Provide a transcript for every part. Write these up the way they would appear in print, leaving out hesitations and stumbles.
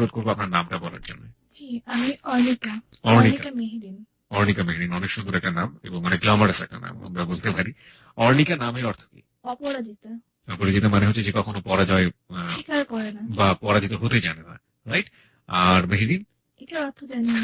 অনুরোধ করবো আপনার নামটা বলার জন্য। জি, আমি অর্ণিকা। অর্ণিকা মেহেরিন। অর্ণিকা মেহরিন, অনেক সুন্দর একটা নাম এবং অনেক গ্ল্যামারাস একটা নাম আমরা বলতে পারি। অর্ণিকা নামের অর্থ কি? অপরাজিতা। অপরাজিতা মানে হচ্ছে যে কখনো পরাজয় স্বীকার করে না বা পরাজিত হতে জানে না, রাইট? আর মেহরিন, এটার অর্থ জানি না।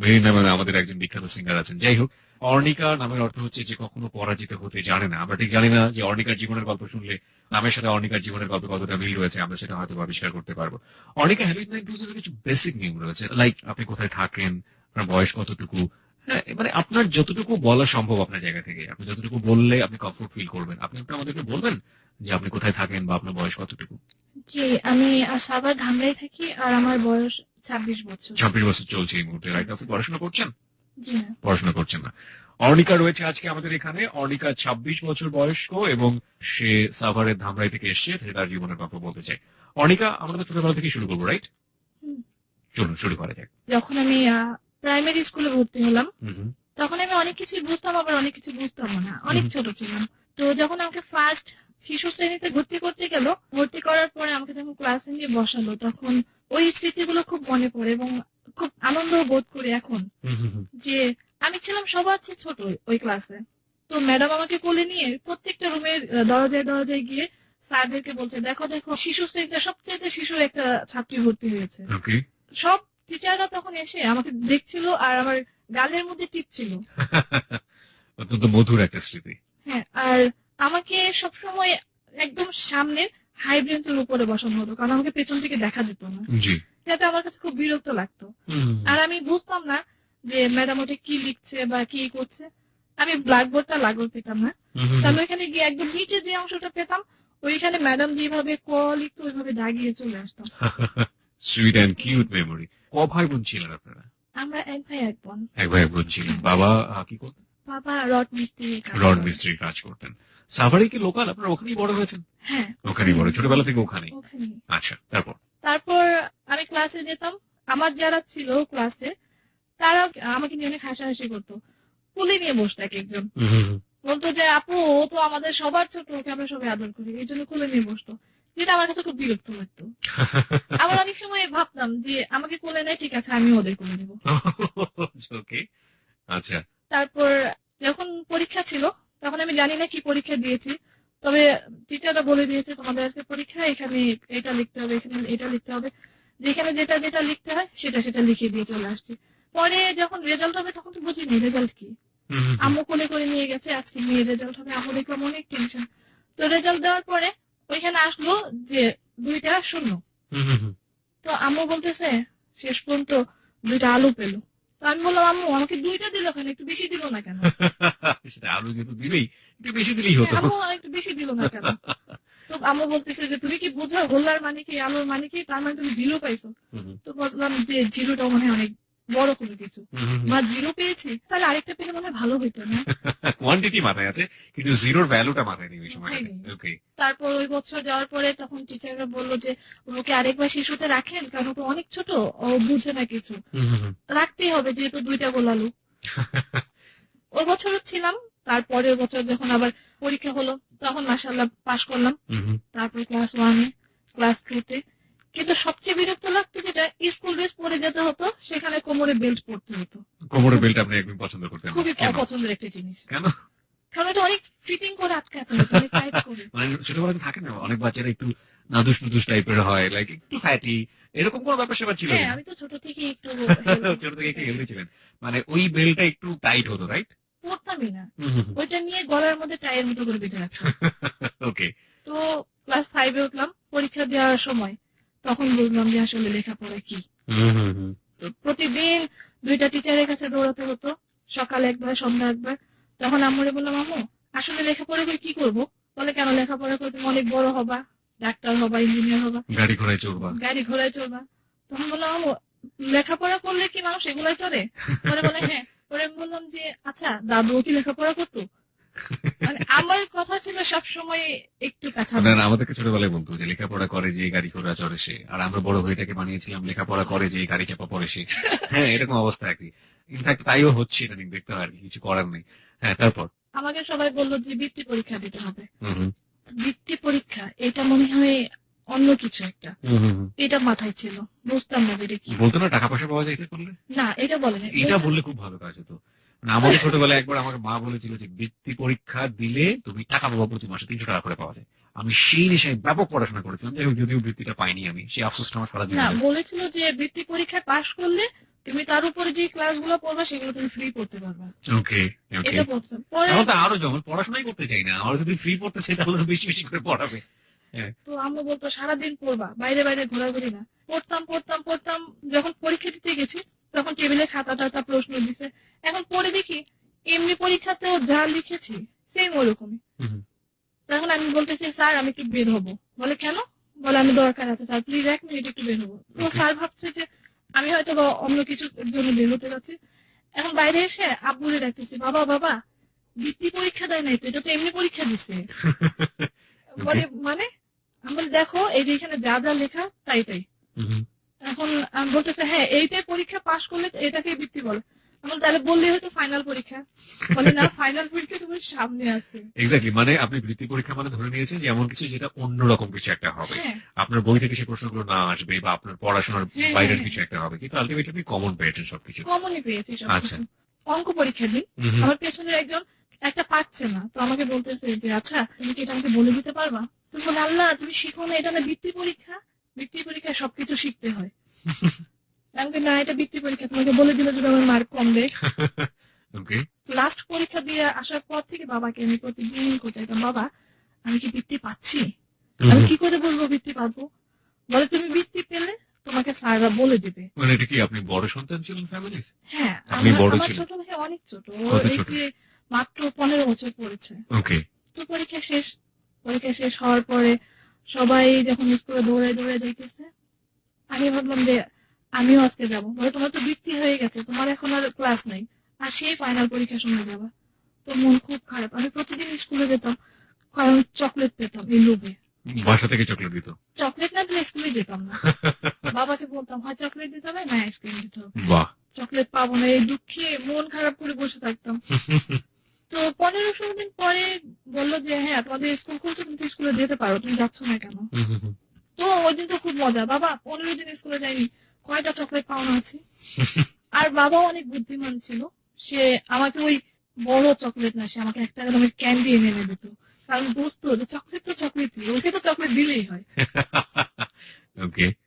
মেহরিন নামে আমাদের একজন বিখ্যাত সিঙ্গার আছেন। যাই হোক, অর্ণিকা নামের অর্থ হচ্ছে যে কখনো পরাজিত হতে জানে না। আমরা ঠিক জানি না যে অর্ণিকার জীবনের গল্প শুনলে নামের সাথে অর্ণিকার জীবনের গল্প কতটা মিল রয়েছে, আমরা সেটা হয়তো আবিষ্কার করতে পারবো। অর্ণিকা হ্যাবিট নাইন টুজের কিছু বেসিক নিয়ম রয়েছে, লাইক আপনি কোথায় থাকেন, আপনার বয়স কতটুকু, হ্যাঁ, মানে আপনার যতটুকু বলা সম্ভব আপনার জায়গা থেকে, আপনি যতটুকু বললে আপনি কমফোর্ট ফিল করবেন, আপনি একটু আমাদেরকে বলবেন যে আপনি কোথায় থাকেন বা আপনার বয়স কতটুকু? জি, আমি সাভার ধামরাই থাকি আর আমার বয়স 26 বছর। 26 বছর চলছে এই মুহূর্তে, রাইট? আপনি পড়াশোনা করছেন? জি না। পড়াশোনা করছেন না। অর্ণিকা রয়েছে আজকে আমাদের এখানে। অর্ণিকা 26 বছর বয়স্ক এবং সে সাভারের ধামরাই থেকে এসছে, সে তার জীবনের গল্প বলতে চায়। অর্ণিকা, আমরা তো ছোটবেলা থেকে শুরু করবো, রাইট? চলুন শুরু করা যাক। যখন আমি প্রাইমারি স্কুলে ভর্তি হলাম, তখন আমি অনেক কিছু বুঝতাম, আবার অনেক কিছু বুঝতাম না, অনেক ছোট ছিলাম। তো যখন আমাকে ফার্স্ট শিশু শ্রেণীতে ভর্তি করতে গেল, ভর্তি করার পরে আমাকে যখন ক্লাসে নিয়ে বসালো, তখন ওই স্মৃতিগুলো খুব মনে পড়ে এবং খুব আনন্দ বোধ করি এখন যে আমি ছিলাম সবার চেয়ে ছোট ওই ক্লাসে। তো ম্যাডাম আমাকে কোলে নিয়ে প্রত্যেকটা রুমের দরজায় দরজায় গিয়ে স্যারদেরকে বলছে, দেখো দেখো শিশু শ্রেণীতে সবচেয়ে শিশুর একটা ছাত্রী ভর্তি হয়েছে। সব টিচাররা তখন এসে আমাকে দেখছিল আর আমার গালের মধ্যে টিপছিল। অত্যন্ত মধুর একটা স্মৃতি। হ্যাঁ, আর আমাকে সবসময় একদম সামনের হাই বেঞ্চের উপরে বসানো হতো, কারণ আমাকে পেছন থেকে দেখা যেত না, যাতে আমার কাছে খুব বিরক্ত লাগতো। আর আমি বুঝতাম না যে ম্যাডাম ওটা কি লিখছে বা কি করছে। আমি ব্ল্যাকবোর্ডটা লাগল পেতাম না, তাহলে ওইখানে গিয়ে একদম নিচে যে অংশটা পেতাম, ওইখানে ম্যাডাম যেভাবে ক লিখতো ওইভাবে দাগিয়ে চলে আসতাম। Sweet and cute memory. ক ভাই বোন ছিলেন আপনারা? আমরা এক ভাই এক বোন। এক ভাই এক বোন ছিলেন। বাবা কি করতেন? বাবা রড মিস্ত্রির কাজ করতেন। সাভারে কি লোকাল? আপনারা ওখানেই বড় হয়েছেন? হ্যাঁ, ওখানেই বড়, ছোটবেলা থেকে ওখানেই। আচ্ছা, তারপর আমি ক্লাসে যেতাম। আমার যারা ছিল ক্লাসে, তারা আমাকে নিয়ে অনেক হাসাহাসি করতো। কুলে নিয়ে বসতো এক একজন, বলতো যে আপু ও তো আমাদের সবার ছোট, ওকে আমরা সবাই আদর করি, এই জন্য কুলে নিয়ে বসতো, যেটা আমার কাছে খুব বিরক্ত লাগতো। আমার অনেক সময় ভাবতাম যে আমাকে কোলে নেয়, ঠিক আছে আমি ওদের কোলে নেবো। আচ্ছা, তারপর যখন পরীক্ষা ছিল, তখন আমি জানি না কি পরীক্ষা দিয়েছি, তবে টিচাররা বলে দিয়েছে তোমাদের আজকে পরীক্ষা, এখানে এটা লিখতে হবে, এখানে এটা লিখতে হবে, যেখানে যেটা যেটা লিখতে হয় সেটা সেটা লিখে দিয়ে চলে আসছি। পরে যখন রেজাল্ট হবে তখন তো বুঝিনি রেজাল্ট কি। আম্মু কোলে করে নিয়ে গেছে, আজকে মেয়ের রেজাল্ট হবে, আম্মু দেখলাম অনেক টেনশন। তো রেজাল্ট দেওয়ার পরে ওইখানে আসলো যে 2টা শূন্য। তো আম্মু বলতেছে শেষ পর্যন্ত 2টা আলু পেলো। তো আমি বললাম আম্মু আমাকে 2টা দিল কেন, একটু বেশি দিল না কেন? আলু যেহেতু দিলেই একটু বেশি দিলেই হতো। আম্মু একটু বেশি দিল না কেন? তো আম্মু বলতেছে যে তুমি কি বুঝো গোল্লার মানে কি, আলুর মানে কি, তার মানে তুমি জিরো পাইছো। তো বললাম যে জিরোটা মনে হয় অনেক বড় কোনো কিছু, বা জিরো পেয়েছি, তাহলে আরেকটা পেলে মনে হয় ভালো হইতো না? কোয়ান্টিটি মাথায় আছে কিন্তু জিরোর ভ্যালুটা মাথায় নেই ওই সময়। ওকে। তারপর ওই বছর যাওয়ার পরে তখন টিচাররা বললো যে ওকে আরেকবার শিশুতে রাখেন, কারণ ও অনেক ছোট, ও বুঝে না কিছু, রাখতেই হবে যেহেতু 2টা গোল আলু। ওই বছরও ছিলাম। তারপরের বছর যখন আবার পরীক্ষা হলো, তখন মাশাআল্লাহ পাশ করলাম। তারপর ক্লাস 1-এ, ক্লাস 2-তে। কিন্তু সবচেয়ে বিরক্ত লাগতো যেটা, স্কুল ড্রেস পরে যেতে হতো, সেখানে কোমরে বেল্ট পরতে হতো। কোমরে বেল্ট আপনি একদম পছন্দ করতেন না? খুবই অপছন্দের একটা জিনিস। কেন? কারণ এটা অনেক ফিটিং করে আটকাতে হতো, অনেক টাইট করে। মানে ছোটবেলাতে থাকে না অনেক বাচ্চারা একটু নাদুস নুদুস টাইপের হয়, লাইক একটু ফ্যাটি, এরকম কোন ব্যাপার সেবার ছিল? হ্যাঁ, আমি তো ছোট থেকে একটু হেলদি ছিলেন, মানে ওই বেল্টটা একটু টাইট হতো, রাইট? পড়তামই না, ওইটা নিয়ে গলার মধ্যে টাইয়ের মতো করে বেঁধে রাখতাম। ওকে। তো ক্লাস 5-এ উঠলাম, পরীক্ষা দেওয়ার সময় তখন বুঝলাম যে আসলে লেখাপড়া কি। তো প্রতিদিন 2টা টিচারের কাছে দৌড়াতে হতো, সকালে একবার সন্ধ্যা একবার। তখন আম্মুরে বললাম আম্মু আসলে লেখাপড়া করে কি করব? বলে কেন, লেখাপড়া করে তুমি অনেক বড় হবা, ডাক্তার হবা, ইঞ্জিনিয়ার হবা, গাড়ি ঘোড়ায় চড়বা। তখন বললাম আম্মু লেখাপড়া করলে কি মানুষ এগুলাই চড়ে? পরে বলে হ্যাঁ। পরে আমি বললাম যে আচ্ছা দাদু কি লেখাপড়া করতো? মানে আমার কথা ছিল সবসময় একটু কাছা। আমাদেরকে ছোটবেলায় বলতো যে লেখাপড়া করে যে গাড়ি ঘোড়া চড়ে সে, আর আমরা বড় হয়ে এটাকে বানিয়েছিলাম লেখাপড়া করে যে গাড়ি চাপা পড়ে সে। হ্যাঁ, এরকম অবস্থা আর কি। ইনফ্যাক্ট তাইও হচ্ছে, দেখতে হয় আর কিছু করার নেই। হ্যাঁ, তারপর আমাকে সবাই বললো যে বৃত্তি পরীক্ষা দিতে হবে। বৃত্তি পরীক্ষা এটা মনে হয় অন্য কিছু একটা, এটা মাথায় ছিল, বুঝতাম না এটা কি। বলতো না টাকা পয়সা পাওয়া যায় এটা করলে? না, এটা বলে না। এটা বললে খুব ভালো কাজ হতো। আমাদের ছোটবেলায় একবার আমার মা বলেছিল যে বৃত্তি পরীক্ষা দিলে তুমি টাকা পাবো, প্রতি মাসে 300 টাকা করে পাওয়া যায়। আমি সেই নেশায় ব্যাপক পড়াশোনা করেছিলাম, যাই হোক যদিও বৃত্তিটা পাইনি, আমি সেই আফসোসটা আমার সারা না, জীবন। বলেছিল যে বৃত্তি পরীক্ষায় পাশ করলে তুমি তার উপরে যে ক্লাসগুলো পড়বা সেগুলো তুমি ফ্রি পড়তে পারবা। ওকে, এটা বলছে। এখন তো আরো যখন পড়াশোনাই করতে চাই না, আমার যদি ফ্রি পড়তে চাই তাহলে তো বেশি বেশি করে পড়াবে। তো আম্মু বলতো সারাদিন পড়বা, বাইরে বাইরে ঘোরাঘুরি না। পড়তাম পড়তাম পড়তাম, যখন পরীক্ষা দিতে গেছি তখন টেবিলে খাতা টাতা প্রশ্ন দিছে, এখন পড়ে দেখি এমনি পরীক্ষাতেও যা লিখেছি সেম ওরকমই। তখন আমি বলতেছি স্যার আমি একটু বের হবো। বলে কেন? বলে আমি দরকার আছে স্যার, প্লিজ 1 মিনিট একটু বের হবো। তো স্যার ভাবছে যে আমি হয়তো অন্য কিছুর জন্য বের হতে যাচ্ছি। এখন বাইরে এসে আব্বুরে ডাকতেছি, বাবা বাবা বৃত্তি পরীক্ষা দেয় নাই তো, এটা তো এমনি পরীক্ষা দিচ্ছে। বলে মানে? আমি বলি দেখো এই যে এখানে যা যা লেখা তাই তাই। এখন আমি বলতেছে হ্যাঁ এইটাই পরীক্ষা পাশ করলে এটাকে বৃত্তি বলে। আমি তাহলে বললে হয়তো ফাইনাল পরীক্ষা। বলে না, ফাইনাল পরীক্ষা তোমার সামনে আছে। এক্স্যাক্টলি, মানে আপনি বৃত্তি পরীক্ষা মানে ধরে নিয়েছেন যে এমন কিছু যেটা অন্যরকম কিছু একটা হবে, আপনার বই থেকে সে প্রশ্নগুলো না আসবে বা আপনার পড়াশোনার বাইরের কিছু একটা হবে, কিন্তু আলটিমেটলি আপনি কমন পেয়েছেন সবকিছু। কমনই পেয়েছি সবকিছু। অঙ্ক পরীক্ষা দিন আমার পেছনে একজন একটা পাচ্ছে না, তো আমাকে বলতেছে যে আচ্ছা তুমি কি এটা আমাকে বলে দিতে পারবা? তুমি বলে আল্লাহ তুমি শিখো না, এটা না বৃত্তি পরীক্ষা, বৃত্তি পরীক্ষায় সবকিছু শিখতে হয়। আমি না এটা বৃত্তি পরীক্ষা, তোমাকে বলে দিলে যদি আমার মার্ক কমবে। লাস্ট পরীক্ষা দিয়ে আসার পর থেকে বাবাকে আমি প্রতিদিন কোথাইতাম, বাবা আমি কি বৃত্তি পাচ্ছি? আমি কি করে বলবো বৃত্তি পাবো? বলে তুমি বৃত্তি পেলে তোমাকে স্যাররা বলে দিবে। মানে এটা কি আপনি বড় সন্তান ছিলেন ফ্যামিলির? হ্যাঁ, আপনি বড় ছিলেন? ছোট ভাই অনেক ছোট, ও মাত্র 15 বছর পড়েছে। ওকে। তো পরীক্ষা শেষ হওয়ার পরে সবাই যখন স্কুলে দৌড়ে দৌড়ে যাইতেছে, আমি ভাবলাম যে আমিও আজকে যাবো। বলে তোমার তো বৃত্তি হয়ে গেছে, তোমার এখন আর ক্লাস নাই, আর সেই ফাইনাল পরীক্ষার সময় যাবা। তো মন খুব খারাপ। আমি প্রতিদিন স্কুলে যেতাম কারণ চকলেট পেতাম এই লোভে। বাসা থেকে চকলেট দিত? চকলেট না দিলে স্কুলে যেতাম না। বাবাকে বলতাম হয় চকলেট দিতে হবে না আইসক্রিম দিতে হবে। চকলেট পাবো না, এই দুঃখে মন খারাপ করে বসে থাকতাম। তো 15-16 দিন পরে বললো যে হ্যাঁ তোমাদের স্কুল খুলছে, তুমি স্কুলে যেতে পারো, তুমি যাচ্ছ না কেন? তো ওই দিন তো খুব মজা, বাবা 15 দিন স্কুলে যাইনি, কয়টা চকলেট পাওনা আছে। আর বাবাও অনেক বুদ্ধিমান ছিল, সে আমাকে ওই বড় চকলেট না, সে আমাকে একটা দামের ক্যান্ডি এনে দিত, কারণ বুঝতো যে চকলেট তো চকলেটই, ওকে তো চকলেট দিলেই হয়।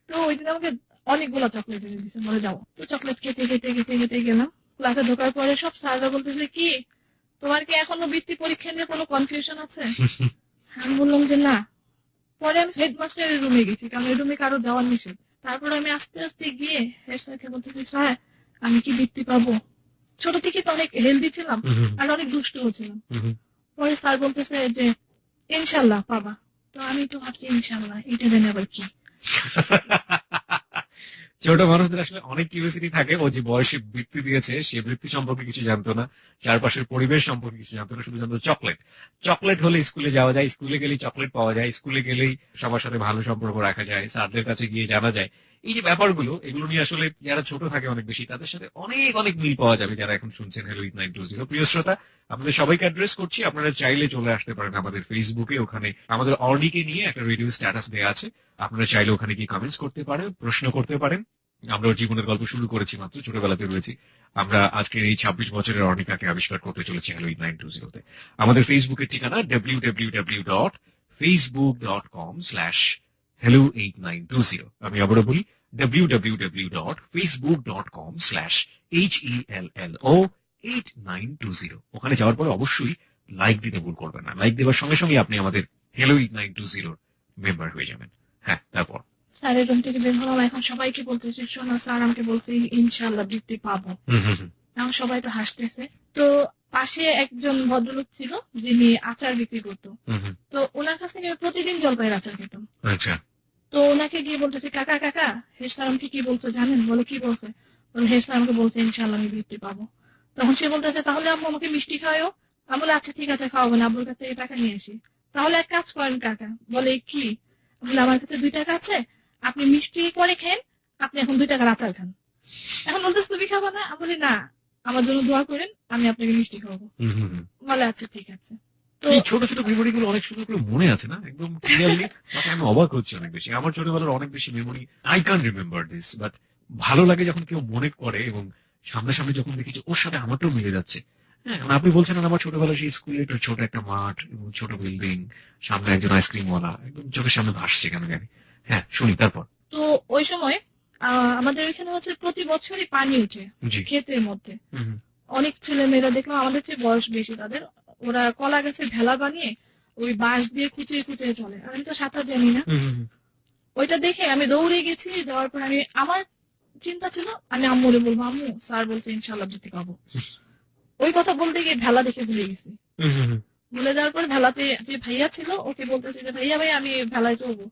তো ওই দিন আমাকে অনেকগুলো চকলেট এনে দিচ্ছে, বলে যাও। তো চকলেট খেতে খেতে খেতে খেতে গেলাম। ক্লাসে ঢোকার পরে সব স্যাররা বলতেছে কি তোমার কি এখনো বৃত্তি পরীক্ষা নিয়ে কোনো কনফিউশন আছে? আমি বললাম যে না। পরে আমি হেডমাস্টারের রুমে গেছি, কারণ এই রুমে কারো যাওয়ার নিষেধ। তারপর আমি আস্তে আস্তে গিয়ে হেড স্যারকে বলতেছি স্যার আমি কি বৃত্তি পাবো? ছোট থেকে তো অনেক হেলদি ছিলাম আর অনেক দুষ্টও ছিলাম। পরে স্যার বলতেছে যে ইনশাল্লাহ পাবা। তো আমি তো ভাবছি ইনশাল্লাহ এটা জানি আবার কি। ছোট মানুষদের আসলে অনেক কিউরিওসিটি থাকে, ও যে বয়সে বৃত্তি দিয়েছে সে বৃত্তি সম্পর্কে কিছু জানতো না, চারপাশের পরিবেশ সম্পর্কে কিছু জানতো না, শুধু জানতো চকলেট। চকলেট হলে স্কুলে যাওয়া যায়, স্কুলে গেলেই চকলেট পাওয়া যায়, স্কুলে গেলেই সবার সাথে ভালো সম্পর্ক রাখা যায়, স্যারদের কাছে গিয়ে জানা যায়। এই যে ব্যাপারগুলো, এগুলো নিয়ে আসলে যারা ছোট থাকে অনেক বেশি, তাদের সাথে অনেক অনেক মিল পাওয়া যাবে যারা এখন শুনছেন হ্যালো 8920। প্রিয় শ্রোতা, আপনাদের সবাইকে অ্যাড্রেস করছি, আপনারা চাইলে চলে আসতে পারেন আমাদের ফেসবুকে, ওখানে আমাদের অর্নিকে নিয়ে একটা রেডিও স্ট্যাটাস দেওয়া আছে, আপনারা চাইলে ওখানে গিয়ে কমেন্টস করতে পারেন, প্রশ্ন করতে পারেন। আমরা জীবনের গল্প শুরু করেছি মাত্র, ছোটবেলাতে রয়েছি আমরা। আজকে এই 26 বছরের অর্নিকাকে আবিষ্কার করতে চলেছি হ্যালো 8920 তে। আমাদের ফেসবুকের ঠিকানা www.facebook.com/hello8920। আমি আবারও বলি www.facebook.com/HELLO8920। ওখানে যাওয়ার পরে অবশ্যই লাইক দিতে ভুল করবেন না। লাইক দেওয়ার সঙ্গে সঙ্গে আপনি আমাদের হ্যালো 8920 মেম্বার হয়ে যাবেন। হ্যাঁ, তারপর স্যারের রুম থেকে বের হলাম, এখন সবাইকে বলতেছে শোনো স্যার আমাকে বলছে ইনশাআল্লাহ বৃত্তি পাবো। এখন সবাই তো হাসতেছে। তো পাশে একজন ভদ্রলোক ছিল যিনি আচার বিক্রি করতো, তো ওনার কাছ থেকে প্রতিদিন জলপাইয়ের আচার খেতাম। আচ্ছা। তো ওনাকে গিয়ে বলতেছে কাকা কাকা হেড স্যার আমাকে কি বলছে জানেন? বলে কি বলছে? বলে হেড স্যার আমাকে বলছে ইনশাআল্লাহ আমি বৃত্তি পাবো। তখন সে বলতেছে তাহলে আম্মু আমাকে মিষ্টি খাওয়াও। আমি বলে আচ্ছা ঠিক আছে খাওয়াবো না, আব্বুর কাছ থেকে টাকা নিয়ে আসি। তাহলে এক কাজ করেন কাকা। বলে কি? বলে আমার কাছে 2 টাকা আছে, আপনি মিষ্টি করে খেন, আপনি এখন 2 টাকার আচার খান। এখন বলতেছে তুমি খাবো না? আমি বলি না, আমার জন্য দোয়া করেন, আমি আপনাকে মিষ্টি খাওয়াবো। বলে আচ্ছা ঠিক আছে। তো এই ছোট ছোট মেমোরি গুলো অনেক সুন্দর করে মনে আছে না একদম ক্লিয়ারলি। আমি অবাক হচ্ছি অনেক বেশি। আমার ছোটবেলার অনেক বেশি memory I can remember this, but ভালো লাগে যখন কেউ মনে করে এবং সামনাসামনি যখন দেখি যে ওর সাথে আমারটাও মিলে যাচ্ছে। হ্যাঁ, আপনি বলছেন আমার ছোটবেলার সেই স্কুলে একটা ছোট একটা মাঠ এবং ছোট বিল্ডিং, সামনে একজন আইসক্রিমওয়ালা, একদম চোখের সামনে ভাসছে কেন জানি। হ্যাঁ, শুনি তারপর। তো ওই সময় আমাদের এখানে হচ্ছে প্রতি বছরই পানি উঠে ক্ষেতের মধ্যে। অনেক ছেলে মেয়েরা দেখলাম আমাদের চেয়ে বয়স বেশি তাদের, ওরা কলা গাছের ভেলা বানিয়ে ওই বাঁশ দিয়ে খুঁচিয়ে খুঁচিয়ে চলে। আমি তো সাঁতার জানি না, ওইটা দেখে আমি দৌড়ে গেছি। যাওয়ার পর আমার চিন্তা ছিল আমি আম্মুরে বলবো, আম্মু স্যার বলছে ইনশাল্লাহ বৃত্তি পাবো। ওই কথা বলতে গিয়ে ভেলা দেখে ভুলে গেছি। ভুলে যাওয়ার পর ভেলাতে যে ভাইয়া ছিল ওকে বলতেছি যে ভাইয়া ভাই আমি ভেলায় চলবো।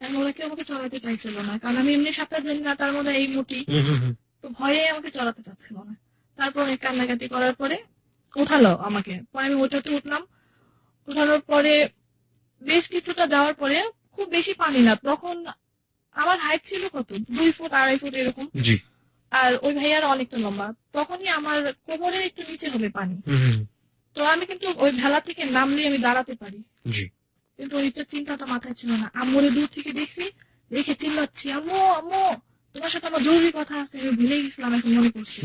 ওরা কেউ আমাকে চড়াতে চাইছিল না, কারণ আমি এমনি সাঁতার জানি না, তার মধ্যে এই মুটি, তো ভয়ে আমাকে চড়াতে চাচ্ছিল না। তারপর অনেক কান্নাকাটি করার পরে উঠালো আমাকে। পরে আমি ওটাতে উঠলাম। উঠানোর পরে বেশ কিছুটা যাওয়ার পরে খুব বেশি পানি না, তখন আমার হাইট ছিল কত 2 ফুট 2.5 ফুট এরকম, আর ওই ভাইয়ার অনেকটা লম্বা। তখনই আমার কোমরের একটু নিচে হবে পানি। তো আমি কিন্তু ওই ভেলা থেকে নামলে আমি দাঁড়াতে পারি, কিন্তু ওইটা চিন্তাটা মাথায় ছিল না। আম্মুরে দূর থেকে দেখছি, দেখে চিল্লাচ্ছি আম্মু আম্মু তোমার সাথে আমার জরুরি কথা আছে। আমি ভুলেই গেছিলাম, এখন মনে করছি।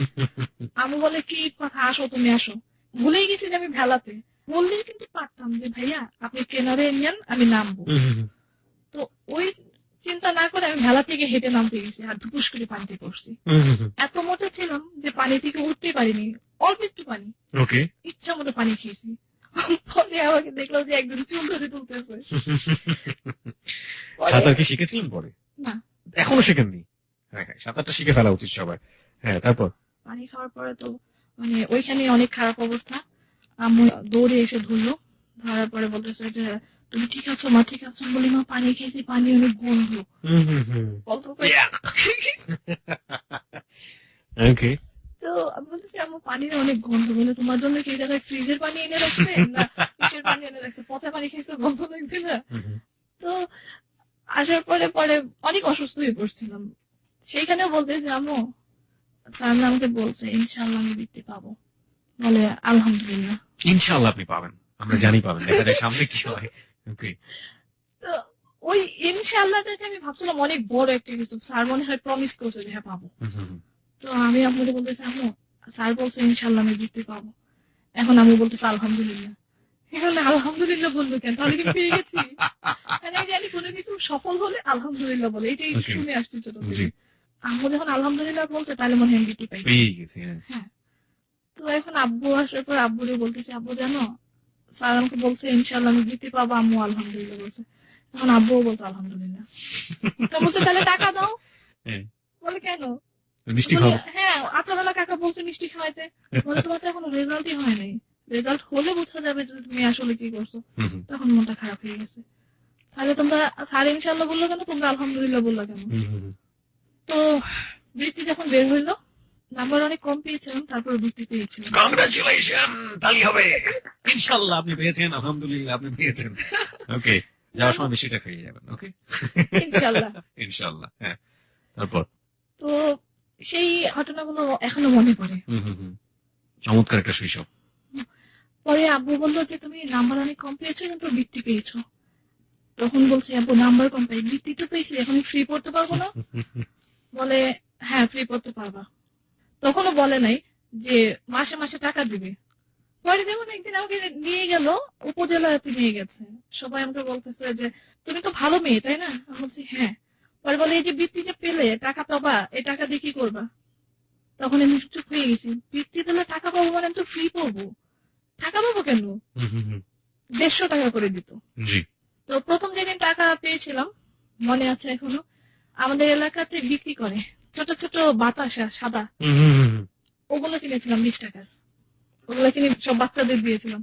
আম্মু বলে কি কথা, আসো তুমি আসো। ভুলেই গেছি যে আমি ভেলাতে। বললেই কিন্তু পারতাম যে ভাইয়া আপনি ট্রেনারে নেন, আমি নামবো। তো ওই চিন্তা না করে আমি ভেলা থেকে হেঁটে নামতে গেছি আর ধুপুস করে পানিতে পড়ছি। এত মোটা ছিলাম যে পানি থেকে উঠতে পারিনি, অল্প একটু পানি, ইচ্ছা মতো পানি খেয়েছি। পরে আমাকে দেখলো যে একদম চুল ধরে তুলতেছে। সাঁতার কি শিখেছিলেন পরে? না, এখনো শেখেননি? হ্যাঁ, সাঁতারটা শিখে ফেলা উচিত সবার। হ্যাঁ, তারপর পানি খাওয়ার পরে তো ওইখানে অনেক খারাপ অবস্থা। আম্মু দৌড়ে এসে ধরলো। ধরার পরে বলতেছে যে তুমি ঠিক আছো মা? ঠিক আছো। বলি মা পানি খেয়েছি, পানি অনেক গন্ধ। তো আমি বলতেছি আম্মু পানির অনেক গন্ধ। বলে তোমার জন্য কি জায়গায় ফ্রিজের পানি এনে রাখছে না কিসের পানি এনে রাখছে, পচা পানি খেয়েছো, গন্ধ লাগবে না? তো আসার পরে পরে অনেক অসুস্থ হয়ে পড়ছিলাম। সেইখানেও বলতেছি আম্মু স্যার আমাকে বলছে ইনশাআল্লাহ আমি বৃত্তি পাবো। বলে আলহামদুলিল্লাহ। ইনশাআল্লাহ আপনি পাবেন, আমরা জানি পাবেন, দেখা যায় সামনে কি হয়। তো ওই ইনশাআল্লাহটাকে আমি ভাবছিলাম অনেক বড় একটা কিছু, স্যার মনে হয় প্রমিস করছে যে হ্যাঁ পাবো। তো আমি আম্মুকে বলতেছি আম্মু স্যার বলছে ইনশাআল্লাহ আমি বৃত্তি পাবো। এখন আমি বলতেছি আলহামদুলিল্লাহ। এখানে আলহামদুলিল্লাহ বললো কেন? তাহলে কি পেয়ে গেছি? জানি কোনো কিছু সফল হলে আলহামদুলিল্লাহ বলে, এটাই শুনে আসছি ছোট থেকে। আম্মু যখন আলহামদুলিল্লাহ বলছে তাহলে মনে হয় আমি বৃত্তি পেয়ে গেছি। হ্যাঁ। তো এখন আব্বু আসার পর আব্বুরে বলতেছি আব্বু জানো স্যার আমাকে বলছে ইনশাআল্লাহ আমি বৃত্তি পাবো। আম্মু আলহামদুলিল্লাহ বলছে। এখন আব্বুও বলছে আলহামদুলিল্লাহ। তো বলছে তাহলে টাকা দাও। বলে কেন? হ্যাঁ, আচারওয়ালা কাকা বলছে মিষ্টি খাওয়াইতে। বলে তোমার তো এখনো রেজাল্টই হয় নাই, রেজাল্ট হলে বোঝা যাবে যে তুমি আসলে কি করছো। তখন মনটা খারাপ হয়ে গেছে। তাহলে তোমরা স্যার ইনশাআল্লাহ বললো কেন, তোমরা আলহামদুলিল্লাহ বললো কেন? তো বৃত্তি যখন বের হইলো, নাম্বার অনেক কম পেয়েছিলাম, তারপর বৃত্তি পেয়েছিলাম। কংগ্রাচুলেশন, তালি হবে। ইনশাআল্লাহ আপনি পেয়েছেন, আলহামদুলিল্লাহ আপনি পেয়েছেন। ওকে, যাওয়ার সময় মিষ্টিটা খেয়ে যাবেন। ওকে, ইনশাআল্লাহ। ইনশাআল্লাহ। হ্যাঁ, তারপর তো সেই ঘটনাগুলো এখনো মনে পড়ে। চমৎকার একটা শৈশব। পরে আব্বু বললো যে তুমি নাম্বার অনেক কম পেয়েছো কিন্তু বৃত্তি পেয়েছো। তখন বলছে আব্বু নাম্বার কম পাই, বৃত্তি তো পেয়েছি, এখন ফ্রি পড়তে পারবো না? বলে হ্যাঁ ফ্রি পড়তে পারবা। তখনও বলে নাই যে মাসে মাসে টাকা দিবে। পরে যেমন একদিন আমাকে নিয়ে গেল, উপজেলাতে নিয়ে গেছে। সবাই আমাকে বলতেছে যে তুমি তো ভালো মেয়ে তাই না? আমি বলছি হ্যাঁ। পরে বলে এই যে বৃত্তি যে পেলে টাকা পাবা, এই টাকা দিয়ে কি করবা? তখন আমি চুপ হয়ে গেছি। বৃত্তি পেলে টাকা পাবো মানে আমি তো ফ্রি পড়বো, টাকা পাবো কেন? 150 টাকা করে দিত। তো প্রথম যেদিন টাকা পেয়েছিলাম মনে আছে এখনো, আমাদের এলাকাতে বিক্রি করে ছোট ছোট বাতাসা সাদা, ওগুলো কিনেছিলাম 20 টাকার। ওগুলো কিনে সব বাচ্চাদের দিয়েছিলাম।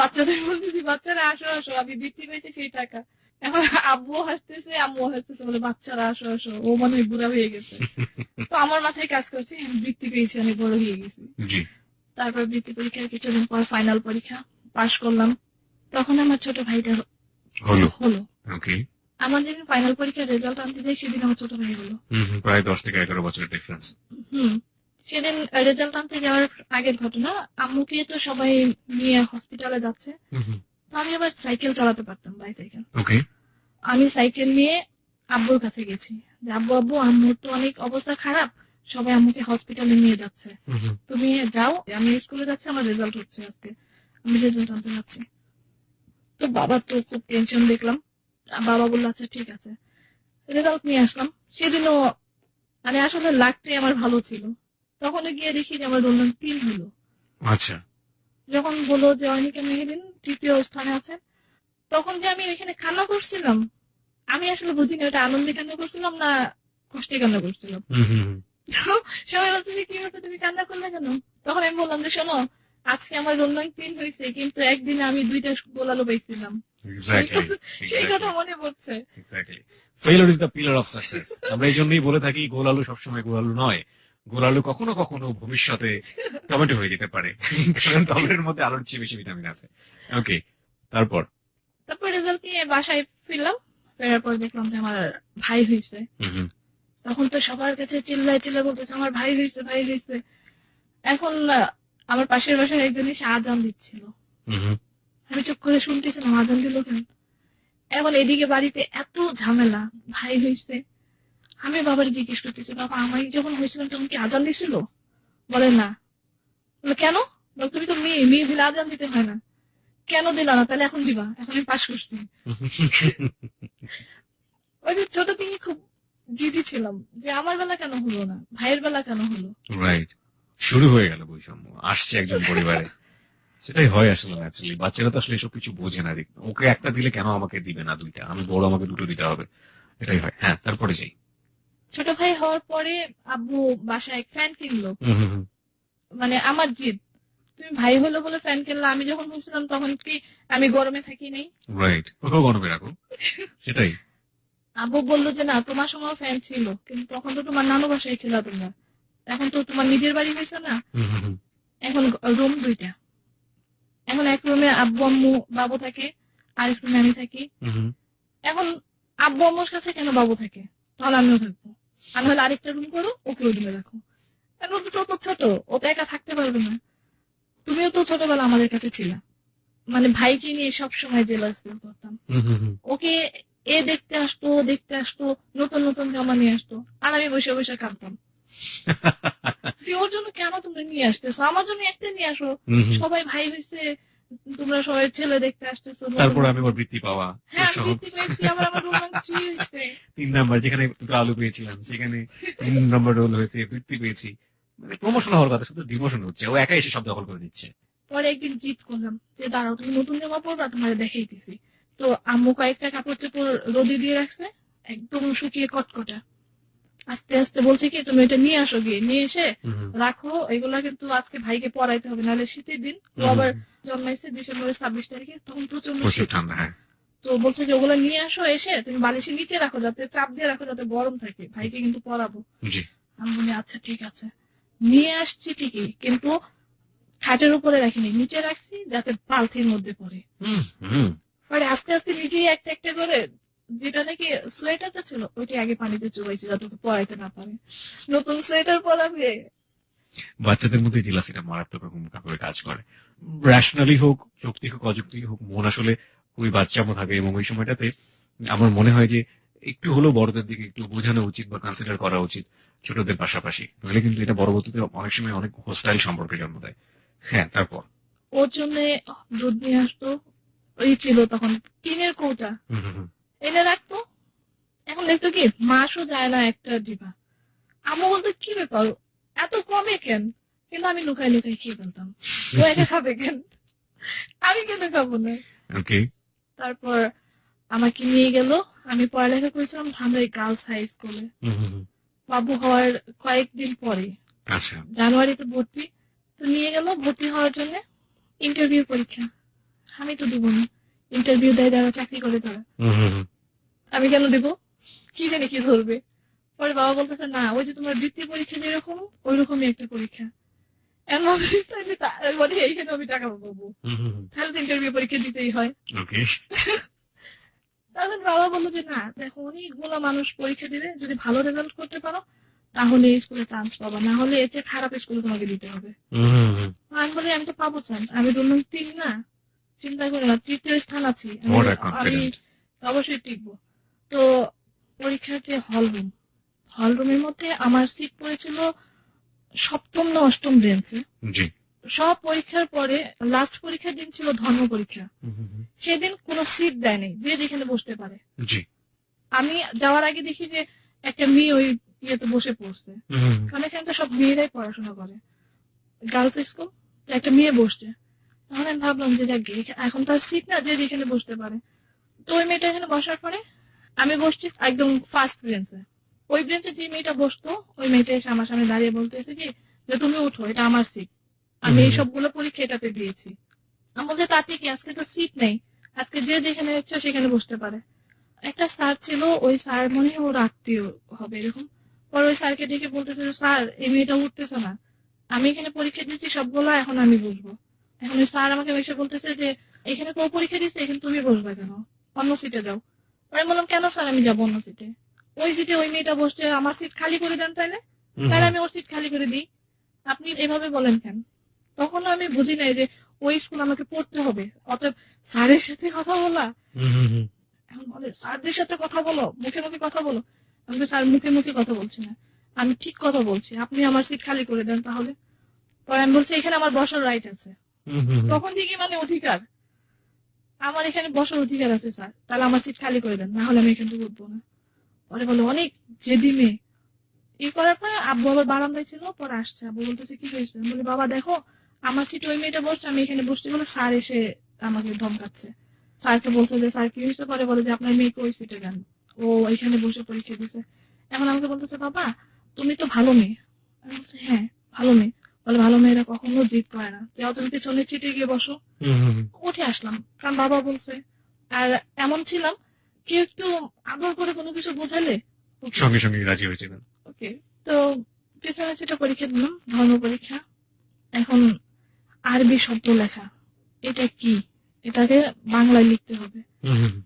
বাচ্চাদের বলতেছি বাচ্চারা আসো আসো, আমি বৃত্তি পেয়েছি সেই টাকা। এখন আব্বু হাসতেছে আম্মু হাসতেছে, বলে বাচ্চারা আসো আসো, ও মনে হয় বুড়া হয়ে গেছে। তো আমার মাথায় কাজ করছে আমি বৃত্তি পেয়েছি, অনেক বড় হয়ে গেছি। তারপর বৃত্তি পরীক্ষার কিছুদিন পর ফাইনাল পরীক্ষা পাশ করলাম। তখন আমার ছোট ভাইটা হলো। আমার যেদিন ফাইনাল পরীক্ষার রেজাল্ট আনতে যাই সেদিন আমার ছোট ভাই হলো। প্রায় 10 থেকে 11 বছরের ডিফারেন্স। সেদিন রেজাল্ট আনতে যাওয়ার আগের ঘটনা, আম্মুকে তো সবাই নিয়ে হসপিটালে যাচ্ছে। তো আমি আবার সাইকেল চালাতে পারতাম, বাইসাইকেল। ওকে। আমি সাইকেল নিয়ে আব্বুর কাছে গেছি যে আব্বু আব্বু আম্মুর তো অনেক অবস্থা খারাপ, সবাই আম্মুকে হসপিটালে নিয়ে যাচ্ছে, তুমি যাও, আমি স্কুলে যাচ্ছি, আমার রেজাল্ট হচ্ছে আজকে, আমি রেজাল্ট আনতে যাচ্ছি। তো বাবা তো খুব টেনশন দেখলাম। বাবা বললো আচ্ছা ঠিক আছে। রেজাল্ট নিয়ে আসলাম। সেদিনও মানে আসলে লাকটাই আমার ভালো ছিল। তখন গিয়ে দেখি যে আমার রোল নাম্বার 3 হলো। আচ্ছা। যখন বললো যে অনিকা মেহেরিন তৃতীয় স্থানে আছে, তখন যে আমি এখানে কান্না করছিলাম, আমি আসলে বুঝিনি ওটা আনন্দে কান্না করছিলাম না কষ্টে কান্না করছিলাম। তো সবাই বলছে যে কি ব্যাপার তুমি কান্না করলে কেন? তখন আমি বললাম যে শোনো, আজকে আমার রোল নাম্বার 3 হয়েছে, কিন্তু একদিনে আমি 2টা গোল আলু পাইছিলাম। সেই কথা মনে পড়ছে। Failure is the pillar of success. আমরা এই জন্যই বলে থাকি গোল আলু সবসময় গোল আলু নয়, গোল আলু কখনো কখনো ভবিষ্যতে টমেটো হয়ে যেতে পারে, কারণ টমেটোর মধ্যে আলুর চেয়ে বেশি ভিটামিন আছে। ওকে, তারপর রেজাল্ট নিয়ে বাসায় ফিরলাম। ফেরার পর দেখলাম যে আমার ভাই হয়েছে। তখন তো সবার কাছে চিল্লায় চিল্লায় বলতেছে আমার ভাই হয়েছে, ভাই হয়েছে। এখন আমার পাশের বাসায় একজন এসে আজান দিচ্ছিল, আমি চুপ করে শুনতেছিলাম আজান দিল কেন। এখন এদিকে বাড়িতে এত ঝামেলা, ভাই হয়েছে। আমি বাবার জিজ্ঞেস করতেছি বাবা আমার যখন হয়েছিল তখন কি আজান দিছিল? বলে না। বলে কেন? তুমি তো মেয়ে, মেয়ে হলে আজান দিতে হয় না। কেন দিলা না? তাহলে এখন দিবা, এখন আমি পাশ করছি। ওই যে ছোট থেকে খুব জিদি ছিলাম যে আমার বেলা কেন হলো না, ভাইয়ের বেলা কেন হলো। রাইট, শুরু হয়ে গেল বৈষম্য, আসছে একজন পরিবারে। সেটাই হয় আসলে ন্যাচারালি। বাচ্চারা তো আসলে এসব কিছু বোঝে না, ওকে একটা দিলে কেন আমাকে দিবে না 2টা, আমি বড় আমাকে 2টো দিতে হবে, এটাই হয়। হ্যাঁ, তারপরে যাই। ছোট ভাই হওয়ার পরে আব্বু বাসায় ফ্যান কিনলো। মানে আমার জিদ, তুমি ভাই হলো বলে ফ্যান কিনলো। আমি যখন বলছিলাম তখন কি আমি গরমে থাকি নাই? রাইট, ওকেও গরমে রাখো, সেটাই। আব্বু বললো যে না তোমার সময় ফ্যান ছিল, কিন্তু তখন তো তোমার নানু বাসায় ছিল তোমরা, এখন তো তোমার নিজের বাড়ি হয়েছে না, এখন রুম 2টা। এখন এক রুমে আব্বু আম্মু বাবু থাকে, আরেক রুমে আমি থাকি। এখন আব্বু আম্মুর কাছে কেন বাবু থাকে? তাহলে আমিও থাকবো। আমি হলে আরেকটা রুম করো, ওকে ওই রুমে রাখো। এখন ও তো ছোট, ও তো একা থাকতে পারবে না। তুমিও তো ছোটবেলা আমাদের কাছে ছিল, মানে ভাইকে নিয়ে সবসময় জেলাস ফিল করতাম। ওকে এ দেখতে আসতো, ও দেখতে আসতো, নতুন নতুন জামা নিয়ে আসতো, আর আমি বসে বসে কাঁদতাম যে ওর জন্য কেন তুমি নিয়ে আসতেছো, আমার জন্য একটা নিয়ে আসো। সবাই ভাই হয়েছে, তোমরা সবাই ছেলে দেখতে আসতেছো। তারপর আমি আমার বৃত্তি পাওয়া। হ্যাঁ, আমি বৃত্তি পেয়েছি, আবার আমার রোল নাম্বার 3 হয়েছে। 3 নাম্বার, যেখানে 2টা আলু পেয়েছিলাম সেখানে 3 নাম্বার রোল হয়েছে, বৃত্তি পেয়েছি। মানে প্রমোশন হওয়ার কথা, শুধু ডিমোশন হচ্ছে, ও একাই এসে সব দখল করে নিচ্ছে। পরে একদিন জিদ করলাম যে দাঁড়াও, তুমি নতুন জামা পরবা, তোমার দেখাইতেছি। তো আম্মু কয়েকটা কাপড় চোপড় রোদে দিয়ে রাখছে, একদম শুকিয়ে কটকটা। আস্তে আস্তে বলছে কি তুমি এটা নিয়ে আসো, গিয়ে নিয়ে এসে রাখো, এগুলা কিন্তু আজকে ভাইকে পরাইতে হবে, নাহলে শীতের দিন। ও আবার জন্মাইছে ডিসেম্বরের 26 তারিখে, তখন প্রচন্ড শীত। তো বলছে যে ওগুলা নিয়ে আসো, এসে তুমি বালিশের নিচে রাখো, যাতে চাপ দিয়ে রাখো, যাতে গরম থাকে, ভাইকে কিন্তু পরাবো। আমি বলি আচ্ছা ঠিক আছে। নিয়ে আসছি ঠিকই, কিন্তু খাটের উপরে রাখিনি, নিচে রাখছি যাতে পালথির মধ্যে পড়ে। পরে আস্তে আস্তে নিজেই একটা একটা করে, যেটা নাকি সোয়েটারটা ছিল ওইটা আগে পানিতে চুবাইছি যাতে পড়াইতে না পারে। নতুন সোয়েটার পরাবে। বাচ্চাদের মধ্যে জেলাসিটা মারাত্মক রকম ভাবে কাজ করে। রেশনালি হোক, যৌক্তিক হোক, অযৌক্তিক হোক, মন আসলে খুবই বাচ্চামো থাকে। এবং ওই সময়টাতে আমার মনে হয় যে একটু হলেও বড়দের দিকে একটু বোঝানো উচিত বা কনসিডার করা উচিত ছোটদের পাশাপাশি, নইলে কিন্তু এটা পরবর্তীতে অনেক সময় অনেক হোস্টাইল সম্পর্কে জন্ম দেয়। হ্যাঁ, তারপর ওর জন্য দুধ নিয়ে আসতো, ওই ছিল তখন টিনের কৌটা, এনে রাখতো। এখন দেখতো কি মাসও যায় না একটা ডিবা। আম্মু বলতো কি ব্যাপার এত কমে কেন, কিন্তু আমি লুকাই লুকাই খেয়ে ফেলতাম। ও একা খাবে কেন, আমি কেন খাবো না। তারপর আমাকে নিয়ে গেল, আমি পড়ালেখা করেছিলাম ধামরাই গার্লস হাই স্কুলে। বাবু হওয়ার কয়েকদিন পরে, জানুয়ারিতে ভর্তি। তো নিয়ে গেল ভর্তি হওয়ার জন্য, ইন্টারভিউ পরীক্ষা। আমি তো দিব না, ইন্টারভিউ দেয় যারা চাকরি করে তারা, আমি কেন দিব, কি জানি কি ধরবে। পরে বাবা বলতেছে না, ওই যে তোমার বৃত্তি পরীক্ষা যেরকম ওই রকমই একটা পরীক্ষা। এইখানে আমি টাকা পাবো, তাহলে তো ইন্টারভিউ পরীক্ষা দিতেই হয়। তখন বাবা বললো যে না দেখো, অনেকগুলো মানুষ পরীক্ষা দিবে, যদি ভালো রেজাল্ট করতে পারো তাহলে এই স্কুলে চান্স পাবা, না হলে এর চেয়ে খারাপ স্কুলে তোমাকে দিতে হবে। আমি বলি আমি তো পাবো চান্স, আমি রুম 3 না, চিন্তা করি না, তৃতীয় স্থান আছি আমি অবশ্যই টিকবো। তো পরীক্ষার যে হল রুমের মধ্যে আমার সিট পড়েছিল 7ম না 8ম বেঞ্চে। সব পরীক্ষার পরে লাস্ট পরীক্ষার দিন ছিল ধর্ম পরীক্ষা, সেদিন কোনো সিট দেয়নি, যে যেখানে বসতে পারে। আমি যাওয়ার আগে দেখি যে একটা মেয়ে ওই ইয়েতে বসে পড়ছে, কারণ এখানে তো সব মেয়েরাই পড়াশোনা করে, গার্লস স্কুল। একটা মেয়ে বসছে, তখন আমি ভাবলাম যে যাক এখন তো আর সিট না, যে যেখানে বসতে পারে। তো ওই মেয়েটা এখানে বসার পরে আমি বসছি একদম ফার্স্ট বেঞ্চে। ওই বেঞ্চে যে মেয়েটা বসতো, ওই মেয়েটা এসে আমার সামনে দাঁড়িয়ে বলতেছে কি যে তুমি উঠো, এটা আমার সিট, আমি এই সবগুলো পরীক্ষা এটাতে দিয়েছি। আমি বলছি তাতে কি, আজকে তো সিট নেই, আজকে যে যেখানে ইচ্ছা সেখানে বসতে পারে। একটা স্যার ছিল, ওই স্যার মনে হয় ওর আত্মীয় হবে এরকম। পরে ওই স্যারকে ডেকে বলতেছে স্যার এই মেয়েটা উঠতেছে না, আমি এখানে পরীক্ষা দিচ্ছি সবগুলো, এখন আমি বসবো। এখন ওই স্যার আমাকে এসে বলতেছে যে এখানে কেউ পরীক্ষা দিচ্ছে, এখানে তুমি বসবে কেন, অন্য সিটে যাও। আমি বললাম কেন স্যার আমি যাবো অন্য সিটে, ওই সিটে ওই মেয়েটা বসছে, আমার সিট খালি করে দেন তাইলে, তাহলে আমি ওর সিট খালি করে দিই, আপনি এভাবে বলেন কেন। তখন আমি বুঝি নাই যে ওই স্কুল আমাকে পড়তে হবে, অতএব স্যারের সাথে কথা বলা। এখন বলে স্যারদের সাথে কথা বলো, মুখে মুখে কথা বলো। আমি স্যার মুখে মুখে কথা বলছি না, আমি ঠিক কথা বলছি, আপনি আমার সিট খালি করে দেন তাহলে। পরে আমি বলছি এখানে আমার বসার রাইট আছে। তখন থেকে মানে অধিকার, আমার এখানে বসার অধিকার আছে স্যার, তাহলে আমার সিট খালি করে দেন, না হলে আমি এখান থেকে উঠবো না। পরে বলে অনেক জেদি মেয়ে। ই করার পরে আব্বু আবার বারান্দায় ছিল, পরে আসছে, আব্বু বলতেছে কি হয়েছে, বলে বাবা দেখো আমার সিট ওই মেয়েটা বসছে, আমি এখানে বসতে বলে স্যার এসে আমাকে ধমকাচ্ছে। স্যারকে বলছে যে স্যার কি হয়েছে, পরে বলে যে আপনার মেয়েকে ওই সিটে যান, ও এখানে বসে পরীক্ষা দিচ্ছে। এখন আমাকে বলতেছে বাবা তুমি তো ভালো মেয়ে। আমি বলছি হ্যাঁ ভালো মেয়ে। বলে ভালো মেয়েরা কখনো জিদ করে না, যাও তুমি পেছনের সিটে গিয়ে বসো। উঠে আসলাম, কারণ বাবা বলছে। আর এমন ছিলাম কেউ একটু আদর করে কোনো কিছু বোঝালে সঙ্গে সঙ্গে রাজি হয়েছিলেন। ওকে, তো পেছনের সিটে পরীক্ষা দিলাম, ধর্ম পরীক্ষা। এখন আরবি শব্দ লেখা, এটা কি, এটাকে বাংলায় লিখতে হবে,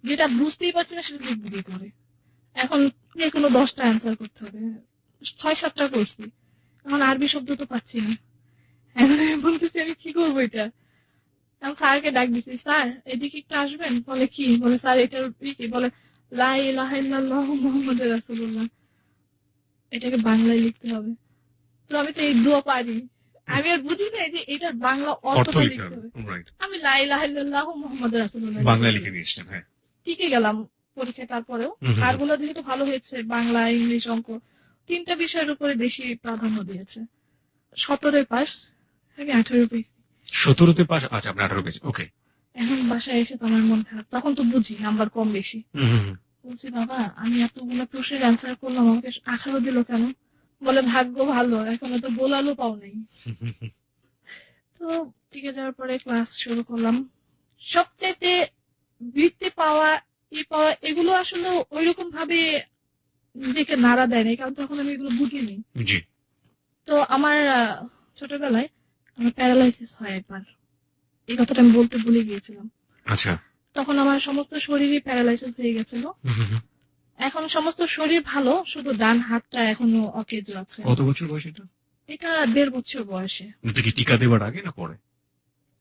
যেটা বুঝতেই পারছি না সেটা লিখবো কি করে। এখন যে কোনো 10টা অ্যান্সার করতে হবে, 6-7টা করছি, এখন আরবি শব্দ তো পাচ্ছি না। এখন আমি বলতেছি আমি কি করবো এটা। এখন স্যারকে ডাক দিছি, স্যার এদিকে একটু আসবেন। বলে কি, বলে স্যার এটার কি, বলে লা ইলাহা ইল্লাল্লাহু মুহাম্মাদুর রাসূলুল্লাহ, এটাকে বাংলায় লিখতে হবে। তো আমি তো এই দোয়া পারি, আমি আর বুঝি না যে এটা বাংলা অর্থটা লিখতে হবে। আমি লা ইলাহা ইল্লাল্লাহু মুহাম্মাদুর রাসূলুল্লাহ বাংলায় লিখে দিয়েছেন। হ্যাঁ, টিকে গেলাম পরীক্ষা। তারপরেও আর গুলো যেহেতু ভালো হয়েছে, বাংলা, ইংলিশ, অঙ্ক 3টা বিষয়ের উপরে বেশি প্রাধান্য দিয়েছে। 17 পাস, আমি 18 পেয়েছি। 17তে পাস, আচ্ছা আপনি 18 পেয়েছেন। ওকে। এখন বাসায় এসে তো আমার মন খারাপ, তখন তো বুঝি নাম্বার কম বেশি। বলছি বাবা আমি এতগুলো প্রশ্নের অ্যান্সার করলাম, আমাকে 18 দিল কেন। বলে ভাগ্য ভালো, এখনো তো গোলালও পাও নাই। তো টিকে যাওয়ার পরে ক্লাস শুরু করলাম। সবচাইতে বৃত্তি পাওয়া এগুলো আসলে ওইরকম ভাবে নিজেকে নাড়া দেয় না, কারণ তখন আমি এগুলো বুঝিনি। তো আমার ছোটবেলায় আমার প্যারালাইসিস হয় একবার, এই কথাটা আমি বলতে ভুলে গিয়েছিলাম। আচ্ছা। তখন আমার সমস্ত শরীরই প্যারালাইসিস হয়ে গেছিল। এখন সমস্ত শরীর ভালো, শুধু ডান হাতটা এখনো অকেজ আছে। কত বছর বয়স এটা? এটা 1.5 বছর বয়সে। কি টিকা দেওয়ার আগে না পরে?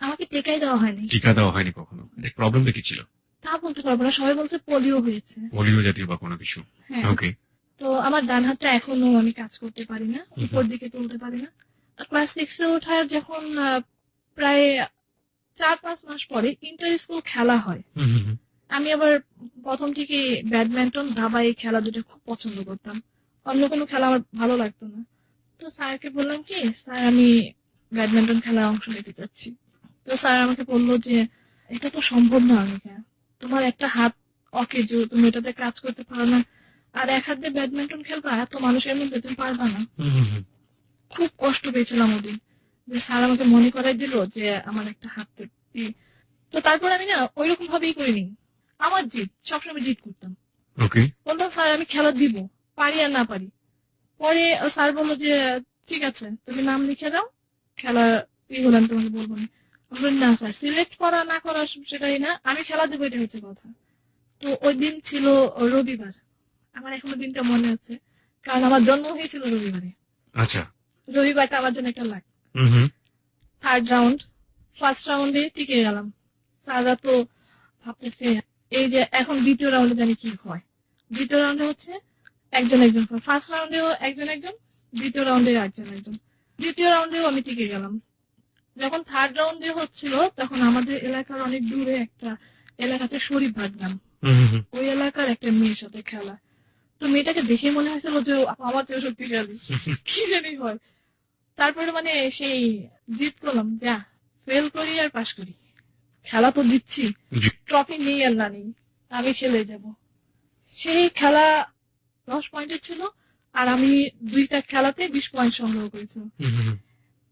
আমাকে টিকাই দেওয়া হয়নি। টিকা দেওয়া হয়নি কখনো? প্রবলেমটা কি ছিল? তা বলতে পারবো না, সবাই বলছে পোলিও হয়েছে। পোলিও জাতীয় বা কোনো কিছু। ওকে। তো আমার ডান হাতটা এখনো আমি কাজ করতে পারি না, উপর দিকে তুলতে পারি না। ক্লাস 6-এ ওঠার যখন প্রায় 4-5 মাস পরে ইন্টার স্কুল খেলা হয়। আমি আবার প্রথম থেকে ব্যাডমিন্টন, দাবা, এই খেলা দুটো খুব পছন্দ করতাম, অন্য কোনো খেলা আমার ভালো লাগতো না। তো স্যারকে বললাম কি স্যার আমি ব্যাডমিন্টন খেলায় অংশ নিতে চাচ্ছি। তো স্যার আমাকে বললো যে এটা তো সম্ভব না অনিকা, তোমার একটা হাত অকেজো, তুমি এটাতে কাজ করতে পারো না, আর এক হাত দিয়ে ব্যাডমিন্টন খেলবা, এত মানুষের মধ্যে তুমি পারবা না। খুব কষ্ট পেয়েছিলাম ওদিন, যে স্যার আমাকে মনে করাই দিল যে আমার একটা হাত। তো তারপর আমি না ওইরকম ভাবেই করিনি, আমার জিদ, সবসময় জিদ করতাম। বলতাম স্যার আমি খেলা দিব, পারি আর না পারি। পরে স্যার বললো যে ঠিক আছে তুমি নাম লিখে দাও, খেলা এগুলো আমি তোমাকে বলবো না। না স্যার সিলেক্ট করা না করা সেটাই না, আমি খেলা দেবো, এটা হচ্ছে কথা। তো ওই দিন ছিল রবিবার, আমার এখনো দিনটা মনে আছে, কারণ আমার জন্ম হয়েছিল রবিবারে। আচ্ছা। রবিবারটা আমার জন্য একটা লাগ। 3rd রাউন্ড, ফার্স্ট রাউন্ডে টিকে গেলাম, স্যাররা তো ভাবতেছে এই যে এখন দ্বিতীয় রাউন্ডে জানি কি হয়। দ্বিতীয় রাউন্ডে হচ্ছে একজন একজন, ফার্স্ট রাউন্ডেও একজন একজন, দ্বিতীয় রাউন্ডে একজন একজন, দ্বিতীয় রাউন্ডেও আমি টিকে গেলাম। যখন থার্ড রাউন্ডে হচ্ছিল তখন আমাদের এলাকার অনেক দূরে একটা এলাকা আছে শরীফ ভাগনাম, ওই এলাকার একটা মেয়ের সাথে খেলা। তো মেয়েটাকে দেখে মনে হয়েছিল যে আমার চেয়ে শক্তিশালী, কি জানি হয়। তারপরে মানে সেই জিত করলাম, যা ফেল করি আর পাশ করি, খেলা তো দিচ্ছি, ট্রফি নেই আর না নেই, আমি খেলে যাব। সেই খেলা 10 পয়েন্টের ছিল আর আমি 2টা খেলাতে 20 পয়েন্ট সংগ্রহ করেছিলাম।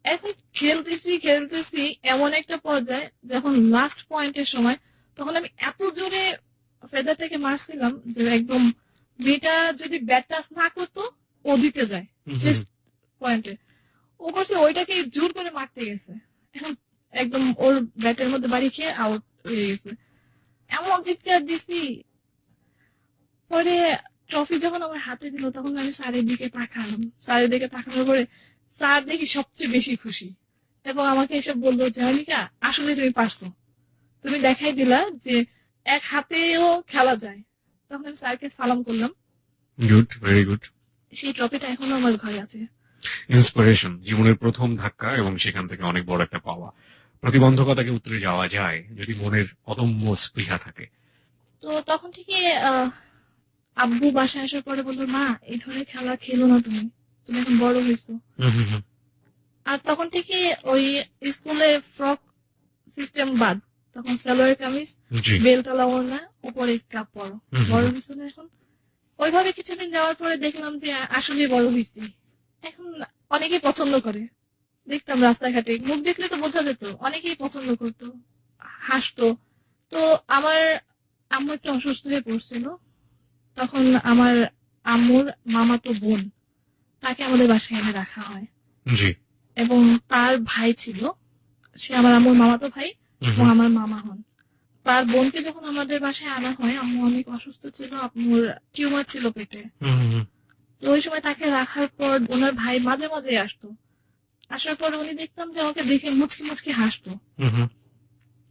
এখন খেলতেছি এমন একটা পর্যায়ে যখন লাস্ট পয়েন্টের সময়, তখন আমি এত জোরে ফেদারটাকে মারছিলাম যে একদম মেয়েটা যদি ব্যাট টাচ না করতো ও দিতে যায় শেষ পয়েন্টে, ও করছে ওইটাকে জোর করে মারতে গেছে, এখন একদম ওর ব্যাটের মধ্যে বাড়ি খেয়ে আউট হয়ে গেছে। এমন চিৎকার দিছি। পরে ট্রফি যখন আমার হাতে দিল তখন আমি স্যারের দিকে তাকালাম, স্যারের দিকে তাকানোর পরে স্যার দেখি সবচেয়ে বেশি খুশি এবং আমাকে এসে বললো যে অর্ণিকা আসলে তুমি পারছো, তুমি দেখাই দিলা যে এক হাতেও খেলা যায়। তখন আমি স্যারকে সালাম করলাম। Good, very good. সেই ট্রফিটা এখনো আমার ঘরে আছে। ইন্সপিরেশন, জীবনের প্রথম ধাক্কা এবং সেখান থেকে অনেক বড় একটা পাওয়া। প্রতিবন্ধকতাকে উতরে যাওয়া যায় যদি মনের অদম্য স্পৃহা থাকে। তো তখন থেকে আব্বু বাসায় আসার পরে বললো, মা এই ধরনের খেলা খেলো না, তুমি তুমি এখন বড় হয়েছো। আর তখন থেকে ওই স্কুলে ফ্রক সিস্টেম বাদ, তখন সালোয়ার কামিজ, বেলটালা ওড়না, উপরে স্কার্ফ পরো, বড় হয়েছো না এখন। ওইভাবে কিছুদিন যাওয়ার পরে দেখলাম যে আসলে বড় হয়েছি। এখন অনেকেই পছন্দ করে, দেখতাম রাস্তাঘাটে, মুখ দেখলে তো বোঝা যেত, অনেকেই পছন্দ করতো, হাসতো। তো আমার আম্মু একটু অসুস্থ হয়ে পড়ছিল, তখন আমার আম্মুর মামাতো বোন, তাকে আমাদের বাসায় এনে রাখা হয় এবং তার ভাই ছিল, সে আমার আম্মুর মামাতো ভাই এবং আমার মামা হন। তার বোনকে যখন আমাদের বাসায় আনা হয়, আম্মু অনেক অসুস্থ ছিল, আম্মুর টিউমার ছিল পেটে। তো ওই সময় তাকে রাখার পর ওনার ভাই মাঝে মাঝে আসতো, আসার পর উনি দেখতাম যে আমাকে দেখে মুচকি মুচকি হাসতো,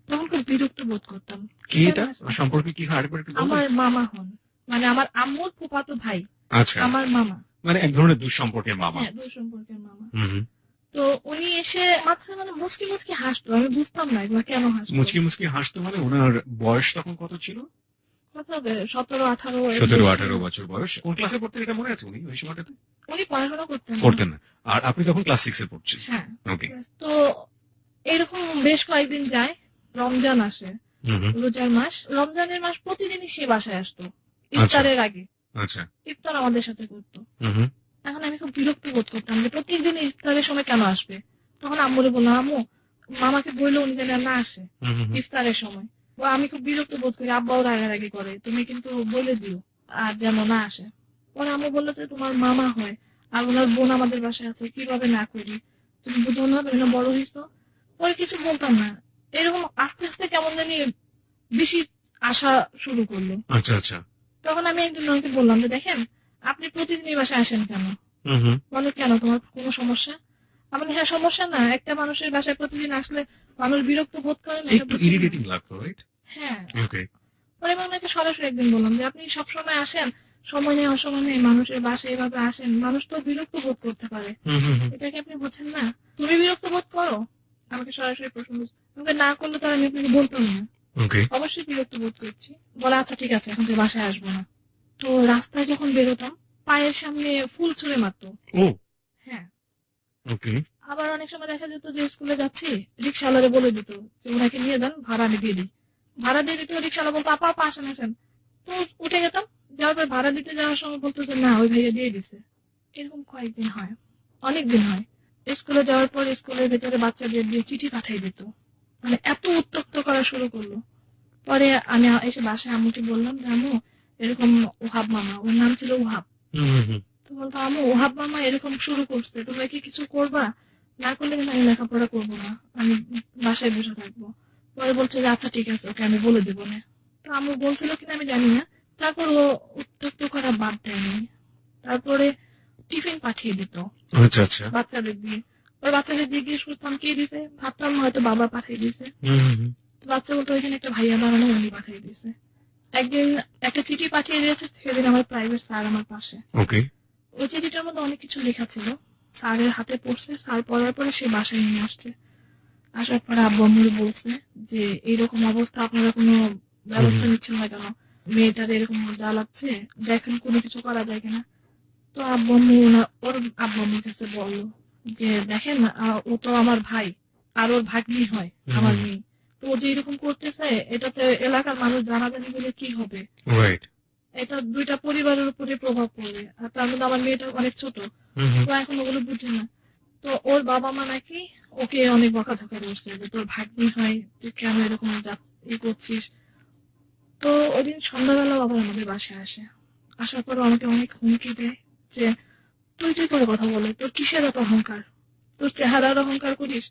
তখন খুব বিরক্ত বোধ করতাম। কি এটা সম্পর্কে কি হয়? আমার মামা হন, মানে আমার আম্মুর ফুফাতো ভাই। আচ্ছা, আমার মামা, মানে এক ধরনের দুঃসম্পর্কের মামা। হ্যাঁ, দুঃসম্পর্কের মামা। তো উনি এসে মাঝে মানে মুচকি মুচকি হাসতো, আমি বুঝতাম না এগুলো কেন হাসতো। মুচকি মুচকি হাসতো মানে ওনার বয়স তখন কত ছিল? কত হবে, 17-18 বছর বয়স। কোন ক্লাসে পড়তেন এটা মনে আছে উনি ওই সময়টাতে? উনি পড়াশোনা করতেন না। আর আপনি তখন ক্লাস 6 এ পড়ছেন? হ্যাঁ। ওকে। তো এরকম বেশ কয়েকদিন যায়, রমজান আসে, রোজার মাস, রমজানের মাস, প্রতিদিনই সে বাসায় আসতো ইফতারের আগে। আচ্ছা, ইফতার আমাদের সাথে করতো। এখন আমি খুব বিরক্ত বোধ করতাম যে প্রত্যেকদিন ইফতারের সময় কেন আসবে। তখন আম্মুরে বললাম, আম্মু মামাকে বললো উনি যেন না আসে ইফতারের সময়। আমি খুব বিরক্ত বোধ করি, আব্বাও রাগারাগি করে, তুমি কিন্তু বলে দিও আর যেন না আসে। পরে আম্মু বললো যে তোমার মামা হয় আর ওনার বোন আমাদের বাসায় আছে, কিভাবে না করি, তুমি বুঝো না, তুমি বড় হয়েছো। পরে কিছু বলতাম না, এরকম আস্তে আস্তে কেমন জানি বেশি আসা শুরু করলো। আচ্ছা আচ্ছা। তখন আমি একজন লোককে বললাম যে দেখেন আপনি প্রতিদিনই বাসায় আসেন কেন? বলে কেন, তোমার কোনো সমস্যা? আমি হ্যাঁ, সমস্যা না, একটা মানুষের বাসায় প্রতিদিন আসলে মানুষ বিরক্ত বোধ করে না, একটু ইরিটেটিং লাগতো, রাইট? হ্যাঁ, ওকে। পরে আমি ওনাকে সরাসরি একদিন বললাম যে আপনি সবসময় আসেন, সময় নেই অসময় নেই মানুষের বাসায় এভাবে আসেন, মানুষ তো বিরক্ত বোধ করতে পারে, এটাকে আপনি বুঝছেন না? তুমি বিরক্ত বোধ করো? আমাকে সরাসরি প্রশ্ন আমাকে না করলে তার আমি আপনাকে বলতাম না। অবশ্যই বিরক্ত বোধ করছি। বলে আচ্ছা ঠিক আছে, এখন তো বাসায় আসবো না। তো রাস্তায় যখন বেরোতাম পায়ের সামনে ফুল ছুঁড়ে মারতো। হ্যাঁ, ওকে। আবার অনেক সময় দেখা যেত যে স্কুলে যাচ্ছি, রিক্সাওয়ালারে বলে দিত যে ওনাকে নিয়ে যান, ভাড়া আমি দিয়ে দিই। ভাড়া দিয়ে দিত, রিক্সাওয়ালা বলতো আপা আপা আসেন আসেন। তো উঠে যেতাম, যাওয়ার পর ভাড়া দিতে যাওয়ার সময় বলতো যে না, ওই ভাইয়া দিয়ে দিছে। এরকম কয়েকদিন হয়, অনেকদিন হয়। স্কুলে যাওয়ার পর স্কুলের ভেতরে বাচ্চাদের দিয়ে চিঠি পাঠিয়ে দিত, মানে এত উত্তক্ত করা শুরু করলো। পরে আমি এসে বাসায় আম্মুকে বললাম যে আম্মু এরকম ওহাব মামা, ওর নাম ছিল ওহাব, তো বলতো আম্মু ওহাব মামা এরকম শুরু করছে, তোমরা কি কিছু করবা? না করলে কিন্তু আমি লেখাপড়া করবো না, আমি বাসায় বসে থাকবো। পরে বলছে যে আচ্ছা ঠিক আছে, ওকে আমি বলে দেবো না। তো আম্মু বলছিল কিনা আমি জানি না, তারপর ও উত্তক্ত করা বাদ দেয়নি। তারপরে টিফিন পাঠিয়ে দিত বাচ্চাদের দিয়ে। ওই বাচ্চাদের জিজ্ঞেস করতাম কে দিছে, ভাবতাম হয়তো বাবা পাঠিয়ে দিছে। তো বাচ্চা বলতো এখানে একটা ভাইয়া বানানো উনি পাঠিয়ে দিয়েছে। একদিন একটা চিঠি পাঠিয়ে দিয়েছে, সেদিন আমার প্রাইভেট স্যার আমার পাশে। ওকে। ওই চিঠিটার মধ্যে অনেক কিছু লেখা ছিল, স্যারের হাতে পড়ছে, স্যার পড়ার পরে সে বাসায় নিয়ে আসছে। আসার পরে আব্বু আম্মুরে বলছে যে এইরকম অবস্থা, আপনারা কোনো ব্যবস্থা নিচ্ছেন না কেন, মেয়েটার এরকম জ্বালাচ্ছে, দেখেন কোনো কিছু করা যায় কিনা। তো আব্বু আম্মু ওর আব্বু আম্মুর কাছে বললো যে দেখেন ও তো আমার ভাই, আর ওর ভাগ্নি হয় আমার মেয়ে, তো ও যে এরকম করতেছে এটাতে এলাকার মানুষ জানাজানি বলে কি হবে, এটা দুইটা পরিবারের উপরে প্রভাব পড়বে, আর তার মধ্যে আমার মেয়েটা অনেক ছোট, তো এখন ওগুলো বুঝে না। তো ওর বাবা মা নাকি ওকে অনেক বকাঝকা করছে যে তোর ভাগ্নি হয়, তুই কেন এরকম করছিস। তো ওদিন সন্ধ্যাবেলা আবার আমাদের বাসায় আসে, আসার পর আমাকে অনেক হুমকি দেয় যে তুই তুই করে কথা বলে, তোর কিসের এত অহংকার, তোর চেহারার অহংকার করিস।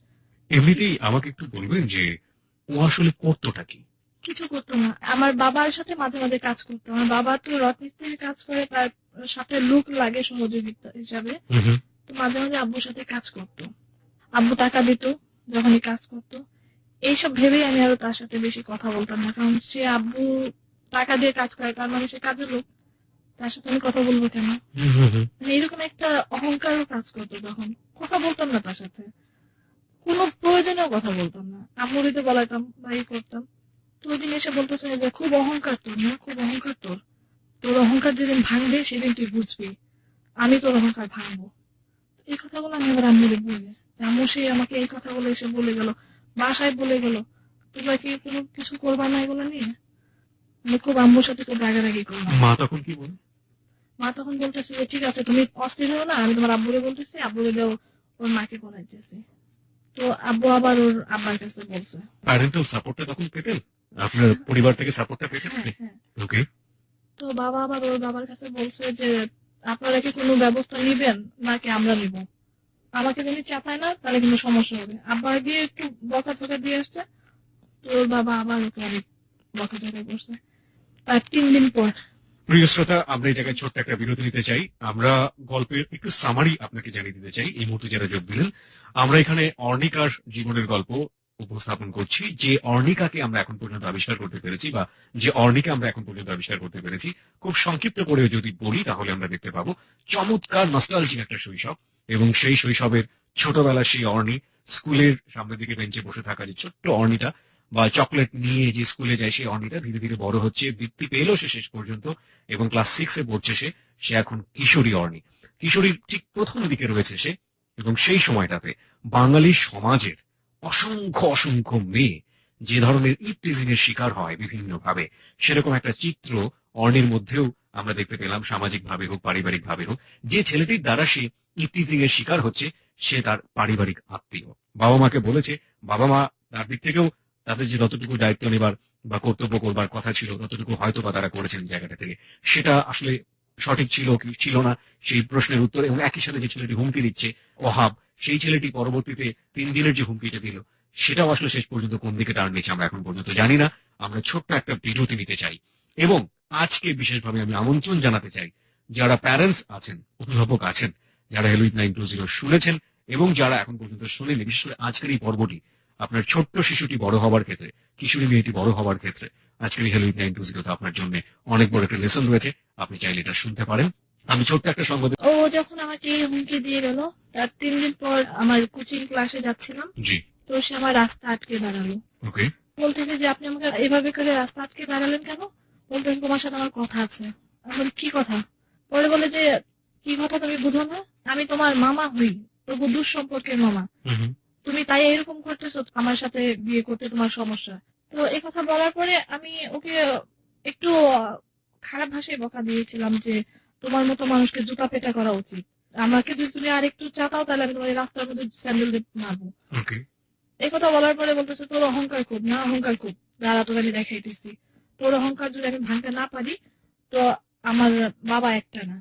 এমনিতেই আমাকে একটু বলবেন যে ও আসলে করতোটা কি? কিছু করতো না, আমার বাবার সাথে মাঝে মাঝে কাজ করতো। আমার বাবা তো রাজমিস্ত্রির কাজ করে, তার সাথে লোক লাগে সহযোগিতা হিসাবে, তো মাঝে মাঝে আব্বুর সাথে কাজ করতো, আব্বু টাকা দিত যখনই কাজ করতো। এইসব ভেবেই আমি আরো তার সাথে বেশি কথা বলতাম না, কারণ সে আব্বু টাকা দিয়ে কাজ করে, তার মানে সে কাজের লোক, তার সাথে আমি কথা বলবো কেন। মানে এরকম একটা অহংকারও কাজ করতো, তখন কথা বলতাম না তার সাথে, কোনো প্রয়োজনেও কথা বলতাম না, আম্মুরিতে বলাইতাম বা করতাম। তো ওই দিন এসে বলতেছে যে খুব অহংকার তোর না, খুব অহংকার তোর, তোর অহংকার যেদিন ভাঙবে সেদিন তুই বুঝবি আমি তোর অহংকার ভাঙবো। এই কথাগুলো আমি আবার আম্মুরে বলি, আম্মু সে আমাকে এই কথাগুলো এসে বলে গেল, বাসায় বলে গেল তোমরা কি কোনো কিছু করবা না এগুলো নিয়ে। আমি খুব আম্মুর সাথে খুব রাগারাগি করলাম। মা তখন কি বলে? মা তখন বলতেছে যে ঠিক আছে তুমি অস্থির হও না, আমি তোমার আব্বুরে বলতেছি, আব্বুরে দেও ওর মাকে বলাইতেছি। তো আব্বু আবার ওর আব্বার কাছে বলছে। প্যারেন্টাল সাপোর্টটা তখন পেতেন, আপনার পরিবার থেকে সাপোর্টটা পেতেন? ওকে। তো বাবা আবার ওর বাবার কাছে বলছে যে আপনারা কি কোনো ব্যবস্থা নিবেন নাকি আমরা নিব, আমাকে যদি চাপায় না তাহলে কিন্তু সমস্যা হবে। আব্বা গিয়ে একটু বকাঝকা দিয়ে আসছে, তো ওর বাবা আবার ওকে অনেক বকাঝকা করছে। তার 3 দিন পর। প্রিয় শ্রোতা, আমরা এই জায়গায় ছোট্ট একটা বিরতি নিতে চাই। আমরা গল্পের একটু সামারি আপনাকে জানিয়ে দিতে চাই। এই মুহূর্তে যারা যোগ দিলেন, আমরা এখানে অর্ণিকার জীবনের গল্প উপস্থাপন করছি, যে অর্ণিকাকে আমরা এখন পর্যন্ত আবিষ্কার করতে পেরেছি, বা যে অর্ণিকা আমরা এখন পর্যন্ত আবিষ্কার করতে পেরেছি। খুব সংক্ষিপ্ত করে যদি বলি তাহলে আমরা দেখতে পাবো চমৎকার নস্টালজিক একটা শৈশব, এবং সেই শৈশবের ছোটবেলার সেই অর্ণি, স্কুলের সামনের দিকে বেঞ্চে বসে থাকা যে ছোট্ট অর্ণিটা, বা চকলেট নিয়ে যে স্কুলে যায় সেই অর্ণিটা ধীরে ধীরে বড় হচ্ছে, বৃত্তি পেল সে শেষ পর্যন্ত, এবং ক্লাস 6-এ পড়ছে সে এখন কিশোরী অর্ণি। কিশোরীর ঠিক প্রথম দিকে রয়েছে সে, এবং সেই সময়টাতে বাঙালি সমাজের অসংখ্য অসংখ্য মেয়ে যে ধরনের ইপটিজিং এর শিকার হয় বিভিন্ন ভাবে, সেরকম একটা চিত্র অর্ণির মধ্যেও আমরা দেখতে পেলাম, সামাজিক ভাবে হোক পারিবারিক ভাবে হোক। যে ছেলেটির দ্বারা সে ইপটিজিং এর শিকার হচ্ছে সে তার পারিবারিক আত্মীয়। বাবা মাকে বলেছে, বাবা মা তার দিক থেকেও তাদের যে যতটুকু দায়িত্ব নেবার বা কর্তব্য করবার কথা ছিল ততটুকু হয়তো বা তারা করেছেন জায়গাটা থেকে। সেটা আসলে সঠিক ছিল কি ছিল না সেই প্রশ্নের উত্তর, এবং একই সাথে যে ছেলেটি হুমকি দিচ্ছে ওহাব, সেই ছেলেটি পরবর্তীতে 3 দিনের যে হুমকিটা দিল সেটাও আসলে শেষ পর্যন্ত কোন দিকে টার্ন নিচ্ছে আমরা এখন পর্যন্ত জানি না। আমরা ছোট্ট একটা বিরতি নিতে চাই, এবং আজকে বিশেষভাবে আমি আমন্ত্রণ জানাতে চাই যারা প্যারেন্টস আছেন, অভিভাবক আছেন, যারা হেলুইট 920 শুনেছেন এবং যারা এখন পর্যন্ত শুনেনি, বিশেষ করে আজকের এই পর্বটি আপনার ছোট্ট শিশুটি বড় হবার ক্ষেত্রে, কিশোরী মেয়েটি বড় হবার ক্ষেত্রে আজকের এই হেলুইট 920 আপনার জন্য অনেক বড় একটা লেসন রয়েছে। আপনি চাইলে এটা শুনতে পারেন। আমি ছোট্ট একটা সংবাদ। ও যখন আমাকে হুমকি দিয়ে গেল, তার 3 দিন পর আমার কোচিং ক্লাসে যাচ্ছিলাম, জি, তো সে আমার রাস্তা আটকে দাঁড়ালো। ওকে। বলতেছে যে আপনি আমাকে এভাবে করে রাস্তা আটকে দাঁড়ালেন কেন? বলতেছে তোমার সাথে আমার কথা আছে। আমি কি কথা? পরে বলে যে কি কথা তুমি বুঝো না, আমি তোমার মামা হই, তবু দুঃসম্পর্কের মামা, তুমি তাই এরকম করতেছো, আমার সাথে বিয়ে করতে তোমার সমস্যা। তো এই কথা বলার পরে আমি ওকে একটু খারাপ ভাষায় বকা দিয়েছিলাম যে তোমার মতো মানুষকে জুতা পেটা করা উচিত, আমাকে যদি তুমি আর একটু চাপাও তাহলে আমি তোমার রাস্তার মধ্যে স্যান্ডেল দিয়ে মারবো। এই কথা বলার পরে বলতেছে তোর অহংকার খুব না, অহংকার খুব, দাঁড়া তোর আমি দেখাইতেছি, তোর অহংকার যদি আমি ভাঙতে না পারি তো আমার বাবা একটা না।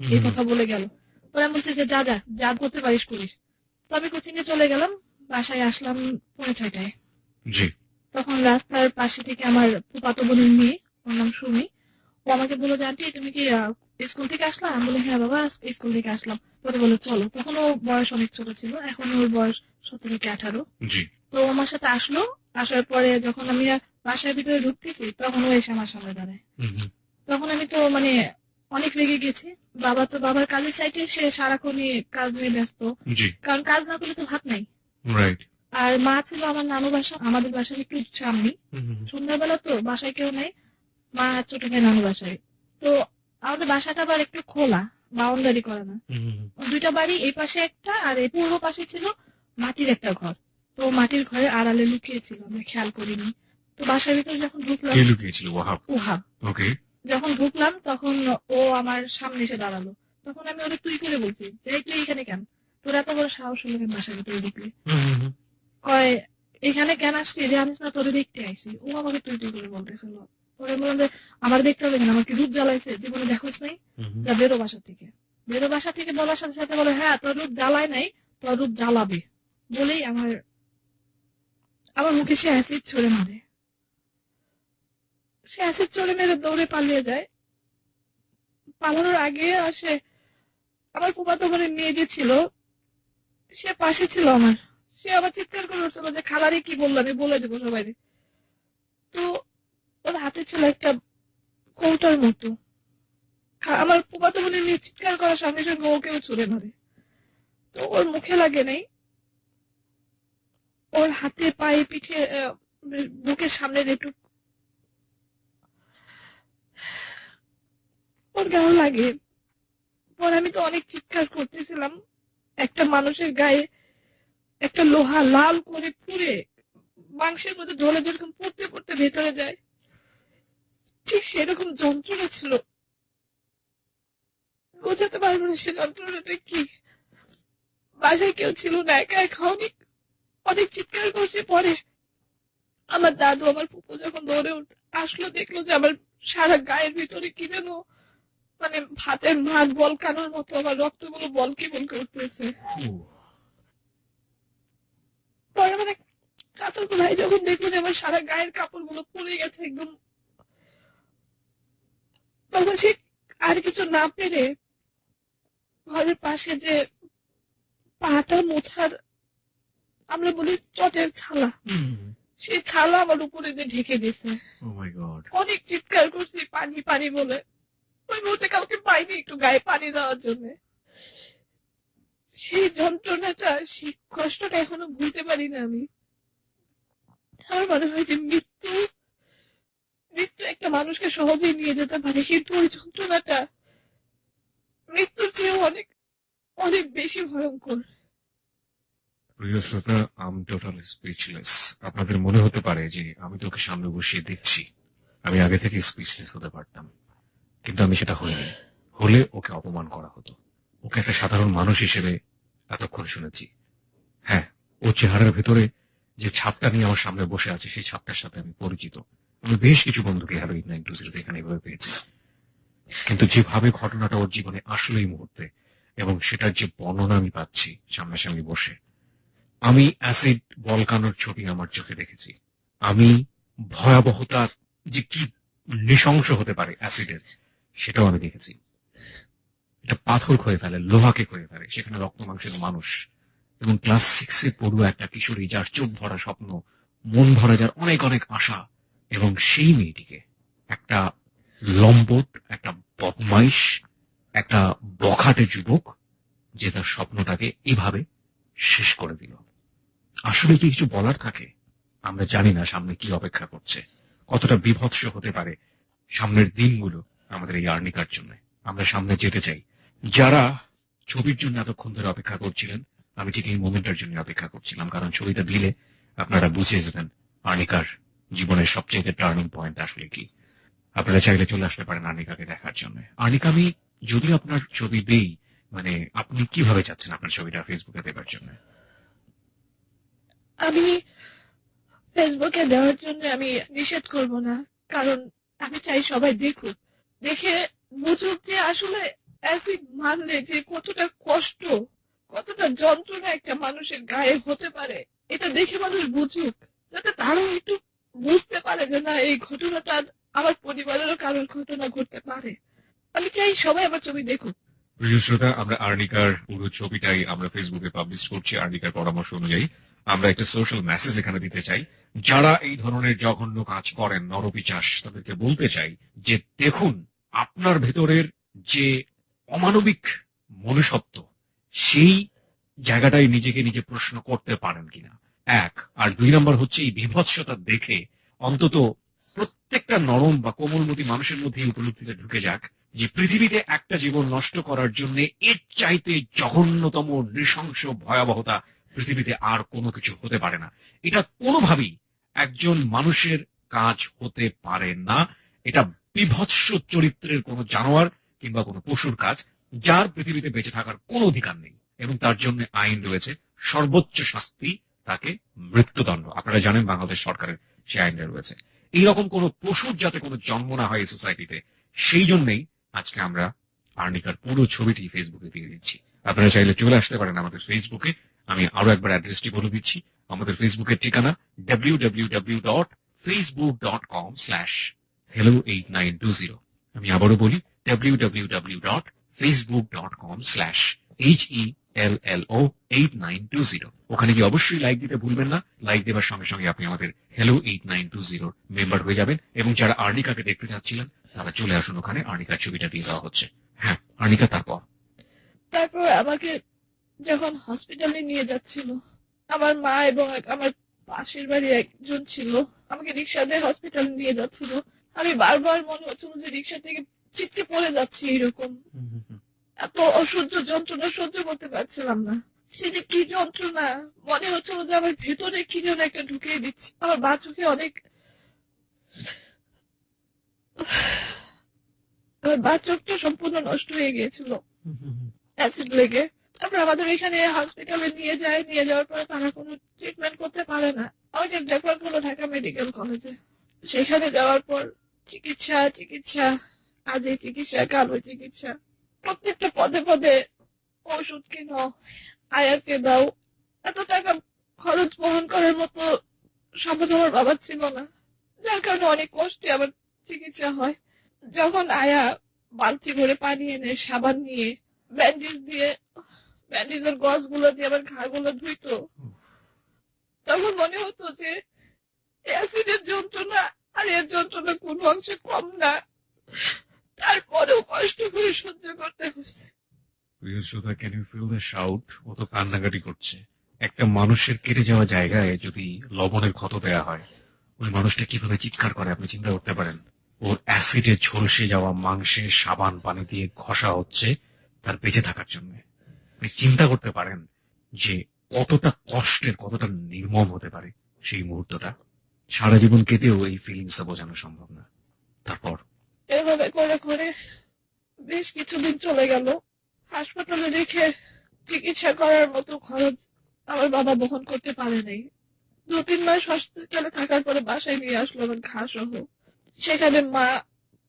এই কথা বলে গেল। পরে আমি বলছি যে যা যা যা করতে পারিস করিস। তো আমি কোচিং এ চলে গেলাম, বাসায় আসলাম 6:30। জি। তখন রাস্তার পাশে থেকে আমার ফুফাতো বোনের মেয়ে, ওর নাম সুমি, ও আমাকে বললো যে আন্টি তুমি কি স্কুল থেকে আসলা? আমি বলি হ্যাঁ বাবা স্কুল থেকে আসলাম। পরে বললো চলো, তখন ওর বয়স অনেক ছোট ছিল, এখন ওর বয়স 17 কি 18। জি। তো আমার সাথে আসলো, আসার পরে যখন আমি বাসার ভিতরে ঢুকতেছি তখন ও এসে আমার সামনে দাঁড়ায়। তখন আমি তো মানে অনেক রেগে গেছি। বাবা তো বাবার কাজের সাইডে, সে সারাক্ষণই কাজ নিয়ে ব্যস্ত, কারণ কাজ না করলে তো ভাত নাই। আর মা ছিল আমার নানু বাসা, আমাদের বাসার একটু সামনে। সন্ধ্যাবেলা তো বাসায় কেউ নেই, মা ছোট ভাই নানু বাসায়। তো আমাদের বাসাটা আবার একটু খোলা, বাউন্ডারি করা না। দুইটা বাড়ি, এই পাশে একটা আর এই পূর্ব পাশে ছিল মাটির একটা ঘর। তো মাটির ঘরে আড়ালে লুকিয়েছিল, আমরা খেয়াল করিনি। তো বাসার ভিতরে যখন ঢুকলাম, ওহাব যখন ঢুকলাম তখন ও আমার সামনে এসে দাঁড়ালো। তখন আমি ওরে তুই করে বলছি যে তুই এখানে কেন, তোর এত বড় সাহস হলো কেন বাসার ভিতরে ঢুকলি? কয় এখানে কেন আসছি, জানিস না তোরে দেখতে আইছি। ও আমাকে তুই তুই করে বলতেছিল। ওরে বললাম যে আমার দেখতে হবে কেন, আমাকে রূপ জ্বালাইছে, জীবনে দেখোস নাই, যা বেরো বাসা থেকে। বেরো বাসা থেকে বলার সাথে সাথে বলে হ্যাঁ তোর রূপ জ্বালায় নাই, তোর রূপ জ্বালাবে বলেই আমার মুখে সে অ্যাসিড ছড়ে মারে। সে অ্যাসিড ছড়ে মেরে দৌড়ে পালিয়ে যায়। পালানোর আগে আসে আমার ফুফাতো বোনের মেয়ে যে ছিল, সে পাশে ছিল আমার, সে আবার চিৎকার করে উঠছিল যে খালারে কি বললো, আমি বলে দেবো সবাই। তো ওর হাতে ছিল একটা কৌটার মতো। আমার ফুফাতো বোনের মেয়ে চিৎকার করার সঙ্গে সঙ্গে ওকেও ছুড়ে মারে। তো ওর মুখে লাগে নাই, ওর হাতে পায়ে পিঠে বুকের সামনে একটু ওর গায়ে লাগে। পরে আমি তো অনেক চিৎকার করতেছিলাম। একটা মানুষের গায়ে একটা লোহা লাল করে পুড়ে মাংসের মধ্যে ঢলে যেরকম পড়তে পড়তে ভেতরে যায়, ঠিক সেরকম যন্ত্রণা ছিল। বোঝাতে পারবো না সে যন্ত্রণাটা কি। বাসায় কেউ ছিল না, একা একা অনেক চিৎকার করছে। পরে আমার দাদু আমার ফুপু যখন দৌড়ে আসলো, দেখলো যে আমার সারা গায়ের ভিতরে কি যেন মানে ভাতের মাঠ বলকানোর মতো আমার রক্তগুলো বলকে বলকে উঠতেছে। পরে মানে চাচাতো ভাই যখন দেখলো যে আমার সারা গায়ের কাপড় গুলো পুড়ে গেছে একদম, তখন সে আর কিছু না পেরে ঘরের পাশে যে পাটা মোছার আমরা বলি চটের ছালা, সেই ছালা আমার উপরে দিয়ে ঢেকে দিয়েছে। অনেক চিৎকার করছি পানি পানি বলে, ওই মুহূর্তে কাউকে পাইনি একটু গায়ে পানি দেওয়ার জন্য। সেই যন্ত্রণাটা, সেই কষ্টটা এখনো ভুলতে পারি না আমি। আমার মনে হয় যে মৃত্যু একটা মানুষকে সহজেই নিয়ে যেতে পারে, কিন্তু ওই যন্ত্রণাটা মৃত্যুর চেয়েও অনেক অনেক বেশি ভয়ঙ্কর। প্রিয় শ্রোতা, আমি টোটাল স্পিচলেস। আপনাদের মনে হতে পারে যে আমি তোকে সামনে বসিয়ে দেখছি, আমি আগে থেকে স্পিচলেস হতে পারতাম, কিন্তু আমি সেটা হইনি। হলে ওকে অপমান করা হতো। ওকে একটা সাধারণ মানুষ হিসেবে এতক্ষণ শুনেছি। হ্যাঁ, ও চেহারার ভেতরে যে ছাপটা নিয়ে আমার সামনে বসে আছে, সেই ছাপটার সাথে আমি পরিচিত। আমি বেশ কিছু বন্ধুকে হেরোইন 920 এখানে এভাবে পেয়েছি। কিন্তু যেভাবে ঘটনাটা ওর জীবনে আসলো এই মুহূর্তে, এবং সেটার যে বর্ণনা আমি পাচ্ছি সামনাসামনি বসে, আমি অ্যাসিড বলকানোর ছবি আমার চোখে দেখেছি। আমি ভয়াবহতার যে কি নৃশংস হতে পারে অ্যাসিডের, সেটাও আমি দেখেছি। এটা পাথর ক্ষয়ে ফেলে, লোহাকে ক্ষয়ে ফেলে, সেখানে রক্ত মাংসের মানুষ। এবং ক্লাস 6-এ পড়ুয়া একটা কিশোরী, যার চোখ ভরা স্বপ্ন, মন ভরা যার অনেক অনেক আশা, এবং সেই মেয়েটিকে একটা লম্পট, একটা বদমাইশ, একটা বখাটে যুবক যে তার স্বপ্নটাকে এভাবে শেষ করে দিল। আসলে কি কিছু বলার থাকে? আমরা জানি না সামনে কি অপেক্ষা করছে, কতটা বিভৎস হতে পারে সামনের দিনগুলো আমাদের এই আর্নিকার জন্য। আমরা সামনে যেতে চাই। যারা ছবির জন্য এতক্ষণ ধরে অপেক্ষা করছিলেন, আমি ঠিক এই মোমেন্টের জন্য অপেক্ষা করছিলাম, কারণ ছবিটা দিলে আপনারা বুঝে যেতেন আর্নিকার জীবনের সবচেয়ে টার্নিং পয়েন্ট আসলে কি। আপনারা চাইলে চলে আসতে পারেন আর্নিকাকে দেখার জন্য। আর্নিকা, আমি যদি আপনার ছবি দেই, মানে আপনি কিভাবে চাচ্ছেন আপনার ছবিটা ফেসবুকে দেবার জন্য? আমি ফেসবুকে দেওয়ার জন্য আমি নিষেধ করব না, কারণ আমি চাই সবাই দেখুক, দেখে বুঝুক যে আসলে অ্যাসিড মারলে যে কতটা কষ্ট, কতটা যন্ত্রণা একটা মানুষের গায়ে হতে পারে, এটা দেখে মানুষ বুঝুক, যাতে তারাও একটু বুঝতে পারে যে না, এই ঘটনাটা আমার পরিবারেরও কারোর ঘটনা ঘটতে পারে। আমি চাই সবাই আমার ছবি দেখুক। প্রিয় শ্রোতা, আমরা আর্নিকার পুরো ছবিটাই আমরা ফেসবুকে পাবলিশ করছি আর্নিকার পরামর্শ অনুযায়ী। আমরা একটা সোশ্যাল মেসেজ এখানে দিতে চাই যারা এই ধরনের জঘন্য কাজ করেন, নরপিচাস, তাদেরকে বলতে চাই যে দেখুন, আপনার ভেতরের যে অমানবিক মনুষ্যত্ব, সেই জায়গাটায় নিজেকে নিজে প্রশ্ন করতে পারেন কিনা, এক। আর 2 নম্বর হচ্ছে, এই বিভৎসতা দেখে অন্তত প্রত্যেকটা নরম বা কোমলমতি মানুষের মধ্যে এই উপলব্ধিতে ঢুকে যাক যে পৃথিবীতে একটা জীবন নষ্ট করার জন্য এর চাইতে জঘন্যতম নৃশংস ভয়াবহতা পৃথিবীতে আর কোনো কিছু হতে পারে না। এটা কোনোভাবেই একজন মানুষের কাজ হতে পারে না। এটা বিভৎস চরিত্রের কোনো জানোয়ার কিংবা কোনো পশুর কাজ, যার পৃথিবীতে বেঁচে থাকার কোনো অধিকার নেই, এবং তার জন্য আইন রয়েছে, সর্বোচ্চ শাস্তি তাকে মৃত্যুদণ্ড। আপনারা জানেন বাংলাদেশ সরকারের সে আইনটা রয়েছে। এইরকম কোন পশুর যাতে কোনো জন্ম না হয় এই সোসাইটিতে, সেই জন্যই আজকে আমরা আর্নিকার পুরো ছবিটি ফেসবুকে দিয়ে দিচ্ছি। আপনারা চাইলে চলে আসতে পারেন আমাদের ফেসবুকে। আমি আরো একবার অ্যাড্রেসটি বলে দিচ্ছি। আমাদের ফেসবুকের ঠিকানা www.facebook.com/hello8920। আমি আবারও বলি, www.facebook.com/hello8920। ওখানে গিয়ে অবশ্যই লাইক দিতে ভুলবেন না। লাইক দেওয়ার সঙ্গে সঙ্গে আপনি আমাদের hello 8920 মেম্বার হয়ে যাবেন। এবং যারা আর্নিকাকে দেখতে চাচ্ছিলেন তারা চলে আসুন, ওখানে আর্নিকার ছবিটা দিয়ে দেওয়া হচ্ছে। হ্যাঁ আর্নিকা, তারপর আমাকে যখন হসপিটালে নিয়ে যাচ্ছিল, আমার মা এবং আমার পাশের বাড়ি একজন ছিল, আমাকে রিক্সা দিয়ে হসপিটালে নিয়ে যাচ্ছিল। আমি বারবার মনে হচ্ছিল যে রিক্সা থেকে ছিটকে পড়ে যাচ্ছি। এরকম এত অসহ্য যন্ত্রণা সহ্য করতে পারছিলাম না। সে যে কি যন্ত্রণা, মনে হচ্ছিল যে আমার ভেতরে কি যেন একটা ঢুকিয়ে দিচ্ছে। আমার বাথরুমে আমার বাথরুমটা সম্পূর্ণ নষ্ট হয়ে গিয়েছিল অ্যাসিড লেগে। তারপর আমাদের এখানে হসপিটালে নিয়ে যাওয়ার পরে তারা কোনো ট্রিটমেন্ট করতে পারে না। আমাকে রেফার করলো ঢাকা মেডিকেল কলেজে। সেখানে যাওয়ার পর চিকিৎসা, আজ এই চিকিৎসা, কাল ওই চিকিৎসা, প্রত্যেকটা পদে পদে ওষুধ কিনো, আয়াকে দাও। এত টাকা খরচ বহন করার মতো সামর্থ্য আমার বাবার ছিল না, যার কারণে অনেক কষ্টে আমার চিকিৎসা হয়। যখন আয়া বালতি ভরে পানি এনে সাবান নিয়ে ব্যান্ডেজের গজগুলো দিয়ে আমার ঘাগুলো ধুইতো, তখন মনে হতো যে অ্যাসিডের যন্ত্রণা আর এর যন্ত্রণা কোনো অংশে কম না। তারপরেও কষ্ট করে সহ্য করতে হচ্ছে। Can you feel the shout? ও তো কান্নাকাটি করছে। একটা মানুষের কেটে যাওয়া জায়গায় যদি লবণের ক্ষত দেয়া হয়, ওই মানুষটা কিভাবে চিৎকার করে আপনি চিন্তা করতে পারেন। ওর অ্যাসিডে ঝলসে যাওয়া মাংসে সাবান পানি দিয়ে ঘষা হচ্ছে তার বেঁচে থাকার জন্য। আপনি চিন্তা করতে পারেন যে কতটা কষ্টের, কতটা নির্মম হতে পারে সেই মুহূর্তটা। সারা জীবন কেটেও এই ফিলিংসটা বোঝানো সম্ভব না। তারপর এভাবে করে করে বেশ কিছুদিন চলে গেল। হাসপাতালে রেখে চিকিৎসা করার মতো খরচ আমার বাবা বহন করতে পারে নাই। 2-3 মাস হসপিটালে থাকার পরে বাসায় নিয়ে আসলো আমার ঘা সহ। সেখানে মা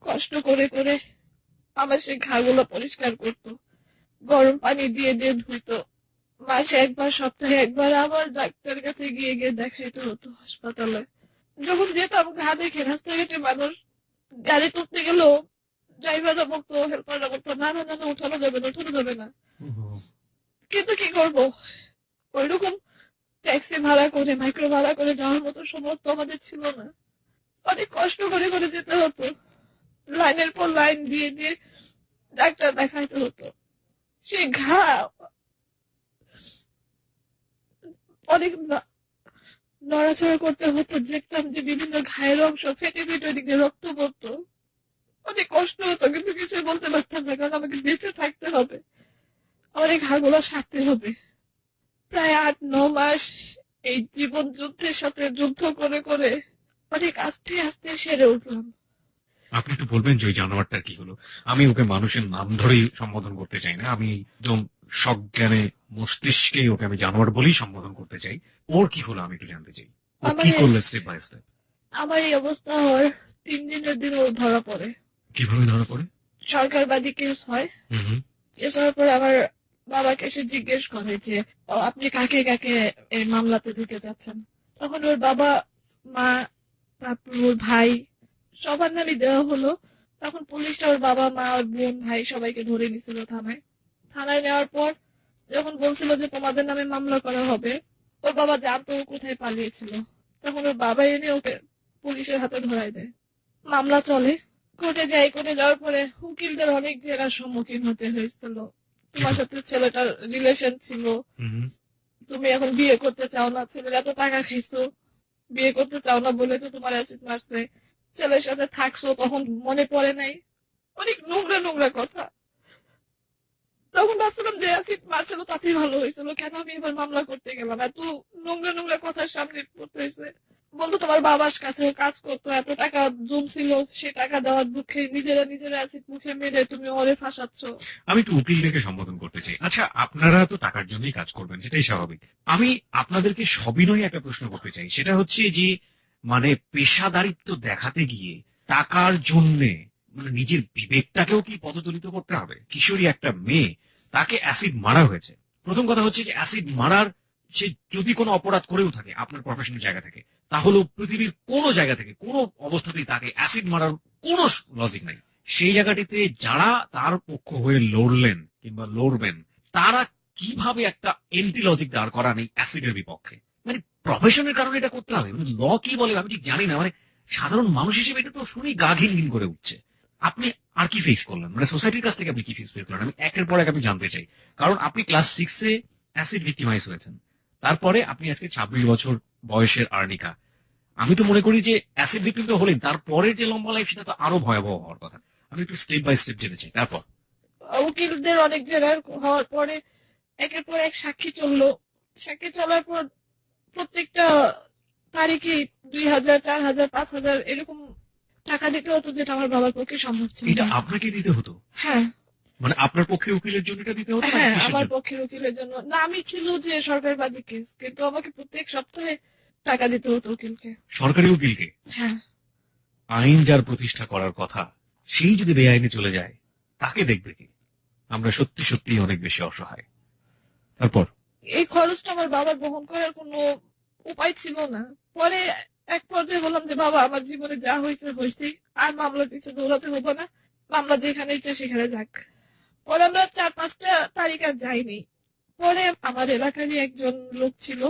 কষ্ট করে করে আমার সেই ঘাগুলো পরিষ্কার করতো, গরম পানি দিয়ে দিয়ে ধুইতো। মাসে একবার, সপ্তাহে একবার আবার ডাক্তারের কাছে গিয়ে গিয়ে দেখাইতে হতো হাসপাতালে। যখন যেতাম ঘা দেখে রাস্তাঘাটে মানুষ গাড়ি তুলতে গেলেও ড্রাইভাররা বলতো, হেল্পাররা বলতো, না না না, উঠানো যাবে না। কিন্তু কি করবো, ওইরকম ট্যাক্সি ভাড়া করে, মাইক্রো ভাড়া করে যাওয়ার মতো সামর্থ্য আমাদের ছিল না। অনেক কষ্ট করে করে যেতে হতো, লাইনের পর লাইন দিয়ে দিয়ে ডাক্তার দেখাইতে হতো। সে ঘা অনেক নড়াচড়া করতে হতো। দেখতাম যে বিভিন্ন ঘায়ের অংশ ফেটে ফেটে ওই দিক দিয়ে রক্ত পড়তো। অনেক কষ্ট হতো, কিন্তু কিছু বলতে পারতাম না, কারণ আমাকে বেঁচে থাকতে হবে, অনেক ঘাগুলো সারতে হবে। প্রায় 8-9 মাস এই জীবন যুদ্ধের সাথে যুদ্ধ করে করে অনেক আস্তে আস্তে সেরে উঠলাম। আপনি একটু বলবেন যে ওই জানোয়ারটার কি হলো? আমি ওকে মানুষের নাম ধরেই সম্বোধন করতে চাই না, আমি একদম সজ্ঞানে মস্তিষ্কে ওকে আমি জানোয়ার বলেই সম্বোধন করতে চাই। ওর কি হলো আমি একটু জানতে চাই। ও কি করলো স্টেপ বাই স্টেপ? আমার এই অবস্থা হওয়ার 3 দিনের দিন ও ধরা পড়ে। কিভাবে ধরা পড়ে? সরকারবাদী কেস হয়। কেস হওয়ার পরে আমার বাবাকে এসে জিজ্ঞেস করে যে আপনি কাকে কাকে এই মামলাতে দিতে যাচ্ছেন। তখন ওর বাবা, মা, তারপর ওর ভাই, সবার নামই দেওয়া হলো। তখন পুলিশটা ওর বাবা, মা, ওর বোন, ভাই সবাইকে ধরে নিছিল থানায় নেওয়ার পর যখন বলছিল যে তোমাদের নামে মামলা করা হবে, ওর বাবা জানতো কোথায় পালিয়েছিল। তখন ওর বাবা এনে ওকে পুলিশের হাতে ধরাই দেয়। মামলা চলে, কোর্টে যাই, কোর্টে যাওয়ার পরে উকিলদের অনেক জেরার সম্মুখীন হতে হয়েছিল। তোমার সাথে ছেলেটার রিলেশন ছিল, তুমি এখন বিয়ে করতে চাও না, ছেলের এত টাকা খাইছো, বিয়ে করতে চাও না বলে তো তোমার অ্যাসিড মারছে, ছেলের সাথে থাকছো তখন মনে পড়ে নাই, অনেক নোংরা নোংরা কথা। তখন ভাবছিলাম যে অ্যাসিড মারছিল তাতেই ভালো হয়েছিল, কেন আমি এবার মামলা করতে গেলাম, এত নোংরা নোংরা কথার সামনে পড়তে হয়েছে। বলতো তোমার বাবার কাছে কাজ করতো, এত টাকা জমছিল, সে টাকা দেওয়ার দুঃখে নিজেরা নিজেরা অ্যাসিড মুখে মেরে তুমি ওরে ফাঁসাচ্ছ। আমি একটু উকিলদেরকে সম্বোধন করতে চাই। আচ্ছা, আপনারা তো টাকার জন্যই কাজ করবেন, সেটাই স্বাভাবিক। আমি আপনাদেরকে সবিনয় একটা প্রশ্ন করতে চাই, সেটা হচ্ছে যে মানে পেশাদারিত্ব দেখাতে গিয়ে টাকার জন্যে মানে নিজের বিবেকটাকেও কি পদদলিত করতে হবে? কিশোরী একটা মেয়ে, তাকে অ্যাসিড মারা হয়েছে। প্রথম কথা হচ্ছে যে অ্যাসিড মারার, সে যদি কোনো অপরাধ করেও থাকে আপনার প্রফেশনাল জায়গা থেকে, তাহলেও পৃথিবীর কোনো জায়গা থেকে কোনো অবস্থাতেই তাকে অ্যাসিড মারার কোনো লজিক নাই। সেই জায়গাটিতে যারা তার পক্ষ হয়ে লড়লেন কিংবা লড়বেন, তারা কিভাবে একটা এন্টি লজিক দাঁড় করা নেই অ্যাসিডের বিপক্ষে? মানে প্রফেশনের কারণে এটা করতে হবে, মানে ল কি বলে আমি ঠিক জানি না। মানে সাধারণ মানুষ হিসেবে এটা তো শুনি গা ঘিন ঘিন করে উঠছে। আপনি আর কি ফেস করলেন, মানে সোসাইটির কাছ থেকে আপনি কি ফেস করলেন? আমি একের পর এক আমি জানতে চাই। কারণ আপনি ক্লাস 6-এ অ্যাসিড ভিক্টিমাইজ হয়েছেন, তারপরে আপনি আজকে 26 বছর বয়সের আর্নিকা। আমি তো মনে করি যে অ্যাসিড ভিক্টিম তো হলেন, তারপরের যে লম্বা লাইফ সেটা তো আরো ভয়াবহ হওয়ার কথা। আমি একটু স্টেপ বাই স্টেপ যেতে চাই। তারপর উকিলদের অনেক জেরার হওয়ার পরে একের পর এক সাক্ষী চললো। সাক্ষী চলার পর প্রত্যেকটা তারিখে 2000, 4000, 5000 এরকম টাকা দিতে হতো, যেটা আমার বাবার পক্ষে সম্ভব ছিল। এটা আপনাকে দিতে হতো? হ্যাঁ। মানে আপনার পক্ষে উকিলের জন্য এটা দিতে হতো? হ্যাঁ, আমার পক্ষে উকিলের জন্য না, আমি ছিল যে সরকারবাদী কেস, কিন্তু আমাকে প্রত্যেক সপ্তাহে টাকা দিতে হতো উকিলকে। সরকারি উকিলকে? হ্যাঁ। আইন যার প্রতিষ্ঠা করার কথা, সেই যদি বেআইনে চলে যায়, তাকে দেখবে কি? আমরা সত্যি সত্যি অনেক বেশি অসহায়। তারপর এই খরচটা আমার বাবার বহন করার কোনো উপায় ছিল না। পরে এক পর্যায়ে বললাম যে বাবা, আমার জীবনে যা হয়েছে হয়েছে, আর মামলার পিছনে দৌড়াতে হবে না, মামলা যেখানে ইচ্ছে সেখানে যাক। পরে আমরা 4-5টা তারিখ আর যাইনি। পরে আমার এলাকারই একজন লোক ছিল,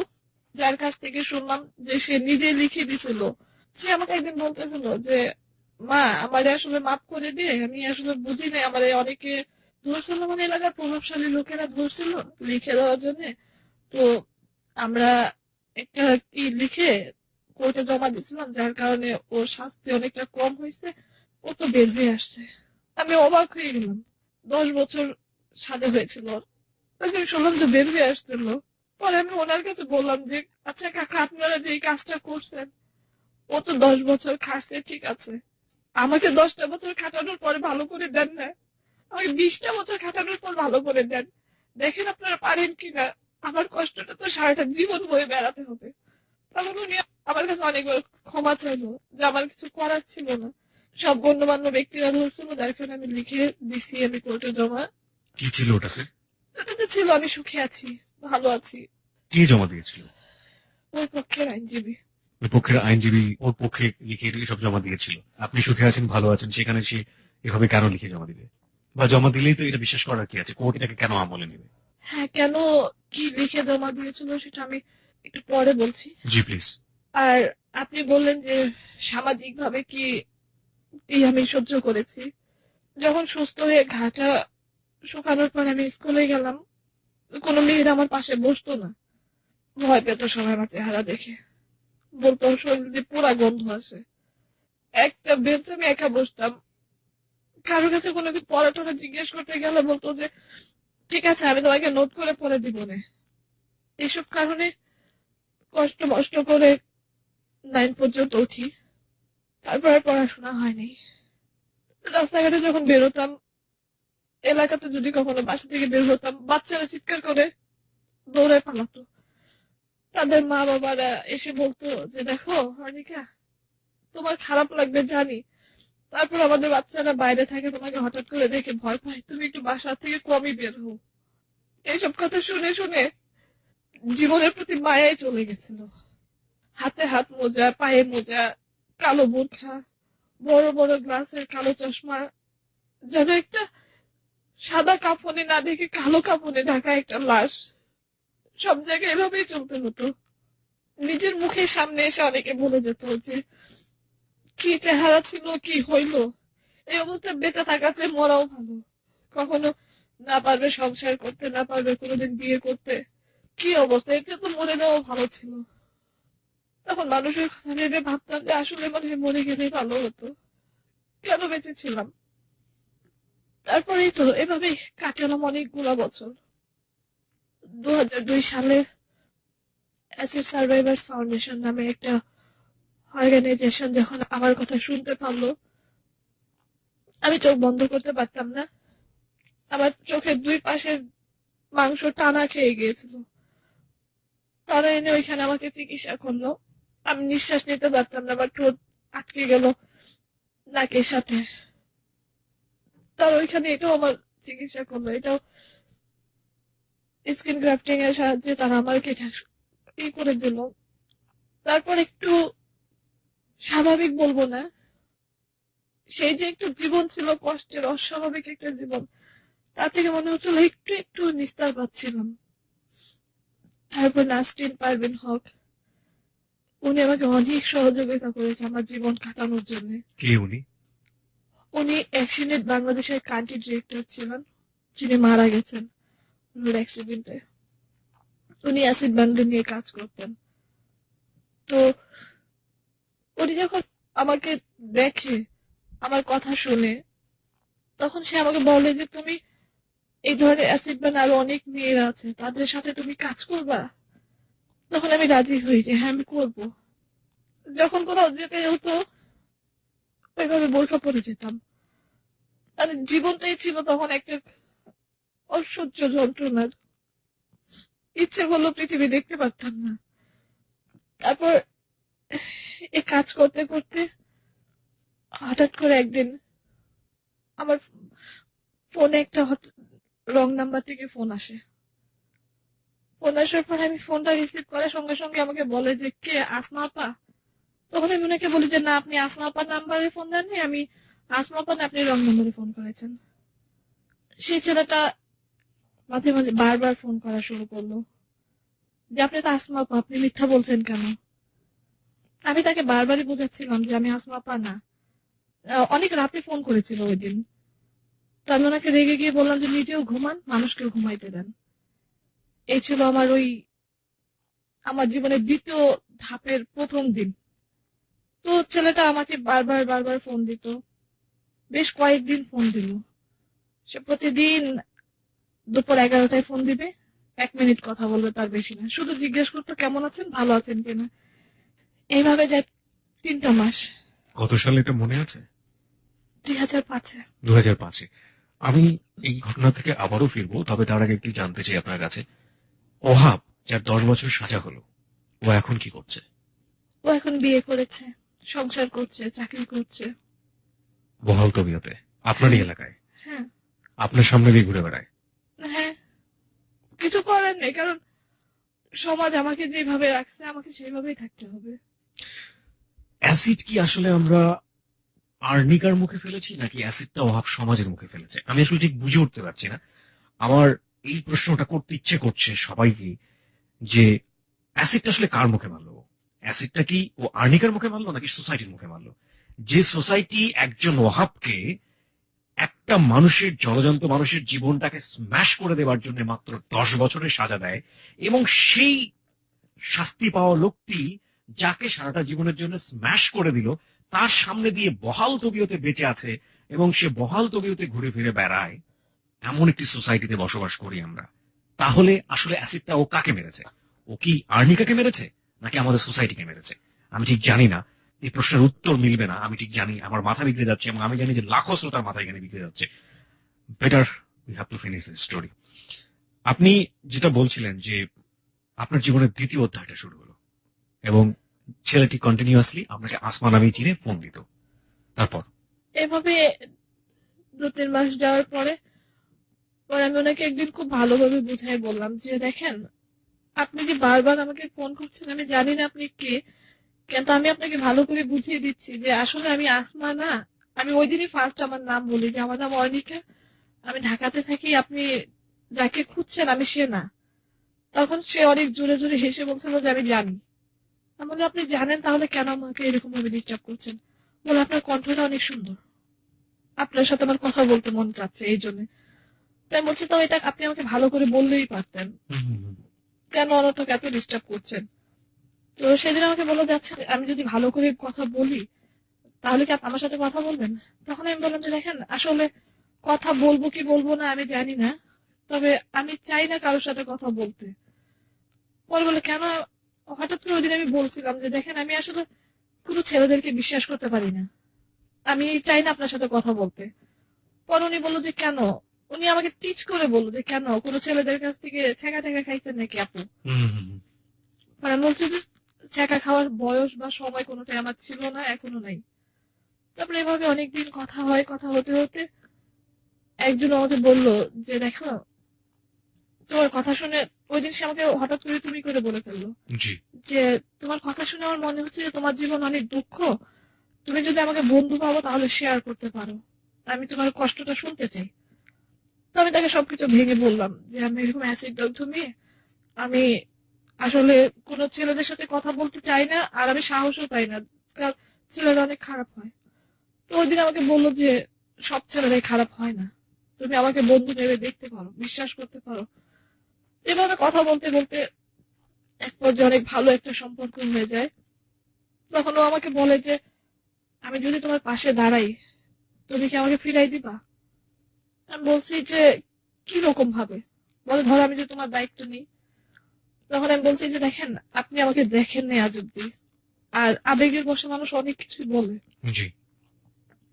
যার কাছ থেকে শুনলাম যে সে নিজে লিখে দিছিল। সে আমাকে একদিন বলতেছিল যে মা, আমারে আসলে মাফ করে দিয়ে, আমি আসলে বুঝি না, আমারে অনেকে ধরছিল, মানে এলাকার প্রভাবশালী লোকেরা ধরছিল লিখে দেওয়ার জন্য। তো আমরা একটা কি লিখে কোর্টে জমা দিছিলাম, যার কারণে ওর শাস্তি অনেকটা কম হয়েছে, ও তো বের হয়ে আসছে। আমি অবাক হয়ে গেলাম, 10 বছর সাজা হয়েছিল ওর, আমি শুনলাম যে বের হয়ে আসছিল। পরে আমি ওনার কাছে বললাম যে আচ্ছা কাকা, আপনারা যে এই কাজটা করছেন, ও তো 10 বছর খাটছে, ঠিক আছে, আমাকে 10টা বছর খাটানোর পরে ভালো করে দেন না, আমাকে 20টা বছর খাটানোর পর ভালো করে দেন, দেখেন আপনারা পারেন কিনা, আমার কষ্টটা তো সারাটা জীবন বয়ে বেড়াতে হবে। তখন উনি আমার কাছে অনেকবার ক্ষমা চাইলো যে আমার কিছু করার ছিল না, সব গণ্যমান্য ব্যক্তিরা ধরছিল, যার কারণে আমি লিখে দিছি আমি কোর্টে জমা। কি ছিল ওটাতে? ওটাতে ছিল আমি সুখে আছি, ভালো আছি। কে জমা দিয়েছিল? ওই পক্ষের আইনজীবী। ওই পক্ষের আইনজীবী ওর পক্ষে লিখে সব জমা দিয়েছিল। আপনি সুখে আছেন, ভালো আছেন, সেখানে সে এভাবে কেন লিখে জমা দিবে? বা জমা দিলেই তো এটা বিশ্বাস করার কি আছে? কোর্ট এটাকে কেন আমলে নেবে? হ্যাঁ, কেন কি লিখে জমা দিয়েছিল সেটা আমি একটু পরে বলছি। জি প্লিজ। আর আপনি বললেন যে সামাজিক ভাবে কি আমি সহ্য করেছি। যখন সুস্থ হয়ে ঘাটা শুকানোর পর আমি স্কুলে গেলাম, কোনো মেয়ের আমার পাশে বসতো না, ভয় পেত সবাই আমার চেহারা দেখে, বলতো শরীর দিয়ে পুরা গন্ধ আসে। একটা বেঞ্চে আমি একা বসতাম, কারোর কাছে কোনো কিছু পড়াটা জিজ্ঞেস করতে গেলে বলতো যে ঠিক আছে, আমি তোমাকে নোট করে পড়ে দিব না। এইসব কারণে কষ্ট মষ্ট করে 9 পর্যন্ত উঠি, তারপর আর পড়াশোনা হয়নি। রাস্তাঘাটে যখন বেরোতাম, এলাকাতে যদি কখনো বাসা থেকে বের হতাম, বাচ্চারা চিৎকার করে দৌড়ে পালাতো। তাদের মা বাবারা এসে বলতো যে দেখো হার্নিকা, তোমার খারাপ লাগবে জানি, তারপর আমাদের বাচ্চারা বাইরে থাকে, তোমাকে হঠাৎ করে দেখে ভয় পায়, তুমি একটু বাসা থেকে কমই বের হও। এইসব কথা শুনে শুনে জীবনের প্রতি মায়াই চলে গেছিল। হাতে হাত মোজা, পায়ে মোজা, কালো বোরখা, বড় বড় গ্লাসের কালো চশমা, যেন একটা সাদা কাফনে না দেখে কালো কাফনে ঢাকা একটা লাশ। সব জায়গায় এভাবেই চলতে হতো। নিজের মুখের সামনে এসে অনেকে বলে যেত যে কি চেহারা ছিল, কি হইলো, এই অবস্থায় বেঁচে থাকার চেয়ে মরাও ভালো। কখনো না পারবে সংসার করতে, না পারবে কোনোদিন বিয়ে করতে, কি অবস্থা, এর চেয়ে তো মরে যাওয়া ভালো ছিল। তখন মানুষের কথা ভেবে ভাবতাম যে আসলে মনে হয় মরে গেলেই ভালো হতো, কেন বেঁচে ছিলাম। তারপরেই তো এভাবে কাটালাম অনেকগুলো বছর। 2002 সালে অ্যাসিড সার্ভাইভার্স ফাউন্ডেশন নামে একটা অর্গানাইজেশন যখন আমার কথা শুনতে পারলো, আমি চোখ বন্ধ করতে পারতাম না। আমার চোখের দুই পাশের মাংস টানা খেয়ে গিয়েছিল। তারা এনে ওইখানে আমাকে চিকিৎসা করলো। আমি নিঃশ্বাস নিতে পারতাম না, আমার ঠোঁট আটকে গেল নাকের সাথে। তারা ওইখানে এটাও আমার চিকিৎসা করলো, এটাও স্কিন গ্রাফটিং এর সাহায্যে তারা আমাকে করে দিল। তারপর একটু স্বাভাবিক বলবো না, সেই যে একটু জীবন ছিল কষ্টের, অস্বাভাবিক একটা জীবন, তার থেকে মনে হচ্ছিল একটু একটু নিস্তার পাচ্ছিলাম। তারপর নাসরিন পারভীন হক, উনি আমাকে অনেক সহযোগিতা করেছে আমার জীবন কাটানোর জন্য। কে উনি? উনি অ্যাকশনের বাংলাদেশের কান্ট্রি ডিরেক্টর ছিলেন, যিনি মারা গেছেন রোড অ্যাক্সিডেন্টে। উনি অ্যাসিড বান্ডেল নিয়ে কাজ করতেন। তো উনি যখন আমাকে দেখে, আমার কথা শুনে, তখন সে আমাকে বলে যে তুমি এই ধরনের অ্যাসিড বান আরো অনেক মেয়েরা আছে, তাদের সাথে তুমি কাজ করবা। তখন আমি রাজি হই যে হ্যাঁ আমি করবো। যখন কোথাও যেতে হতো ওইভাবে বোরকা পরে যেতাম। মানে জীবনটাই ছিল তখন একটা অসহ্য যন্ত্রণার। ইচ্ছে করলো পৃথিবী দেখতে পারতাম না। তারপর এই কাজ করতে করতে হঠাৎ করে একদিন আমার ফোনে একটা রং নাম্বার থেকে ফোন আসে। ফোন আসার পর আমি ফোনটা রিসিভ করার সঙ্গে সঙ্গে আমাকে বলে যে কে, আসমা আপা? তখন আমি ওনাকে বলি যে না, আপনি আসমা আপার নাম্বারে ফোন দেননি, আমি আসমা আপা না, আপনি রং নাম্বারে ফোন করেছেন। সেই ছেলেটা মাঝে মাঝে বারবার ফোন করা শুরু করলো যে আপনি তো আসমা আপা, আপনি মিথ্যা বলছেন কেন? আমি তাকে বারবারই বোঝাচ্ছিলাম যে আমি আসমা আপা না। অনেক রাতে ফোন করেছিল ওই দিন। তো আমি ওনাকে রেগে গিয়ে বললাম যে নিজেও ঘুমান, মানুষকেও ঘুমাইতে দেন। এই ছিল আমার জীবনের দ্বিতীয় ধাপের প্রথম দিন। তো ছেলেটা আমাকে বারবার বারবার ফোন দিত, বেশ কয়েকদিন ফোন দিল। সে প্রতিদিন দুপুর 11টায় ফোন দিবে, 1 মিনিট কথা বলবে, তার বেশি না। শুধু জিজ্ঞেস করতো কেমন আছেন, ভালো আছেন কিনা। এইভাবে যায় 3টা মাস। কত সালে এটা মনে আছে? 2005-এ। 2005-এ। আমি এই ঘটনা থেকে আবারও ফিরবো, তবে তার আগে একটু জানতে চাই আপনার কাছে, ওহাব যার 10 বছর সাজা হলো, ও এখন কি করছে? ও এখন বিয়ে করেছে, সংসার করছে, চাকরি করছে। বহাল তবিয়তে আপনারই এলাকায়? হ্যাঁ আপনার সামনে দিয়ে ঘুরে বেড়ায়? হ্যাঁ, কিছু করার নেই, কারণ সমাজ আমাকে যেভাবে রাখছে আমাকে সেইভাবেই থাকতে হবে। অ্যাসিড কি আসলে আমরা আর্নিকার মুখে ফেলেছি, নাকি অ্যাসিডটা ওহাব সমাজের মুখে ফেলেছে? আমি আসলে ঠিক বুঝে উঠতে পারছি না। আমার এই প্রশ্নটা করতে ইচ্ছে করছে সবাইকে, যে অ্যাসিডটা আসলে কার মুখে মারলো? অ্যাসিডটা কি ও আর্নিকার মুখে মারলো, নাকি সোসাইটির মুখে মারলো? যে সোসাইটি একজন ওহাবকে, একটা মানুষের, জলজন্ত মানুষের জীবনটাকে স্ম্যাশ করে দেওয়ার জন্য মাত্র 10 বছরের সাজা দেয়, এবং সেই শাস্তি পাওয়া লোকটি যাকে সারাটা জীবনের জন্য স্ম্যাশ করে দিল, তার সামনে দিয়ে বহাল তবিয়তে বেঁচে আছে এবং সে বহাল তবিয়তে ঘুরে ফিরে বেড়ায়, এমন একটি সোসাইটিতে বসবাস করি আমরা। তাহলে আসলে অ্যাসিডটা ও কাকে মেরেছে? ও কি আর্নিকাকে মেরেছে, নাকি আমাদের সোসাইটিকে মেরেছে? আমি ঠিক জানি না, এই প্রশ্নের উত্তর মিলবে না। আমি ঠিক জানি আমার মাথা বিগড়ে যাচ্ছে, এবং আমি জানি যে লাখো শ্রোতার মাথা এখানে বিগড়ে যাচ্ছে। Better we have to finish this story. আপনি যেটা বলছিলেন যে আপনার জীবনের দ্বিতীয় অধ্যায়টা শুরু হলো, এবং ছেলেটি কন্টিনিউয়াসলি আপনাকে আসমা নামে চিনে ফোন দিত। তারপর এভাবে 2-3 মাস যাওয়ার পরে আমি ওনাকে একদিন খুব ভালোভাবে বুঝাই বললাম যে দেখেন, আপনি যে বারবার আমাকে ফোন করছেন, আমি জানি না আপনি কে, কিন্তু আমি আপনাকে ভালো করে বুঝিয়ে দিচ্ছি যে আসলে আমি আসমা না। আমি ওই দিনই ফার্স্ট আমার নাম বলি যে আমার নাম অর্ণিকা, আমি ঢাকাতে থাকি, আপনি যাকে খুঁজছেন আমি সে না। তখন সে অনেক জোরে জোরে হেসে বলছিল যে আমি জানি। আমি বলি আপনি জানেন তাহলে কেন আমাকে এরকম ভাবে ডিস্টার্ব করছেন? বলে আপনার কণ্ঠটা অনেক সুন্দর, আপনার সাথে আমার কথা বলতে মন চাচ্ছে এই জন্য। তাই বলছি তো এটা আপনি আমাকে ভালো করে বললেই পারতেন, কেন অনর্থক এত ডিস্টার্ব করছেন? তো সেদিন আমাকে বলা যাচ্ছে আমি যদি ভালো করে কথা বলি তাহলে কি আপনি আমার সাথে কথা বলবেন? তখন আমি বললাম যে দেখেন আসলে কথা বলবো কি বলবো না আমি জানি না, তবে আমি চাই না কারোর সাথে কথা বলতে। পরে বলে কেন? হঠাৎ করে ওইদিন আমি বলছিলাম যে দেখেন আমি আসলে কোনো ছেলেদেরকে বিশ্বাস করতে পারি না, আমি চাই না আপনার সাথে কথা বলতে। পরে উনি বললো যে কেন? উনি আমাকে টিচ করে বললো যে কেন কোনো ছেলেদের কাছ থেকে ছেঁকা টেকা খাইছেন নাকি আপু? মানে বলছে যে ছেঁকা খাওয়ার বয়স বা সময় কোনোটাই আমার ছিল না, এখনো নাই। তারপরে এভাবে অনেকদিন কথা হয়, কথা হতে হতে একজন আমাকে বলল যে দেখো তোমার কথা শুনে, ওই দিন সে আমাকে হঠাৎ করে তুমি করে বলে ফেললো যে তোমার কথা শুনে আমার মনে হচ্ছে যে তোমার জীবন অনেক দুঃখ, তুমি যদি আমাকে বন্ধু পাবো তাহলে শেয়ার করতে পারো, আমি তোমার কষ্টটা শুনতে চাই। তো আমি তাকে সবকিছু ভেঙে বললাম যে আমি এরকম অ্যাসিড দগ্ধ মেয়ে, আমি আসলে কোনো ছেলেদের সাথে কথা বলতে চাই না, আর আমি সাহসও পাই না, কারণ ছেলেরা অনেক খারাপ হয়। তো ওই দিন আমাকে বললো যে সব ছেলেরাই খারাপ হয় না, তুমি আমাকে বন্ধু ভেবে দেখতে পারো, বিশ্বাস করতে পারো। এভাবে কথা বলতে বলতে এক পর্যায়ে অনেক ভালো একটা সম্পর্ক হয়ে যায়। তখন ও আমাকে বলে যে আমি যদি তোমার পাশে দাঁড়াই তুমি কি আমাকে ফিরাই দিবা? আমি বলছি যে কি রকম ভাবে? বলে ধরো আমি যদি তোমার দায়িত্ব নিই। তখন আমি বলছি যে দেখেন আপনি আমাকে দেখেন নাই আজ অব্দি, আর আবেগের বশে মানুষ অনেক কিছুই বলে,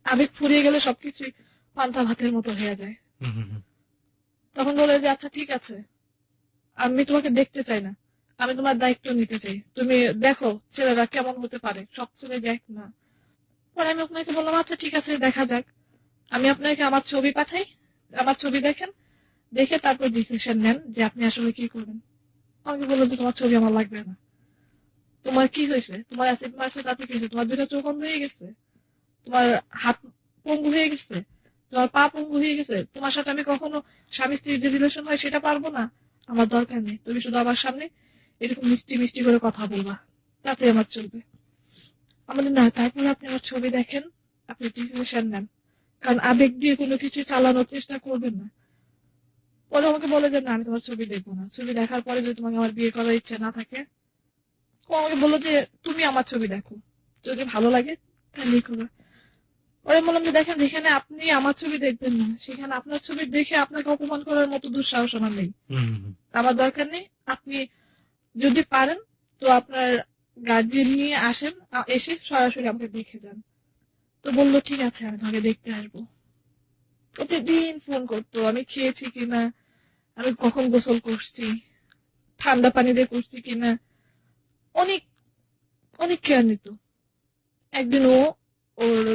আবেগ ফুরিয়ে গেলে সবকিছুই পান্তা ভাতের মতো হয়ে যায়। তখন বলে যে আচ্ছা ঠিক আছে, আমি তোমাকে দেখতে চাই না, আমি তোমার দায়িত্ব নিতে চাই, তুমি দেখো ছেলেরা কেমন হতে পারে, সব ছেলে দেখ না। পরে আমি আপনাকে বললাম আচ্ছা ঠিক আছে দেখা যাক, আমি আপনাকে আমার ছবি পাঠাই, আমার ছবি দেখেন, দেখে তারপর ডিসিশন নেন যে আপনি আসলে কি করবেন। আমাকে বললো যে তোমার ছবি আমার লাগবে না, তোমার কি হয়েছে, তোমার অ্যাসিড মারছে তাতে কি হয়েছে, তোমার দুটো চোখ বন্ধ হয়ে গেছে, তোমার হাত পঙ্গু হয়ে গেছে, তোমার পা পঙ্গু হয়ে গেছে, তোমার সাথে আমি কখনো স্বামী স্ত্রীর যে রিলেশন হয় সেটা পারবো না, আমার দরকার নেই, তুমি শুধু আমার সামনে এরকম মিষ্টি মিষ্টি করে কথা বলবা, তাতে আমার চলবে। আমাদের না, তারপরে আপনি আমার ছবি দেখেন, আপনি ডিসিশন নেন, কারণ আবেগ দিয়ে কোনো কিছু চালানোর চেষ্টা করবেন না। পরে আমাকে বলে যে না আমি তোমার ছবি দেখবো না, ছবি দেখার পরে যদি তোমাকে আমার বিয়ে করার ইচ্ছা না থাকে, ও আমাকে বললো যে তুমি আমার ছবি দেখো, যদি ভালো লাগে তাহলে করবে। পরে বললাম যে দেখেন যেখানে আপনি আমার ছবি দেখবেন না সেখানে আপনার ছবি দেখে আপনাকে অপমান করার মতো দুঃসাহস আমার নেই, আমার দরকার নেই। আপনি যদি পারেন তো আপনার গার্জিয়ান নিয়ে আসেন, এসে সরাসরি আমাকে দেখে যান। তো বললো ঠিক আছে আমি তোমাকে দেখতে আসবো। প্রতিদিন ফোন করতো আমি খেয়েছি কিনা, আমি কখন গোসল করছি, ঠান্ডা পানি দিয়ে করছি কিনা, অনেক অনেক কেয়ার নিত। একদিন ও ওর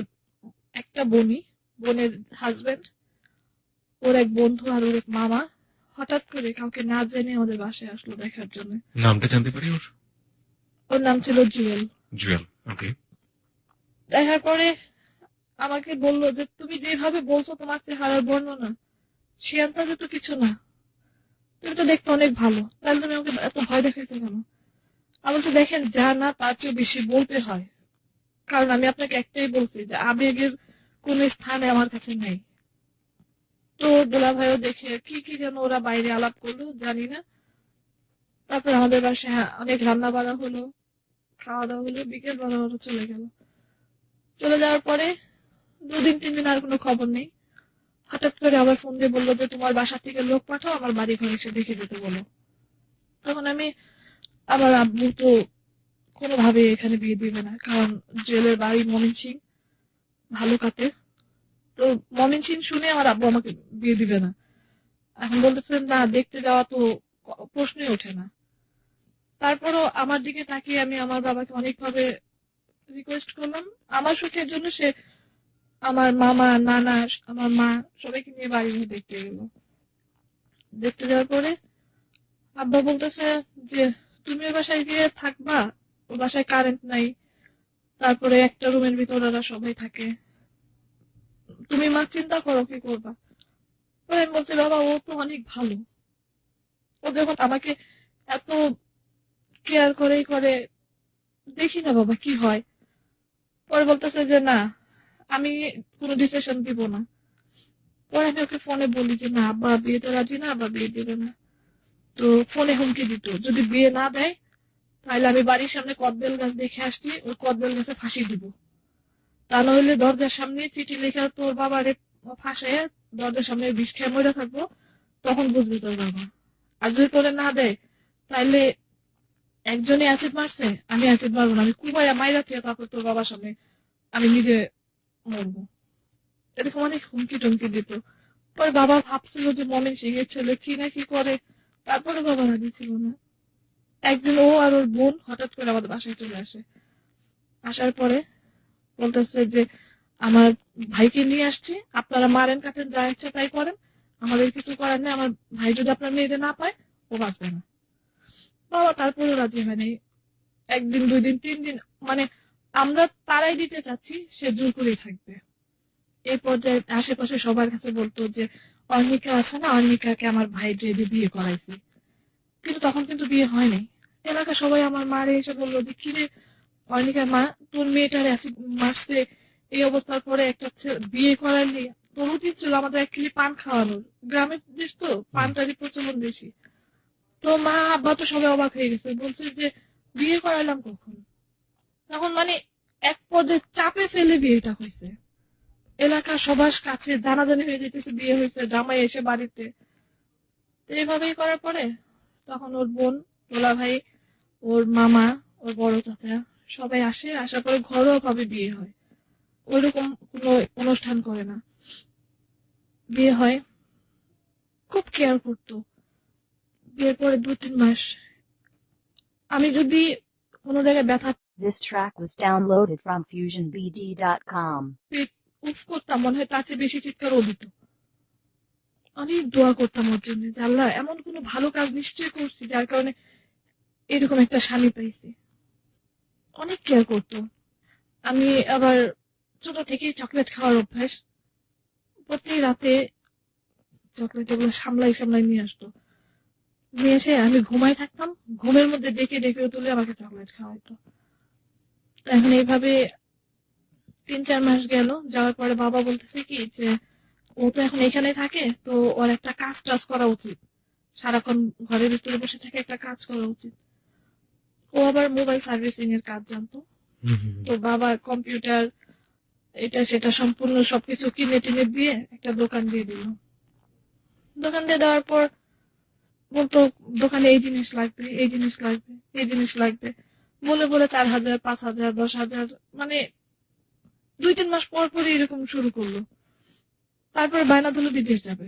একটা বোনের হাজবেন্ড, ওর এক বন্ধু আর ওর এক মামা হঠাৎ করে কাউকে না জেনে আমাদের বাসায় আসলো দেখার জন্য। নামটা জানতে পারি ওর? ওর নাম ছিল জুয়েল। ওকে। দেখার পরে আমাকে বললো যে তুমি যেভাবে বলছো তোমার চেহারার বর্ণনা সে আন্দাজে তো কিছু না, তুমি তো দেখতে অনেক ভালো, তাহলে তুমি আমাকে এত ভয় দেখাইছো কেন? আমি বলছি দেখেন যা না তার চেয়ে বেশি বলতে হয়, কারণ আমি আপনাকে একটাই বলছি যে আবেগের কোন স্থানে আমার কাছে নেই। তো দোলা ভাইও দেখে কি কি যেন ওরা বাইরে আলাপ করলো জানি না। তারপর আমাদের বাসায় অনেক রান্না বাড়া হলো, খাওয়া দাওয়া হলো, বিকেল বেলা ওরা চলে গেল। চলে যাওয়ার পরে 2 দিন 3 দিন আর কোনো খবর নেই। হঠাৎ করে আবার ফোন দিয়ে বললো যে তোমার বাসা থেকে লোক পাঠাও আমার বাড়ি ঘরে এসে দেখে যেতে বলো। তখন আমার আব্বু তো কোনোভাবে এখানে বিয়ে দিবে না, কারণ জেলের বাড়ি ময়মনসিং ভালুকাতে। তো ময়মনসিং শুনে আমার আব্বু আমাকে বিয়ে দিবে না। এখন বলতেছেন না দেখতে যাওয়া তো প্রশ্নই ওঠে না। তারপরও আমার দিকে তাকিয়ে আমি আমার বাবাকে অনেকভাবে রিকোয়েস্ট করলাম আমার সুখের জন্য। সে আমার মামা নানা আমার মা সবাইকে নিয়ে বাড়ি দেখতে গেল। দেখতে যাওয়ার পরে আব্বা বলতেছে যে তুমি ওই বাসায় গিয়ে থাকবা, ওই বাসায় কারেন্ট নাই, তারপরে একটা রুমের ভিতর ওরা সবাই থাকে, তুমি মা চিন্তা করো কি করবা। পরে আমি বলছি বাবা ও তো অনেক ভালো, ও যখন আমাকে এত কেয়ার করে, দেখি না বাবা কি হয়। পরে বলতেছে যে না, আমি কোনো ডিসিশন দিব না। পরে আমি ওকে ফোনে বলি যে না, আব্বা বিয়েতে রাজি না, আব্বা বিয়ে দেবে না। তো ফোনে হুমকি দিত, যদি বিয়ে না দেয় তাহলে আমি বাড়ির সামনে কদবেল গাছ দেখে আসছি, ওই কদবেল গাছে ফাঁসি দিব। তা নইলে দরজার সামনে চিঠি লেখা তোর বাবারে ফাঁসায় দরজার সামনে বিষ খেয়ে মরে থাকবো, তখন বুঝবি তোর বাবা। আর যদি তোরে না দেয় তাহলে একজনে অ্যাসিড মারছে, আমি অ্যাসিড মারবো না, আমি কুবাইয়া মাইরা থেকে তারপর তোর বাবার সামনে আমি নিজে মরবো। এরকম অনেক হুমকি টুমকি দিত। পরে বাবা ভাবছিল যে মমিন সিং এর ছেলে কি না কি করে, তারপরে বাবা রাজি ছিল না। একদিন ও আর ওর বোন হঠাৎ করে আমাদের বাসায় চলে আসে। আসার পরে বলতেছে যে আমার ভাইকে নিয়ে আসছি, আপনারা মারেন কাটেন যা ইচ্ছা তাই করেন, আমাদের কিছু করার নেই, আমার ভাই যদি আপনার মেয়েটা না পায় ও বাঁচবে না। বাবা তারপরে রাজি হয়নি। একদিন, 2 দিন, 3 দিন, মানে আমরা তারাই দিতে চাচ্ছি, সে জোর করেই থাকবে। এই পর্যায়ে আশেপাশে সবার কাছে বলতো যে অর্ণিকা আছে না, অর্ণিকাকে আমার ভাই দিয়ে বিয়ে করাইছি। কিন্তু তখন কিন্তু বিয়ে হয়নি। এলাকা সবাই আমার মারে এসে বললো যে কিরে অর্ণিকার মা, তোর মেয়েটার অ্যাসিড মারছে, এই অবস্থার পরে একটা বিয়ে করাইলি, তোর উচিত ছিল আমাদের 1 কিলো পান খাওয়ানোর। গ্রামের দেশ তো, পানটারই প্রচলন বেশি। তো মা আব্বা তো সবাই অবাক হয়ে গেছে, বলছে যে বিয়ে করাইলাম কখন। তখন মানে এক পর্যায়ে চাপে ফেলে বিয়েটা হয়েছে। এলাকা সবার কাছে জানাজানি হয়ে যেতেছে বিয়ে হয়েছে, জামাই এসে বাড়িতে। তো এইভাবেই করার পরে তখন ওর বোন, দোলা ভাই, ওর মামা, ওর বড় চাচা সবাই আসে। আসার পরে ঘরোয়া ভাবে বিয়ে হয়, ওইরকম কোনো অনুষ্ঠান করে না। বিয়ে হয়, খুব কেয়ার করতো। বিয়ের পরে 2-3 মাস আমি যদি কোনো জায়গায় ব্যথা This track was downloaded from FusionBD.com. উফ করতাম, মনে হয় তার চেয়ে বেশি চিৎকারও দিত। অনেক দোয়া করতাম ওর জন্য, যে আল্লাহ এমন কোনো ভালো কাজ নিশ্চয় করছি যার কারণে এরকম একটা স্বামী পাইছি। অনেক কেয়ার করতো। আমি আবার ছোট থেকেই চকলেট খাওয়ার অভ্যাস। প্রতি রাতে চকলেট এগুলো সামলাই নিয়ে আসতো। নিয়ে এসে আমি ঘুমাই থাকতাম, ঘুমের মধ্যে ডেকে ডেকে তুলে আমাকে চকলেট খাওয়াইতো। তো এখন এইভাবে 3-4 মাস গেল, যাওয়ার পরে বাবা বলতেছে কি যে ও তো এখন এখানে থাকে, তো ওর একটা কাজ টাজ করা উচিত, সারাক্ষণ ঘরের ভিতরে বসে থেকে একটা কাজ করা উচিত। ও আবার মোবাইল সার্ভিসিং এর কাজ জানতো। তো বাবা কম্পিউটার এটা সেটা সম্পূর্ণ সবকিছু কিনে টিনে দিয়ে একটা দোকান দিয়ে দিল। দোকান দিয়ে দেওয়ার পর বলতো দোকানে এই জিনিস লাগবে, এই জিনিস লাগবে, এই জিনিস লাগবে, বলে বলে 4,000, 5,000, 10,000, মানে 2-3 মাস পর পরই এরকম শুরু করলো। তারপরে বায়না ধরলো বিদেশ যাবে।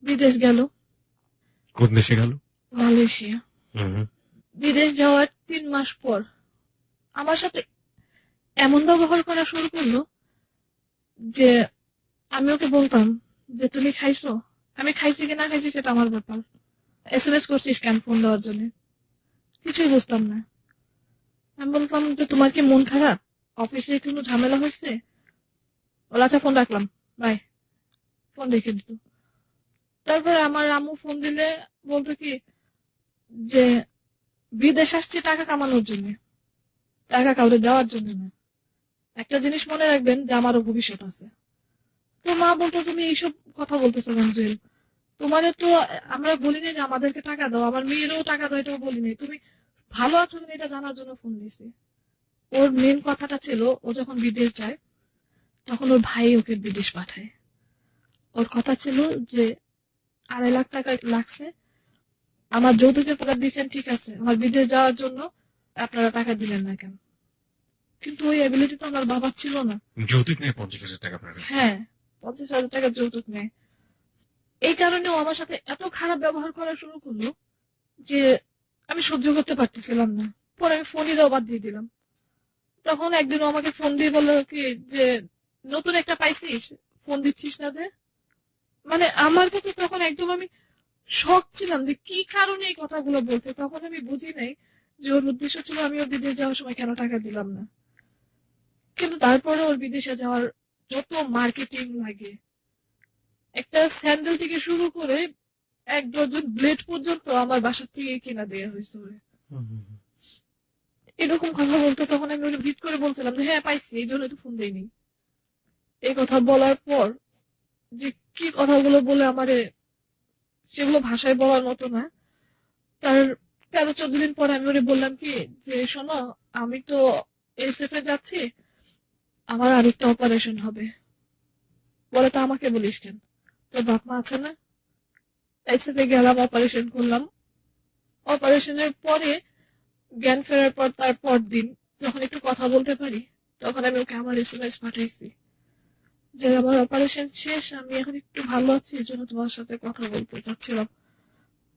বিদেশ গেল। কোন দেশে গেল? মালয়েশিয়া। বিদেশ যাওয়ার 3 মাস পর আমার সাথে এমন ব্যবহার করা শুরু করলো যে আমি ওকে বলতাম যে তুমি খাইছো, আমি খাইছি কি না খাইছি সেটা আমার ব্যাপার, SMS করছিস কেন ফোন দেওয়ার জন্য, কিছুই বুঝতাম না। আমি বলতাম যে তোমার কি মন খারাপ, অফিসে কোনো ঝামেলা হয়েছে? বলে আচ্ছা ফোন রাখলাম, বাই, ফোন রেখে দিত। তারপরে আমার আম্মু ফোন দিলে বলতো কি যে বিদেশ আসছে টাকা কামানোর জন্য, টাকা কাউরে দেওয়ার জন্য না। একটা জিনিস মনে রাখবেন যে আমারও ভবিষ্যৎ আছে। তো মা বলতো তুমি এইসব কথা বলতেছো কেন জুয়েল, তোমারে তো আমরা বলিনি যে আমাদেরকে টাকা দাও, আমার মেয়েরও টাকা দাও এটাও বলিনি, তুমি ভালো আছো কিনা এটা জানার জন্য ফোন দিছি। ওর মেন কথাটা ছিল ও যখন বিদেশ যায় তখন ওর ভাই ওকে বিদেশ পাঠায়। ওর কথা ছিল যে 2.5 লাখ টাকা লাগছে, আমার যৌতুকের টাকা দিচ্ছেন ঠিক আছে, আমার বিদেশ যাওয়ার জন্য আপনারা টাকা দিলেন না কেন? কিন্তু ওই অ্যাবিলিটি তো আমার বাবার ছিল না। যৌতুক নেই 50,000 টাকা আপনার কাছে? হ্যাঁ, 50,000 টাকা যৌতুক নেয়। এই কারণে ও আমার সাথে এত খারাপ ব্যবহার করা শুরু করলো যে আমি সহ্য করতে পারতেছিলাম না। পরে আমি ফোনই দেওয়া বাদ দিয়ে দিলাম। তখন একদিন ও আমাকে ফোন দিয়ে বললো কি যে নতুন একটা পাইছিস, ফোন দিচ্ছিস না যে। মানে আমার কাছে তখন একদম আমি শক ছিলাম যে কি কারণে এই কথাগুলো বলছে। তখন আমি বুঝি নাই যে ওর উদ্দেশ্য ছিল আমি ওর বিদেশ যাওয়ার সময় কেন টাকা দিলাম না। কিন্তু তারপরে ওর বিদেশে যাওয়ার যত মার্কেটিং লাগে, একটা স্যান্ডেল থেকে শুরু করে 1 ডজন ব্লেড পর্যন্ত আমার বাসা থেকে কিনা দেওয়া হয়েছে। এরকম কথা বলতো, তখন আমি ওকে জিদ করে বলছিলাম যে হ্যাঁ পাইছি, এই জন্য তো ফোন দেয়নি। এই কথা বলার পর যে কি কথাগুলো বলে আমারে, সেগুলো ভাষায় বলার মতো না। তার 13-14 দিন পরে আমি ওরে বললাম কি যে শোনো, আমি তো এসএফ এ যাচ্ছি, আমার আরেকটা অপারেশন হবে। বলে তো আমাকে বলিস কেন, তোর বাপ মা আছে না? এসএফ এ গেলাম, অপারেশন করলাম। অপারেশনের পরে জ্ঞান ফেরার পর তার পর দিন যখন একটু কথা বলতে পারি, তখন আমি ওকে আমার এসএমএস পাঠাইছি যে আমার অপারেশন শেষ, আমি এখন একটু ভালো আছি, এই জন্য তোমার সাথে কথা বলতে চাচ্ছিলাম।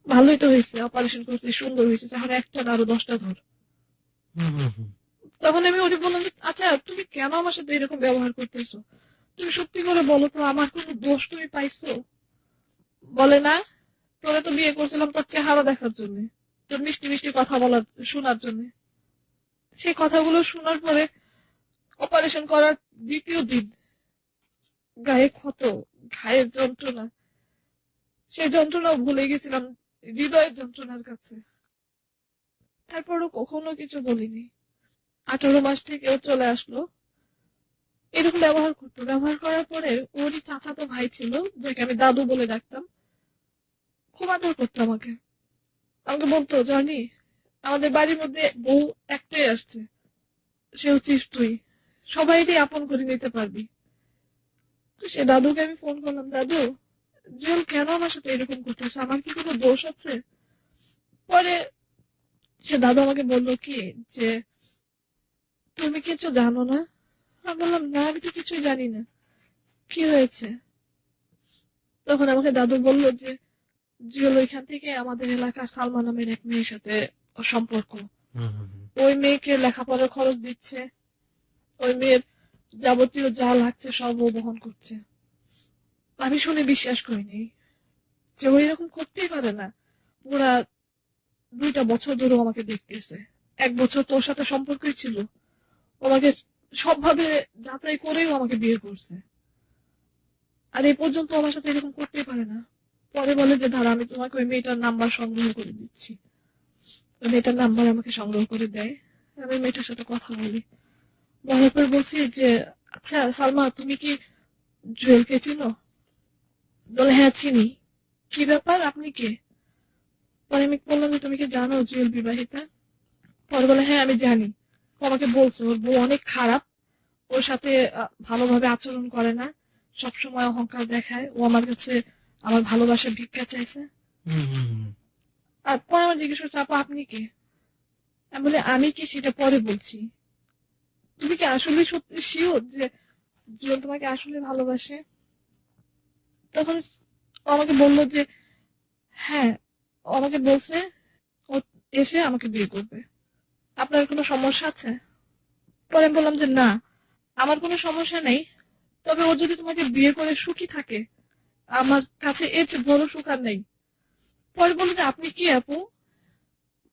ভালোই তো হয়েছে, অপারেশন করছি, সুন্দর হয়েছে, যখন একটা না আরো 10টা ধর। তখন আমি ওকে বললাম যে, আচ্ছা তুমি কেন আমার সাথে এরকম ব্যবহার করতেছো? তুমি সত্যি করে বলো তো, আমার কোনো দোষ তুমি পাইছো? বলে না, তোরা তো বিয়ে করছিলাম তোর চেহারা দেখার জন্য, তোর মিষ্টি মিষ্টি কথা বলার শোনার জন্য। সেই কথাগুলো শোনার পরে অপারেশন করার দ্বিতীয় দিন গায়ে ক্ষত, ঘায়ের যন্ত্রণা, সেই যন্ত্রণা ভুলে গেছিলাম হৃদয়ের যন্ত্রণার কাছে। তারপরও কখনো কিছু বলিনি। 18 মাস থেকে ও চলে আসলো, এরকম ব্যবহার করতো। ব্যবহার করার পরে ওরই চাচাতো ভাই ছিল, যাকে আমি দাদু বলে ডাকতাম, খুব আদর করতো আমাকে। আমাকে বলতো, জানি আমাদের বাড়ির মধ্যে বউ একটাই আসছে, সে হচ্ছিস তুই, সবাইকে আপন করে নিতে পারবি। তো সে দাদুকে আমি ফোন করলাম, দাদু জুয়েল কেন আমার সাথে এরকম করতেছে, আমার কি কোনো দোষ আছে? পরে সে দাদু আমাকে বললো কি যে তুমি কিছু জানো না? আমি বললাম না, আমি তো কিছুই জানি না, কি হয়েছে? তখন আমাকে দাদু বললো যে জুয়েল ওইখান থেকে আমাদের এলাকার সালমা নামের এক মেয়ের সাথে ওর সম্পর্ক, ওই মেয়েকে লেখাপড়ার খরচ দিচ্ছে, ওই মেয়ের যাবতীয় যা লাগছে সব ও বহন করছে। আমি শুনে বিশ্বাস করিনি যে ও এরকম করতেই পারে না। ওরা 2টা বছর ধরে আমাকে দেখতেছে, 1 বছর তোর সাথে সম্পর্কই ছিল, আমাকে সবভাবে যাচাই করেও আমাকে বিয়ে করছে, আর এই পর্যন্ত আমার সাথে এরকম করতেই পারে না। পরে বলে যে দাঁড়া, আমি তোমাকে ওই মেয়েটার নাম্বার সংগ্রহ করে দিচ্ছি। ওই মেয়েটার নাম্বার আমাকে সংগ্রহ করে দেয়, আমি মেয়েটার সাথে কথা বলি। বলার পর বলছি যে আচ্ছা সালমা, তুমি কি জুয়েলকে চিনো? বলে হ্যাঁ চিনি। কি ব্যাপার, আপনি কে? পরে আমি বললাম যে তুমি কি জানো জুয়েল বিবাহিতা? পরে বলে হ্যাঁ আমি জানি। ও আমাকে বলছে ওর বউ অনেক খারাপ, ওর সাথে ভালোভাবে আচরণ করে না, সবসময় অহংকার দেখায়, ও আমার কাছে আমার ভালোবাসা ভিক্ষা চাইছে। আর পরে আমার জিজ্ঞেস করছে আপা আপনি কে? আমি বলি আমি কি সেটা পরে বলছি, তুমি কি আসলে সত্যি শিওর যে জুয়েল তোমাকে আসলে ভালোবাসে? তখন ও আমাকে বললো যে হ্যাঁ, ও আমাকে বলছে ও এসে আমাকে বিয়ে করবে। আপনার কোনো সমস্যা আছে? পরে আমি বললাম যে না, আমার কোনো সমস্যা নেই, তবে ও যদি তোমাকে বিয়ে করে সুখী থাকে, আমার কাছে এর চেয়ে বড় সুখ আর নেই। পরে বললো যে আপনি কি আপু?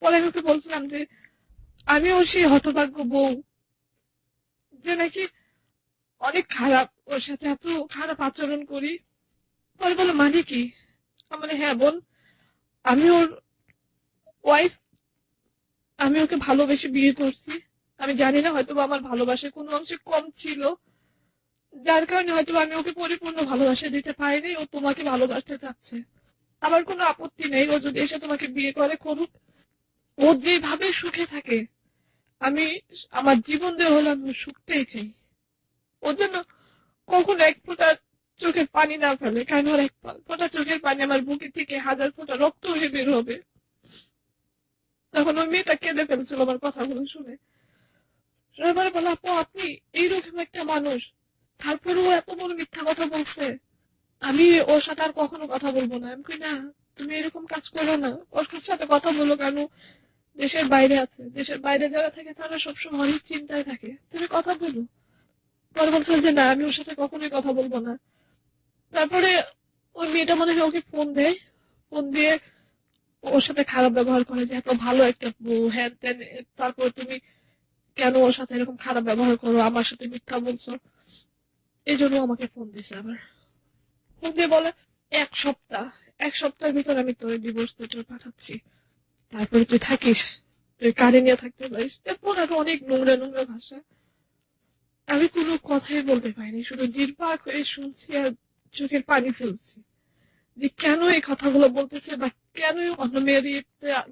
পরে আমি ওকে বলছিলাম যে আমি ওর সেই হতভাগ্য বউ, যে নাকি অনেক খারাপ, ওর সাথে এত খারাপ আচরণ করি। পরে বললো মানে কি? আমি বলি হ্যাঁ বোন, আমি ওর ওয়াইফ, আমি ওকে ভালোবেসে বিয়ে করছি। আমি জানি না, হয়তো আমার ভালোবাসার কোনো অংশে কম ছিল, যার কারণে হয়তো আমি ওকে পরিপূর্ণ ভালোবাসা দিতে পারিনি। ও তোমাকে ভালোবাসতে চাচ্ছে, আমার কোনো আপত্তি নেই, ও যদি এসে তোমাকে বিয়ে করে করুক, ও যেভাবে সুখে থাকে, আমি আমার জীবন দিয়ে হলে আমি সুখটাই চাই। ওর জন্য কখনো এক ফোঁটা চোখের পানি না ফেলে, কারণ ওর এক ফোঁটা চোখের পানি আমার বুকের থেকে 1000 ফোঁটা রক্ত হয়ে বের হবে। তখন ওই মেয়েটা কেঁদে ফেলছিল আমার কথাগুলো শুনে। এবারে বলে আপু আপনি এইরকম একটা মানুষ, তারপরেও এত বড় মিথ্যা কথা বলছে, আমি ওর সাথে আর কখনো কথা বলবো না। আমি কই না, তুমি এরকম কাজ করো না, ওর সাথে কথা বলো কেন? দেশের বাইরে আছে, দেশের বাইরে যারা থাকে তারা সবসময় অনেক চিন্তায় থাকে, তুমি কথা বলো। পরে বলছে যে না, আমি ওর সাথে কখনোই কথা বলবো না। তারপরে ওই মেয়েটা মনে হয় ওকে ফোন দেয়, ফোন দিয়ে ওর সাথে খারাপ ব্যবহার করে যে এত ভালো একটা বউ হ্যান ত্যান, তারপর তুমি কেন ওর সাথে এরকম খারাপ ব্যবহার করো, আমার সাথে মিথ্যা বলছো। এই জন্য আমাকে ফোন দিছে আবার। ফোন দিয়ে বলে 1 সপ্তাহের ভিতর আমি তোর ডিভোর্স লেটার পাঠাচ্ছি, তারপরে তুই থাকিস। তুই কারে নিয়ে থাকতে পারিস, এরপর আরো অনেক নোংরা নোংরা ভাষা। আমি কোনো কথাই বলতে পারিনি, শুধু নির্বাক হয়ে শুনছি আর চোখের পানি ফেলছি যে কেন এই কথাগুলো বলতেছে বা কেন অন্য মেয়ের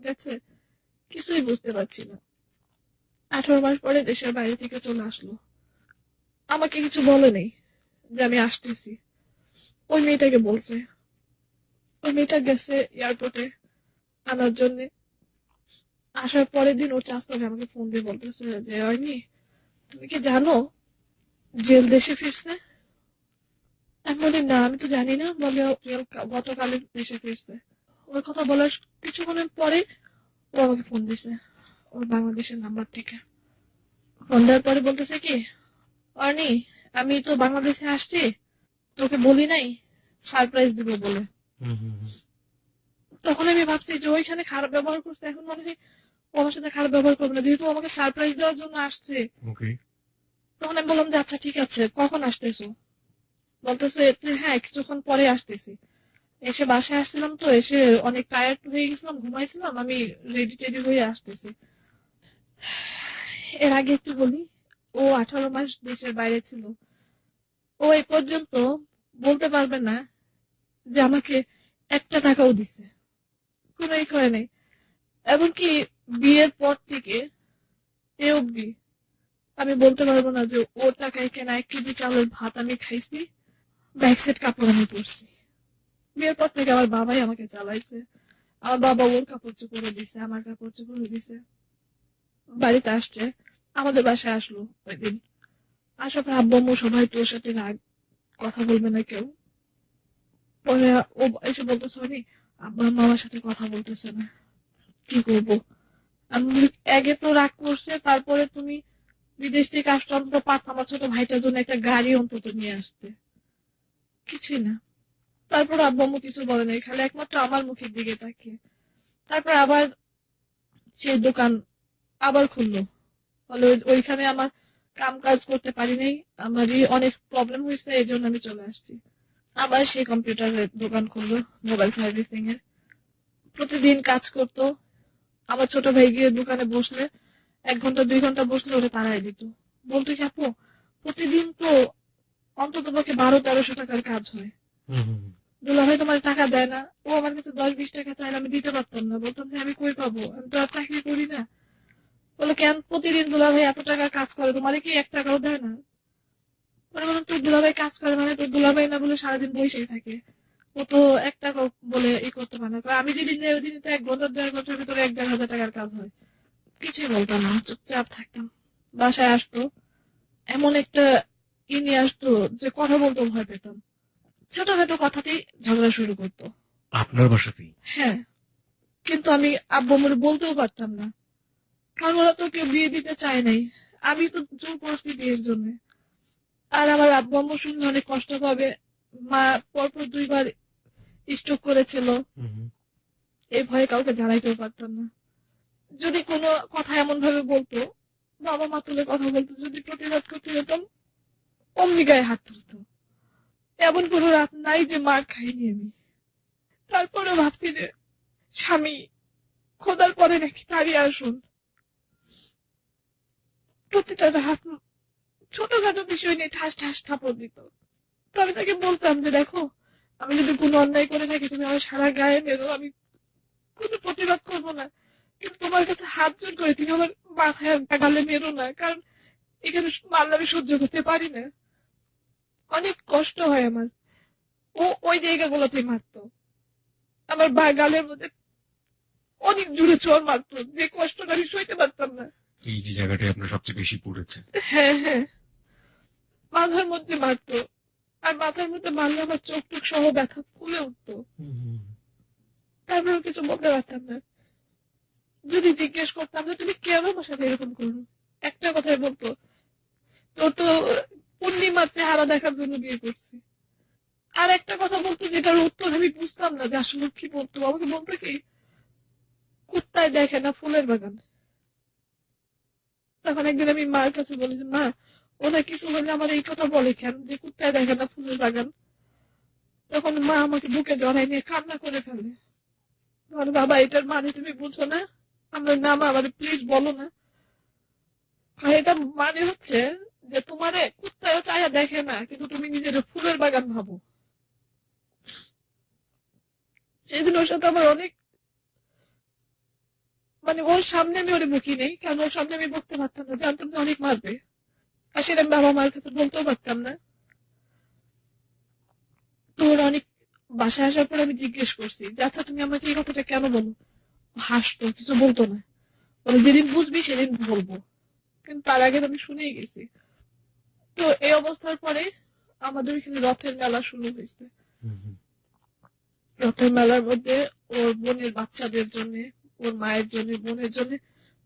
গেছে, কিছুই বুঝতে পারছি না। 18 মাস পরে দেশের বাইরে থেকে চলে আসলো, আমাকে কিছু বলে নেই যে আমি আসতেছি। ওই মেয়েটাকে বলছে, ওই মেয়েটা গেছে এয়ারপোর্টে আনার জন্য। আসার পরের দিন ওর চাচা আমাকে ফোন দিয়ে বলতেছে যে হয়নি, তুমি কি জানো জেল দেশে ফিরছে? আমি বলি না, আমি তো জানি না। বলে জেল গতকালে দেশে ফিরছে। ওর কথা বলার কিছুক্ষণের পরে ও আমাকে ফোন দিছে ওর বাংলাদেশের নাম্বার থেকে। ফোন দেওয়ার পরে বলতেছে কি, অর্নি আমি তো বাংলাদেশে আসছি, তোকে বলি নাই, সারপ্রাইজ দিব বলে। তখন আমি ভাবছি যে ওইখানে খারাপ ব্যবহার করছে, এখন মনে হয় ও আমার সাথে খারাপ ব্যবহার করবে না, যেহেতু আমাকে সারপ্রাইজ দেওয়ার জন্য আসছে। তখন আমি বললাম যে আচ্ছা ঠিক আছে, কখন আসতেছো? বলতেছে হ্যাঁ কিছুক্ষণ পরে আসতেছি। এসে বাসায় আসছিলাম, তো এসে অনেক টায়ার্ড হয়ে গেছিলাম, ঘুমাইছিলাম, আমি রেডি টেডি হয়ে আসতেছি। এর আগে একটু বলি, ও 18 মাস দেশের বাইরে ছিল। ও এই পর্যন্ত বলতে পারবে না যে আমাকে একটা টাকাও দিছে, কোনো ই করে নাই। এমনকি বিয়ের পর থেকে এ অব্দি আমি বলতে পারবো না যে ওর টাকায় কেনা 1 কেজি চালের ভাত আমি খাইছি বা 1 সেট কাপড় আমি পরছি। বিয়ের পর থেকে আমার বাবাই আমাকে চালাইছে। আমার বাবা ওর কাপড় চোপড় দিছে, আমার কাপড় চোপড় দিছে। বাড়িতে আসছে, আমাদের বাসায় আসলো ওই দিন। আসার পর আব্বু আম্মু সবাই তোর সাথে রাগ, কথা বলবে না কেউ। পরে ও এসে বলতেছে মানে আব্বা আম্মা আমার সাথে কথা বলতেছে না, কি করবো? আমি বলি, আগে তো রাগ করছে, তারপরে তুমি বিদেশ থেকে আসতে অন্তত পারতাম আমার ছোট ভাইটার জন্য একটা গাড়ি অন্তত নিয়ে আসতে, কিছুই না। তারপর আব্বু আম্মু কিছু বলে নাই, খালি একমাত্র আমার মুখের দিকে তাকিয়ে। তারপর আবার সেই দোকান আবার খুললো, বলে ওইখানে আমার কাম কাজ করতে পারি নাই, আমারই অনেক প্রবলেম হয়েছে, এই জন্য আমি চলে আসছি। আবার সেই কম্পিউটারের দোকান খুললো, মোবাইল সার্ভিসিং এর। প্রতিদিন কাজ করতো। আমার ছোট ভাই গিয়ে দোকানে বসলে 1 ঘন্টা 2 ঘন্টা বসলে ওটা তাড়াই দিত। বলতো কি আপু, প্রতিদিন তো অন্তত পক্ষে 1200-1300 টাকার কাজ হয়, দুলা ভাই তোমার টাকা দেয় না? ও আমার কাছে 10-20 টাকা চাইলে আমি দিতে পারতাম না, বলতাম যে আমি কই পাবো, আমি তো আর চাকরি করি না। বলে কেন প্রতিদিন দুলা ভাই এত টাকা কাজ করে, তোমার কি 1 টাকাও দেয় না? পরে বললাম তোর দুলা ভাই কাজ করে মানে তোর দুলা ভাই না বলে সারাদিন বসেই থাকে, ও তো 1 টাকা বলে ই করতে পারে না। আমি যেদিন যাই ওই দিন তো 1 ঘন্টা 1.5 ঘন্টার ভিতরে 1-1.5 হাজার টাকার কাজ হয়। কিছুই বলতাম না, চুপচাপ থাকতাম। বাসায় আসতো, এমন একটা নিয়ে আসতো যে কথা বলতেও ভয় পেতাম। ছোটখাটো কথাতেই ঝগড়া শুরু করতো। আপনার বাসাতেই? হ্যাঁ, কিন্তু আমি আব্বু আম্মুর বলতেও পারতাম না, কারণ ওরা তো কেউ বিয়ে দিতে চায় নাই, আমি তো জোর করছি বিয়ের জন্য। আর আমার আব্বু আম্মু শুনলে অনেক কষ্ট পাবে। মা পরপর 2 বার স্ট্রোক করেছিল, এই ভয়ে কাউকে জানাইতেও পারতাম না। যদি কোনো কথা এমন ভাবে বলতো, বাবা মা তুলে কথা বলতো, যদি প্রতিবাদ করতে যেতাম অমনি গায়ে হাত তুলতো। এমন কোনো রাত নাই যে মার খাইনি আমি। তারপরে ভাবছি যে স্বামী খোদার পরে নাকি তারই আসুন। প্রতিটা রাত ছোটখাটো বিষয় নিয়ে ঠাস ঠাস থাপড় দিত। তো আমি তাকে বলতাম যে দেখো, আমি যদি কোনো অন্যায় করে থাকি তুমি আমার সারা গায়ে মেরো, আমি কোনো প্রতিবাদ করবো না, কিন্তু তোমার কাছে হাত জোর করে তুমি আমার মাথায় গালে মেরো না, কারণ এখানে মারলে আমি সহ্য করতে পারি না, অনেক কষ্ট হয় আমার। ও ওই জায়গাগুলোতে মারতো, আমার গালের মধ্যে অনেক জোরে চড় মারতো, যে কষ্টটা আমি সইতে পারতাম না। এই যে জায়গাটায় আপনার সবচেয়ে বেশি পড়েছে? হ্যাঁ হ্যাঁ, মাথার মধ্যে মারতো, আর মাথার মধ্যে মারলে আমার চোখ টুক সহ ব্যথা ফুলে উঠতো। তারপরেও কিছু বলতে পারতাম না। যদি জিজ্ঞেস করতাম যে তুমি কেন আমার সাথে এরকম করো, একটা কথাই বলতো, তোর তো পূর্ণিমার চেহারা দেখার জন্য বিয়ে করছি। আর একটা কথা বলতো যেটার উত্তর আমি বুঝতাম না যে আসলে কি বলতো। আমাকে বলতো কি, কুত্তায় দেখে না ফুলের বাগান। তখন একদিন আমি মার কাছে বলি যে মা, ওরা কিছু হলে আমার এই কথা বলে কেন যে কুত্তায় দেখে না ফুলের বাগান? তখন মা আমাকে বুকে জড়াই নিয়ে কান্না করে ফেলে। বলে বাবা, এটার মানে তুমি বুঝো না? আমরা না মা আমাদের প্লিজ বলো না। এটা মানে হচ্ছে যে তোমারে কুত্তায় চায়া দেখে না, কিন্তু তুমি নিজের ফুলের বাগান ভাবো। সেদিন ওর সাথে আমার অনেক ওর সামনে আমি ওরে বকি নেই, কারণ ওর সামনে আমি বকতে পারতাম না, জানতাম যে অনেক মারবে, আর সেটা আমি বাবা মায়ের কাছে বলতেও পারতাম না। তো ওরা অনেক বাসায় আসার পর আমি জিজ্ঞেস করছি যে আচ্ছা তুমি আমাকে এই কথাটা কেন বলো। হাসতো, কিছু বলতো না, বলে যেদিন বুঝবি সেদিন বলবো। কিন্তু তার আগে আমি শুনেই গেছি। তো এই অবস্থার পরে আমাদের এখানে রথের মেলা শুরু হয়েছে। রথের মেলার মধ্যে ওর বোনের বাচ্চাদের জন্য, ওর মায়ের জন্য, বোনের জন্য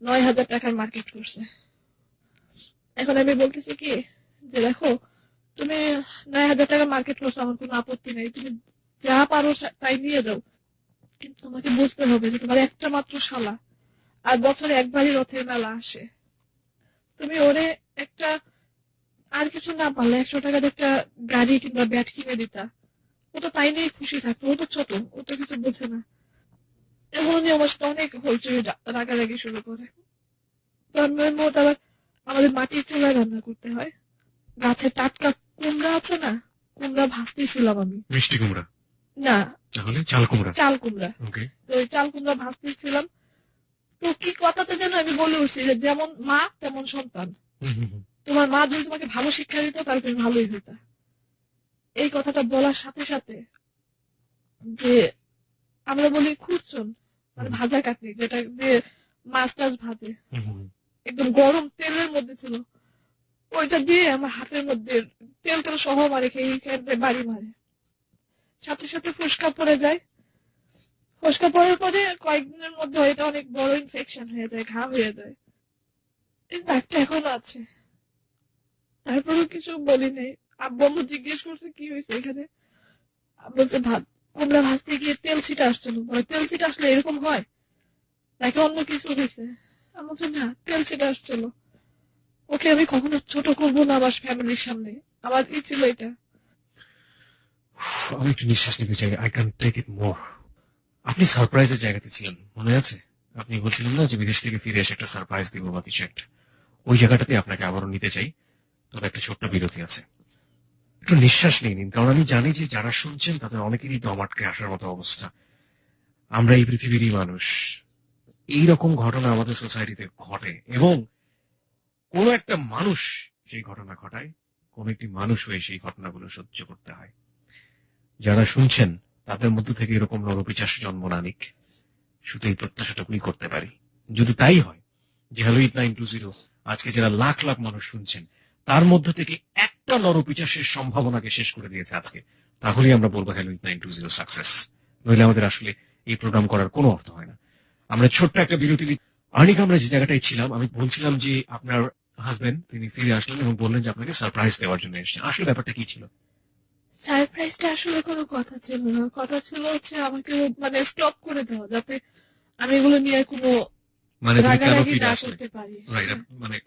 9,000 টাকার মার্কেট করছে। এখন আমি বলতেছি কি যে দেখো তুমি 9,000 টাকা মার্কেট করছো, আমার কোনো আপত্তি নেই, তুমি যা পারো তাই নিয়ে যাও, কিন্তু তোমাকে বুঝতে হবে যে তোমার একটা মাত্র শালা, আর বছরে একবারই রথের মেলা আসে। তুমি ওরে একটা, আর কিছু না পারলে 100 টাকার একটা গাড়ি কিংবা ব্যাট কিনে দিতা, ও তো তাই নিয়ে খুশি থাকতো। ও তো ছোট, ও তো কিছু বোঝে না। এমন নিয়ে আমার সাথে অনেক হইচই রাগারাগি শুরু করে। তো আবার আমাদের মাটির চুলায় রান্না করতে হয়। গাছের টাটকা কুমড়া আছে না, কুমড়া ভাজতেছিলাম আমি। মিষ্টি কুমড়া না, তাহলে চাল কুমড়া। চাল কুমড়া। ওকে। তো ওই চাল কুমড়া ভাজতেছিলাম, তো কি কথাতে যেন আমি বলে উঠছি যে যেমন মা তেমন সন্তান, তোমার মা যদি তোমাকে ভালো শিক্ষা দিত তাহলে তুমি ভালোই হইতা। এই কথাটা বলার সাথে সাথে যে আমরা বলি খুরচুন, ভাজা কাটনি, যেটা দিয়ে মাছ টাছ ভাজে, একদম গরম তেলের মধ্যে ছিল, ওইটা দিয়ে আমার হাতের মধ্যে তেল তেল সহ মারে, খেয়ে বাড়ি মারে। সাথে সাথে ফুসকা পড়ে যায়। ফুসকা পড়ার পরে কয়েকদিনের মধ্যে এটা অনেক বড় ইনফেকশন হয়ে যায়, ঘা হয়ে যায়। এই দাগটা এখনো আছে। তারপরেও কিছু বলি নাই। আব্বু জিজ্ঞেস করছে কি হয়েছে এখানে, বলছে ভাত কুমড়া ভাজতে গিয়ে তেল ছিটা আসছিল। তেল ছিটা আসলে এরকম হয় নাকি অন্য কিছু হয়েছে? আমি বলছি না, তেল ছিটা আসছিল। ওকে আমি কখনো ছোট করবো না আমার ফ্যামিলির সামনে, আমার কি ছিল এটা। আমি একটু নিঃশ্বাস নিতে চাই। আই ক্যান টেক ইট মোর। আপনি সারপ্রাইজের জায়গাতে ছিলেন, মনে আছে? আপনি বলছিলেন না যে বিদেশ থেকে ফিরে এসে একটা সারপ্রাইজ দিব বা কিছু একটা। ওই জায়গাটাতে আপনাকে আবারও নিতে চাই, তবে একটা ছোট্ট বিরতি আছে। একটু নিঃশ্বাস নিয়ে নিন, কারণ আমি জানি যে যারা শুনছেন তাদের অনেকেরই দম আটকে আসার মতো অবস্থা। আমরা এই পৃথিবীরই মানুষ, এইরকম ঘটনা আমাদের সোসাইটিতে ঘটে, এবং কোন একটা মানুষ সেই ঘটনা ঘটায়, কোন একটি মানুষ হয়ে সেই ঘটনাগুলো সহ্য করতে হয়। যারা শুনছেন তাদের মধ্য থেকে এরকম নরপিশাচ জন্ম না নিক, শুধু এই প্রত্যাশাটুকুই করতে পারি। যদি তাই হয় যে হ্যালো 8920 আজকে যারা লাখ লাখ মানুষ শুনছেন তার মধ্য থেকে একটা নরপিশাচের সম্ভাবনাকে শেষ করে দিয়েছে আজকে, তাহলেই আমরা বলবো হ্যালো 8920 সাকসেস। নইলে আমাদের আসলে এই প্রোগ্রাম করার কোনো অর্থ হয় না। আমরা ছোট্ট একটা বিরতি। আর্নিকা, আমরা যে জায়গাটায় ছিলাম, আমি বলছিলাম যে আপনার হাজবেন্ড তিনি ফিরে আসলেন এবং বললেন যে আপনাকে সারপ্রাইজ দেওয়ার জন্য এসেছেন। আসলে ব্যাপারটা কি ছিল? সারপ্রাইজটা আসলে কোনো কথা ছিল না, কথা ছিল হচ্ছে আমাকে স্টপ করে দেওয়া, যাতে আমি এগুলো নিয়ে কোনো রাগারাগি না করতে পারি।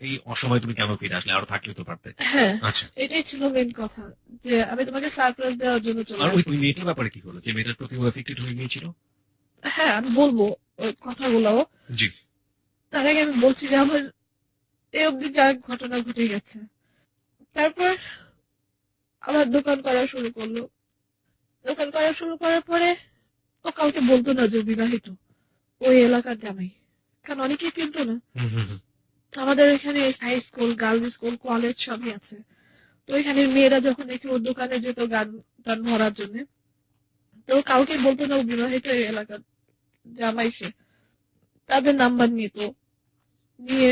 এই অসময়ে তুমি কেন ফিরে আসলে? আরো থাকলে তো পারতে। হ্যাঁ, আচ্ছা, এটাই ছিল মেইন কথা, যে আমি তোমাকে সারপ্রাইজ দেওয়ার জন্য চলে আসছি। ওই মেয়েটার ব্যাপারে কি হলো? যে মেয়েটার প্রতি ও এফেক্টেড হয়ে গিয়েছিল? হ্যাঁ, আমি বলবো ওই কথাগুলো। জি, তার আগে আমি বলছি যে আমার এই অবধি যা ঘটনা ঘটে গেছে। তারপর আবার দোকান করা শুরু করলো। দোকান করা শুরু করার পরে ও কাউকে বলতো না যে বিবাহিত, ওই এলাকার জামাই, কারণ অনেকেই চিনতো না। আমাদের এখানে high school, girls school, college সবই আছে। তো এখানে মেয়েরা যখন দেখে ওর দোকানে যেত গান টান ভরার জন্য, তো কাউকে বলতো না ও বিবাহিত এই এলাকার জামাই সে। তাদের নাম্বার নিত, নিয়ে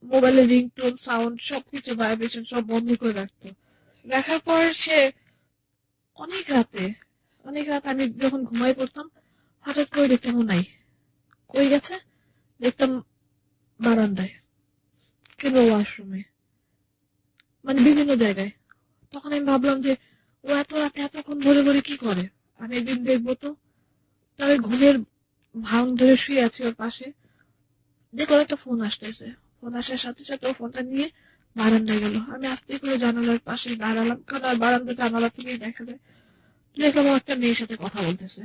মোবাইলের রিংটোন, সাউন্ড সবকিছু, ভাইব্রেশন সব বন্ধ করে রাখতো। রাখার পর সে অনেক রাত আমি যখন ঘুমাই পড়তাম, হঠাৎ করে দেখতাম ও নাই। কই গেছে দেখতাম বারান্দায় কিংবা ওয়াশরুমে, বিভিন্ন জায়গায়। তখন আমি ভাবলাম যে ও এত রাতে এতক্ষণ ধরে ধরে কি করে, আমি একদিন দেখবো। তো তবে ঘুমের ভাঙ ধরে শুয়ে আছি ওর পাশে, দেখলাম একটা ফোন আসতেছে। ফোন আসার সাথে সাথে ও ফোনটা নিয়ে বারান্দায় গেল। আমি আস্তে করে জানালার পাশে দাঁড়ালাম, কারণ আর বারান্দা জানালা থেকেই দেখা যায়। দেখলাম ও একটা মেয়ের সাথে কথা বলতেছে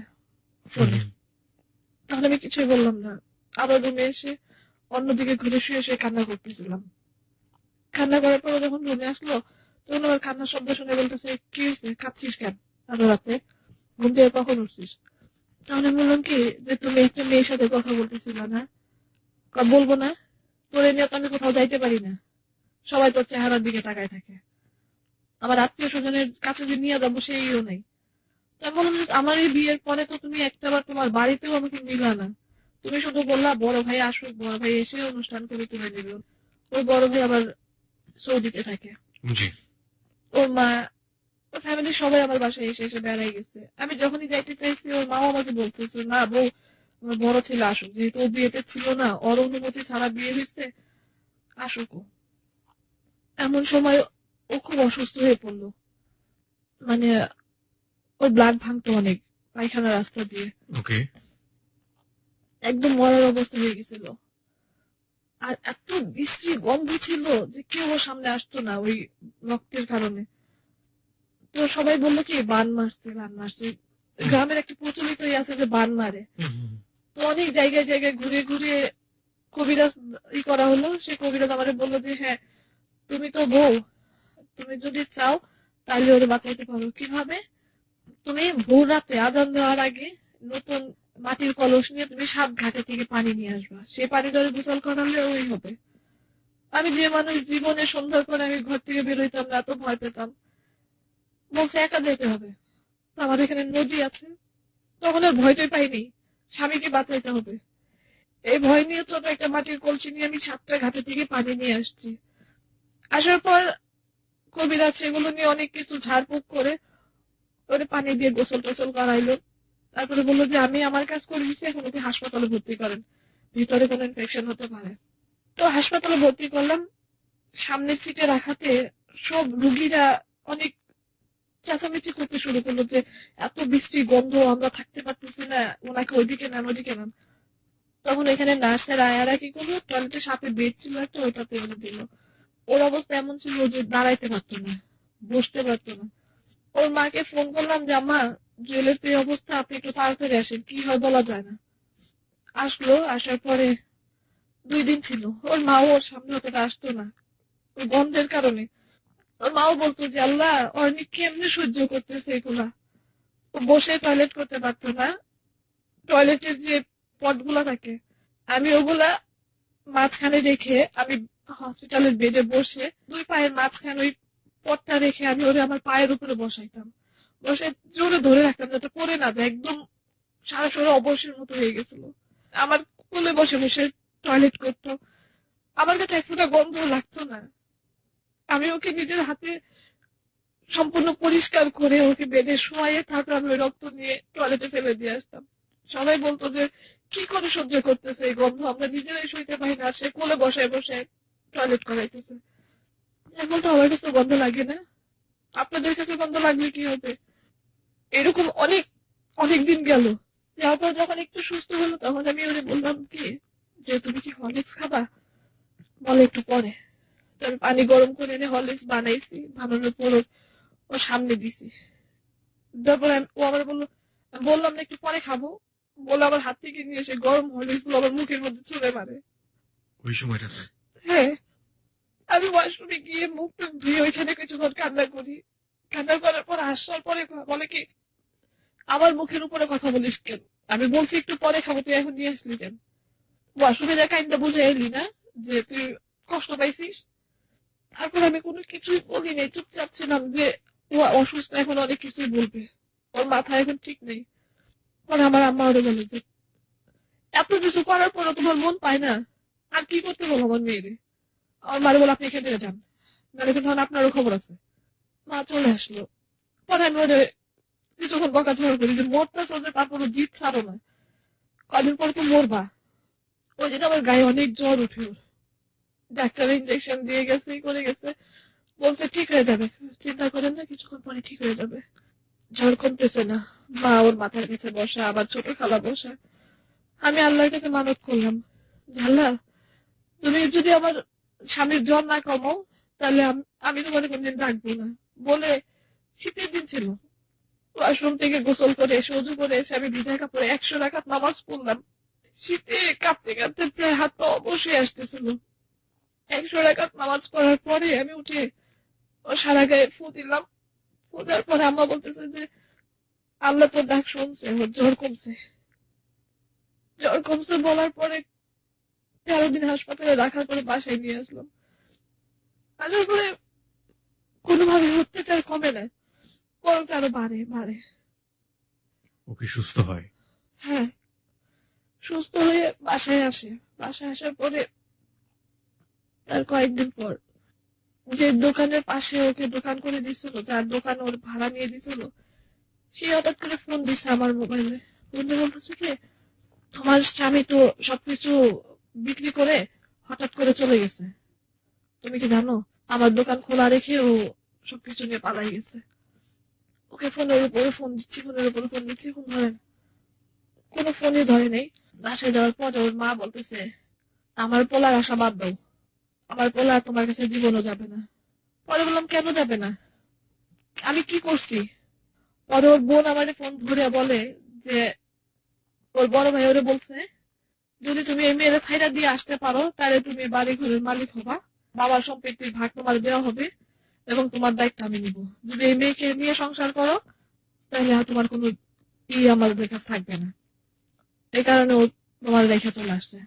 ফোনে। তাহলে আমি কিছুই বললাম না, আবার রুমে এসে অন্যদিকে ঘুরে শুয়ে কান্না করতেছিলাম। কান্না করার পরে যখন রুমে আসলো, তখন আমার কান্নার শব্দ শুনে বলতেছে, কি হয়েছে, কাঁদছিস কেন? আরো রাতে ঘুম থেকে কখন উঠছিস? তাহলে বললাম কি, যে তুমি একটা মেয়ের সাথে কথা বলতেছিলা না? বলবো না? তোরে নিয়ে তো আমি কোথাও যাইতে পারি না, সবাই তোর চেহারার দিকে তাকায় থাকে, আমার আত্মীয় স্বজনের কাছে যে নিয়ে যাবো সেইও নেই। আমি বললাম যে আমার এই বিয়ের পরে তো তুমি একটাবার তোমার বাড়িতেও আমাকে নিলা না, তুমি শুধু বললা বড় ভাই আসুক, বড় ভাই এসে অনুষ্ঠান করে তুলে নেবে। ওই বড় ভাই আবার সৌদিতে থাকে, ওর মা, ওর ফ্যামিলির সবাই আমার বাসায় এসে এসে বেড়াই গেছে। আমি যখনই যাইতে চাইছি, ওর মাও আমাকে বলতেছে, না বউ, আমার বড় ছেলে আসুক, যেহেতু ও বিয়েতে ছিল না, ওর অনুমতি ছাড়া বিয়ে হয়েছে, আসুক ও। এমন সময় ও খুব অসুস্থ হয়ে পড়লো, মানে ওর ব্লাড ভাঙতো অনেক পায়খানা রাস্তা দিয়ে, একদম মরার অবস্থা হয়ে গেছিল। আর এত বিশ্রী গন্ধ ছিল যে কেউ ওর সামনে আসতো না ওই রক্তের কারণে। তো সবাই বললো কি বান মারছে। গ্রামের একটা প্রচলিত আছে যে বান মারে। তো অনেক জায়গায় জায়গায় ঘুরে ঘুরে কবিরাজ করা হলো। সে কবিরাজ আমাদের বললো যে হ্যাঁ, তুমি তো বউ, তুমি যদি চাও তাহলে ওরে বাঁচাইতে পারো। কিভাবে? তুমি ভোর রাতে আজান দেওয়ার আগে নতুন মাটির কলস নিয়ে তুমি 7 ঘাটে থেকে পানি নিয়ে আসবা, সে পানি ধরে গোসল করালে ওই হবে। আমি যে মানুষ জীবনে সন্ধ্যার পরে আমি ঘর থেকে বেরোইতাম না, এত ভয় পেতাম, বলছে একা যেতে হবে। আমার এখানে নদী আছে, তখন আর ভয়টাই পাইনি, স্বামীকে বাঁচাইতে হবে এই ভয় নিয়ে ছোট একটা মাটির কলসি নিয়ে আমি 7টা ঘাটে থেকে পানি নিয়ে আসছি। আসার পর কবিরাজ সেগুলো নিয়ে অনেক কিছু ঝাড়ফুঁক করে ওরে পানি দিয়ে গোসল টোসল করাইলো। তারপরে বললো যে আমি আমার কাজ করে দিচ্ছি, এখন ওকে হাসপাতালে ভর্তি করেন, ভিতরে কোনো ইনফেকশন হতে পারে। তো হাসপাতালে ভর্তি করলাম। সামনের সিটে রাখাতে সব রুগীরা অনেক চেঁচামেচি করতে শুরু করলো যে এত বৃষ্টি গন্ধ, আমরা থাকতে পারতেছি না, ওনাকে ওইদিকে নেন ওইদিকে নেন। তখন এখানে নার্সের আয়ারা কি করলো, টয়লেটের সাথে বেড ছিল একটা, ওইটাতে এনে দিল। ওর অবস্থা এমন ছিল যে দাঁড়াইতে পারতো না, বসতে পারতো না। ওর মাকে ফোন করলাম যে আম্মা, জুয়েলের তো এই অবস্থা, আপনি একটু তাড়াতাড়ি আসেন, কি হয় বলা যায় না। আসলো, আসার পরে 2 দিন ছিল। ওর মাও ওর সামনে হতে আসতো না ওই গন্ধের কারণে। ওর মাও বলতো যে আল্লাহ, অর্নি কেমনে সহ্য করতেছে এগুলা। ও বসে টয়লেট করতে পারতো না, টয়লেটের যে পটগুলা থাকে আমি ওগুলা মাঝখানে রেখে, আমি হসপিটালের বেডে বসে 2 পায়ের মাঝখানে ওই পটটা রেখে আমি ওরে আমার পায়ের উপরে বসাইতাম, বসে জোরে ধরে রাখতাম যাতে পড়ে না যায়। একদম সারা শরীরে অবশের মতো হয়ে গেছিল। আমার কোলে বসে বসে টয়লেট করতো, আমার কাছে এক ফোঁটা গন্ধ লাগতো না। আমি ওকে নিজের হাতে সম্পূর্ণ পরিষ্কার করে ওকে বেডে শোয়াইয়ে তারপর আমি ওই রক্ত নিয়ে টয়লেটে ফেলে দিয়ে আসতাম। সবাই বলতো যে কি করে সহ্য করতেছে এই গন্ধ, আমরা নিজেরাই সইতে পারি না, সে কোলে বসে বসে টয়লেট করাইতেছে। এখন তো আমার কাছে গন্ধ লাগে না, আপনাদের কাছে গন্ধ লাগলে কি হবে? এরকম অনেক অনেক দিন গেল। যাওয়ার পর যখন একটু সুস্থ হলো, তখন আমি ওরে বললাম কি যে তুমি কি হরলিক্স খাবা? বলে একটু পরে। আমি পানি গরম করে এনে হরলিক্স বানাইছি, বানানোর পর ওর সামনে দিছি। তারপরে ও আমার বললো, আমি বললাম না একটু পরে খাবো, বলে আমার হাত থেকে নিয়ে এসে গরম হরলিক্স গুলো আমার মুখের মধ্যে ছুঁড়ে মারে। ওই সময়টাতে? হ্যাঁ। আমি ওয়াশরুমে গিয়ে মুখ টুক ধুয়ে ওইখানে কিছুক্ষণ কান্না করি। কান্না করার পর আসার পরে বলে কি, আমার মুখের উপরে কথা বলিস কেন? আমি বলছি একটু পরে খাবো, তুই এখন নিয়ে আসলি কেন? ওয়াশরুমে যা কাইন্ডা বুঝে এলি না যে তুই কষ্ট পাইছিস? তারপর আমি কোনো কিছুই বলি নাই, চুপচাপ ছিলাম যে ও অসুস্থ, এখন অনেক কিছুই বলবে, ওর মাথা এখন ঠিক নেই। পরে আমার আম্মা ওরে বলে যে এত কিছু করার পরও তোমার মন পায় না, আর কি করতে বলো আমার মেয়েরে? আমার মারে বলে আপনি এখান থেকে যান, নাহলে কিন্তু আপনারও খবর আছে। মা চলে আসলো। পরে আমি ওরে কিছুক্ষণ বকাঝকা করি যে মরতেছ যে তারপরও জিত ছাড়ো না, কদিন পরে তো মরবা। ওই জন্য আমার গায়ে অনেক জ্বর উঠে, ডাক্তার ইঞ্জেকশন দিয়ে গেছে, করে গেছে, বলছে ঠিক হয়ে যাবে, চিন্তা করেন না, কিছুক্ষণ পরে ঠিক হয়ে যাবে। জ্বর কমতেছে না। মা ওর মাথার কাছে বসা, আবার ছোট খালা বসা। আমি আল্লাহর কাছে মানত করলাম, আল্লাহ তুমি যদি আমার স্বামীর জ্বর না কমাও, তাহলে আমি তোমাকে কোনদিন ডাকবো না। বলে শীতের দিন ছিল, ওয়াশরুম থেকে গোসল করে এসে, উজু করে এসে আমি ভিজা কাপড়ে 100 রাকাত নামাজ পড়লাম। শীতে কাঁপতে কাঁপতে প্রায় হাত পা অবশ্যই আসতেছিল। 100 রাকাত নামাজ পড়ার পরে আমি উঠে ও সারা গায়ে ফু দিলাম। ফু দেওয়ার পরে আম্মা বলতেছে যে আল্লাহ তোর ডাক শুনছে, ওর জ্বর কমছে। জ্বর কমছে বলার পরে 13 দিন হাসপাতালে রাখার পরে বাসায় নিয়ে আসলাম। আসার পরে কোনোভাবে অত্যাচার কমে না, বরং আরো বাড়ে বাড়ে। ওকে সুস্থ হয়? হ্যাঁ, সুস্থ হয়ে বাসায় আসে। বাসায় আসার পরে তার কয়েকদিন পর যে দোকানের পাশে ওকে দোকান করে দিছিল, যার দোকান ওর ভাড়া নিয়ে দিছিল, সে হঠাৎ করে ফোন দিচ্ছে আমার মোবাইলে। ফোন দিয়ে বলতেছে কি, তোমার স্বামী তো সবকিছু বিক্রি করে হঠাৎ করে চলে গেছে, তুমি কি জানো? আমার দোকান খোলা রেখে ও সবকিছু নিয়ে পালাই গেছে। ওকে ফোনের উপরে ফোন দিচ্ছি, ফোনের উপরে ফোন দিচ্ছি, ফোন ধরে না, কোনো ফোনই ধরে নেই। বাসায় যাওয়ার পরে ওর মা বলতেছে আমার পোলার আশা বাদ দাও, আমার পোলা তোমার কাছে জীবনও যাবে না। পরে বললাম কেন যাবে না, আমি কি করছি? পরে ওর বোন আমার ফোন ধরে বলে যে ওর বড় ভাই ওরে বলছে যদি তুমি এই মেয়ের ছাইরা দিয়ে আসতে পারো তাহলে তুমি বাড়ি ঘরের মালিক হবা, বাবার সম্পত্তির ভাগ তোমার দেওয়া হবে এবং তোমার দায়িত্ব আমি নিব। যদি এই মেয়েকে নিয়ে সংসার করো তাহলে আর তোমার কোনো আমাদের কাছে থাকবে না। এই কারণে ও তোমার রেখে চলে আসছে।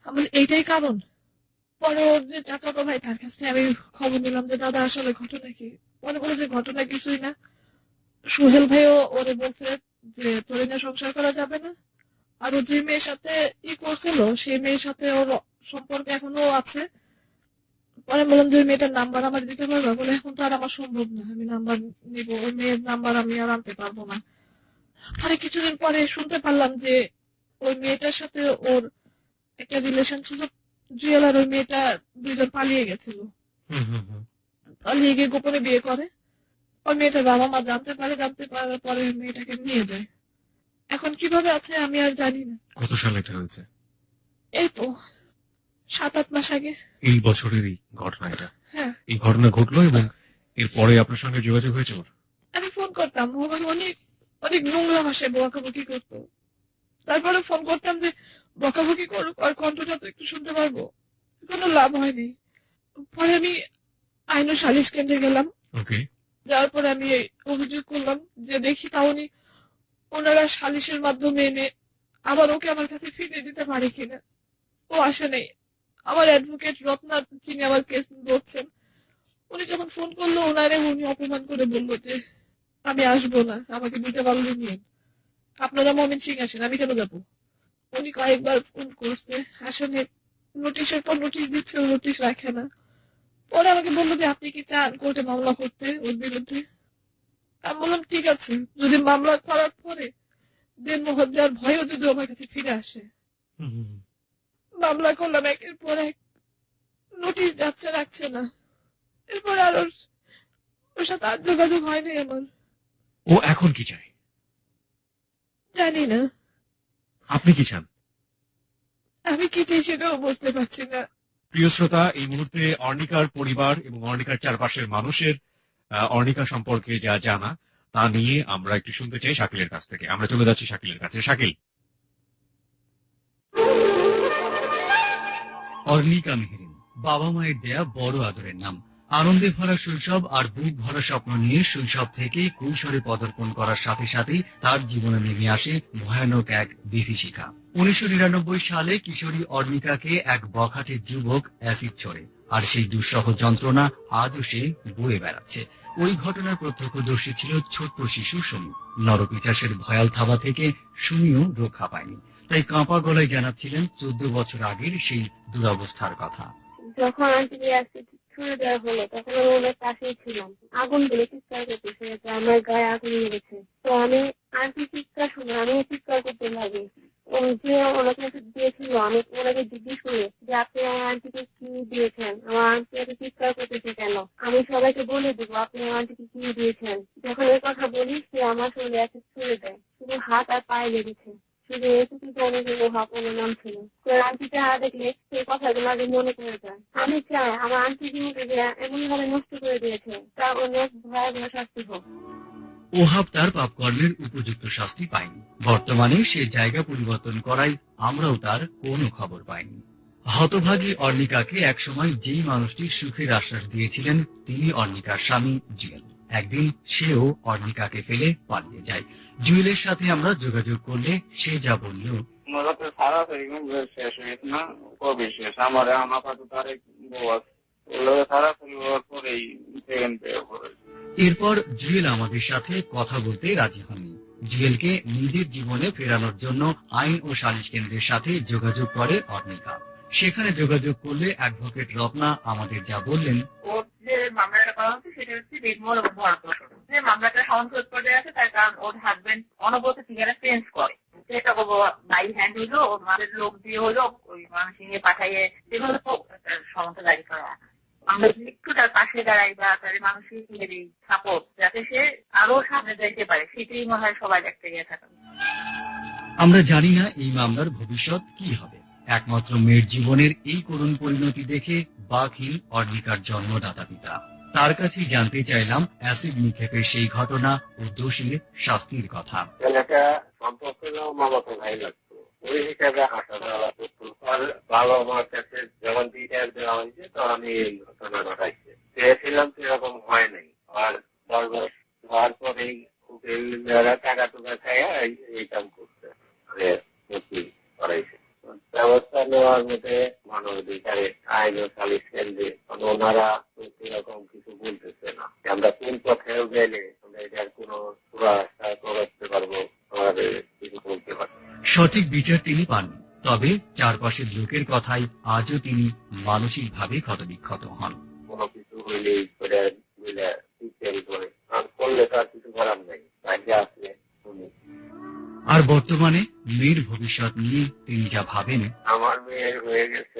আমি এইটাই কারণ। পরে ওর যে চাচাতো ভাই, তার কাছে আমি খবর নিলাম যে দাদা আসলে ঘটনা কি। মনে করে যে ঘটনা কিছুই না, সোহেল ভাইও ওরে বলছে যে তোর নিয়ে সংসার করা যাবে না। আর ও যে মেয়ের সাথে করছিল সেই মেয়ের সাথে ওর সম্পর্ক এখনো আছে। পরে বললাম যে ওই মেয়েটার নাম্বার আমার দিতে পারবে? বলে এখন তো আর আমার সম্ভব না, আমি নাম্বার নিব, ওই মেয়ের নাম্বার আমি আর আনতে পারবো না। পরে কিছুদিন পরে শুনতে পারলাম যে ওই মেয়েটার সাথে ওর একটা রিলেশন ছিল, জুয়েল আর ওই মেয়েটা দুইজন পালিয়ে গেছিল। পালিয়ে গিয়ে গোপনে বিয়ে করে। ওই মেয়েটার বাবা মা জানতে পারার পরে মেয়েটাকে নিয়ে যায়। এখন কিভাবে আছে আমি আর জানি না। কত সালে এটা হয়েছে? এই তো 7-8 মাস আগে। এই বছরেরই ঘটনা এটা? হ্যাঁ। এই ঘটনা ঘটলো এবং এরপরে আপনার সঙ্গে যোগাযোগ হয়েছে ওর? আমি ফোন করতাম, ও অনেক অনেক নোংরা ভাষায় বকাবকি করতো। তারপরে ফোন করতাম যে বকাবকি করুক আর কণ্ঠটা তো একটু শুনতে পারবো, কোনো লাভ হয়নি। পরে আমি আইন ও সালিশ কেন্দ্রে গেলাম। ওকে। যাওয়ার পরে আমি অভিযোগ করলাম যে দেখি তাহলে ওনারা সালিশের মাধ্যমে এনে আবার ওকে আমার কাছে ফিরিয়ে দিতে পারে কিনা। ও আসে নেই। আমার অ্যাডভোকেট রত্না, যিনি আমার কেস ধরছেন, উনি যখন ফোন করলো ওনারে উনি অপমান করে বলল যে আমি আসবো না, আমাকে দিতে পারলে নিয়ে আপনারা ময়মনসিংহ আসেন, আমি কেন যাবো। উনি কয়েকবার ফোন করছে, আসেনি। নোটিশের পর নোটিশ দিচ্ছে, নোটিশ রাখে না। পরে আমাকে বললো যে আপনি কি চান কোর্টে মামলা করতে ওর বিরুদ্ধে? আমি বললাম ঠিক আছে, যদি মামলা করার পরে দেন মোহজ্জার ভয়ও যদি আমার কাছে ফিরে আসে। মামলা করলাম, একের পর এক নোটিশ যাচ্ছে, রাখছে না। এরপর আর ওর সাথে আর যোগাযোগ হয়নি আমার। ও এখন কি চায় জানি না। আপনি কি চান? আমি কি চাই সেটাও বুঝতে পারছি না। প্রিয় শ্রোতা, এই মুহূর্তে অর্ণিকার পরিবার এবং অর্ণিকার চারপাশের মানুষের অর্ণিকা সম্পর্কে যা জানা তা নিয়ে আমরা একটু শুনতে চাই শাকিলের কাছ থেকে। আমরা চলে যাচ্ছি শাকিলের কাছে। শাকিল। অর্ণিকা মেহেরিন বাবা মায়ের দেয়া বড় আদরের নাম। আনন্দে ভরা শৈশব আর বুক ভরা স্বপ্ন নিয়ে শৈশব থেকে কৈশোরে পদার্পণ করার সাথে সাথেই তার জীবনে নেমে আসে ভয়ানক এক বিভীষিকা। 1999 সালে কিশোরী অর্ণিকাকে এক বখাটে যুবক অ্যাসিড ছোড়ে, আর সেই দুঃসহ যন্ত্রণা আজও সে বয়ে বেড়াচ্ছে। ওই ঘটনার প্রত্যক্ষদর্শী ছিল ছোট্ট শিশু সুমি। নরপিচাসের ভয়াল থাবা থেকে সুমিও রক্ষা পায়নি, তাই কাঁপা গলায় জানাচ্ছিলেন 14 বছর আগের সেই দুরবস্থার কথা। যখন আন্টিকে অ্যাসিড ছুঁড়ে দেওয়া হলো তখন আমি ওনার পাশেই ছিলাম। আগুন বলে চিৎকার করতেছে যে আমার গায়ে আগুন লেগেছে। তো আমি আন্টি চিৎকার শুনে আমি চিৎকার করতে লাগি। যে ওনাকে দিয়েছিল আমি ওনাকে জিজ্ঞেস করি যে আপনি আমার আন্টিকে কি দিয়েছেন, আমার আন্টি এত চিৎকার করতেছে কেন, আমি সবাইকে বলে দেবো আপনি আমার আন্টিকে কি দিয়েছেন। যখন এই কথা বলি সে আমার শরীরে অ্যাসিড ছুঁড়ে দেয়, শুধু হাত আর পায়ে লেগেছে। শুধু এটুকু জানি যে ও হাপনের নাম ছিল। আন্টিকে হাত দেখলে সেই কথাগুলো আগে মনে পড়ে যায়। আমি চাই আমার আন্টি জীবনকে এমন ভাবে নষ্ট করে দিয়েছে তা অনেক ভয়াবহ শাস্তি হোক। ওহাব তার পাপকর্মের উপযুক্ত শাস্তি পায়নি। বর্তমানে সে জায়গা পরিবর্তন করায় আমরাও তার কোনো খবর পাইনি। হতভাগী অর্ণিকাকে একসময় যেই মানুষটি সুখের আশ্বাস দিয়েছিলেন তিনি অর্ণিকার স্বামী জুয়েল। একদিন সেও অর্ণিকাকে ফেলে পালিয়ে যায়। জুয়েলের সাথে আমরা যোগাযোগ করলে সে যা বলল, মূলত সারা শেষ হয়েছে না, কবে শেষ? আমার আপাতত আরেক বউ আছে, সারা পরিবার পরেই সেকেন্ড পেয়ে পড়েছে। এরপর জুয়েল আমাদের সাথে কথা বলতে রাজি হননি। জুয়েলকে নিজের জীবনে ফেরানোর জন্য আইন ও সালিশ কেন্দ্রের সাথে যোগাযোগ করে অর্ণিকা। সেখানে যোগাযোগ করলে অ্যাডভোকেট রত্না আমাদের যা বললেন, ওর যে মামলাটা করা হচ্ছে সেটা হচ্ছে নির্মল এবং ভরতোষণ। যে মামলাটা সংসদ পর্যায়ে আছে তার কারণ ওর হাজবেন্ড অনবরত ঠিকানা চেঞ্জ করে। সেটা বাই হ্যান্ড হইলো, ওর মাদের লোক দিয়ে হলো, ওই মানুষ নিয়ে পাঠাইয়ে সেভাবে সমস্যা জারি করা। আমরা একটু তার পাশে দাঁড়াই বা তার মানসিক সাপোর্ট যাতে সে আরো সামনে যাইতে পারে, সেটাই মনে হয় সবাই দেখতে গিয়ে থাকা। আমরা জানি না এই মামলার ভবিষ্যৎ কি হবে। একমাত্র মেয়ের জীবনের এই করুণ পরিণতি দেখে বাকহীন অর্ণিকার জন্মদাতা পিতা। তার কাছেই জানতে চাইলাম অ্যাসিড নিক্ষেপের সেই ঘটনা ও দোষীর শাস্তির কথা। ছেলেটা সম্পর্ক মামাতো ভাই লাগতো, ওই হিসাবে হাঁটা দেওয়া করতো। আর বাবা মার কাছে যখন ডিটেল দেওয়া হয়েছে তখন আমি এই ঘটনা ঘটাইছে। চেয়েছিলাম সেরকম হয় নাই। আর 10 বছর হওয়ার পরেই উকিল টাকা টুকা খাইয়া এই কাম করছে, করাইছে। ব্যবস্থা নেওয়ার মধ্যে মানবাধিকারে আইন ও সালিশ কেন্দ্রে ওনারা এরকম কিছু বলতেছে না। আমরা কোন পথেও গেলে আমরা এটার কোনো সুরাহা করতে পারবো, আমাদের কিছু বলতে পারবো। সঠিক বিচার তিনি পাননি, তবে চারপাশের লোকের কথাই আজও তিনি মানসিকভাবে ক্ষতবিক্ষত হন। কোনো কিছু হইলেই করে করলে তার কিছু করার নেই, বাইরে আসলে আর বর্তমানে মেয়ের ভবিষ্যৎ নিয়ে তিনি যা ভাবেন, আমার মেয়ের হয়ে গেছে,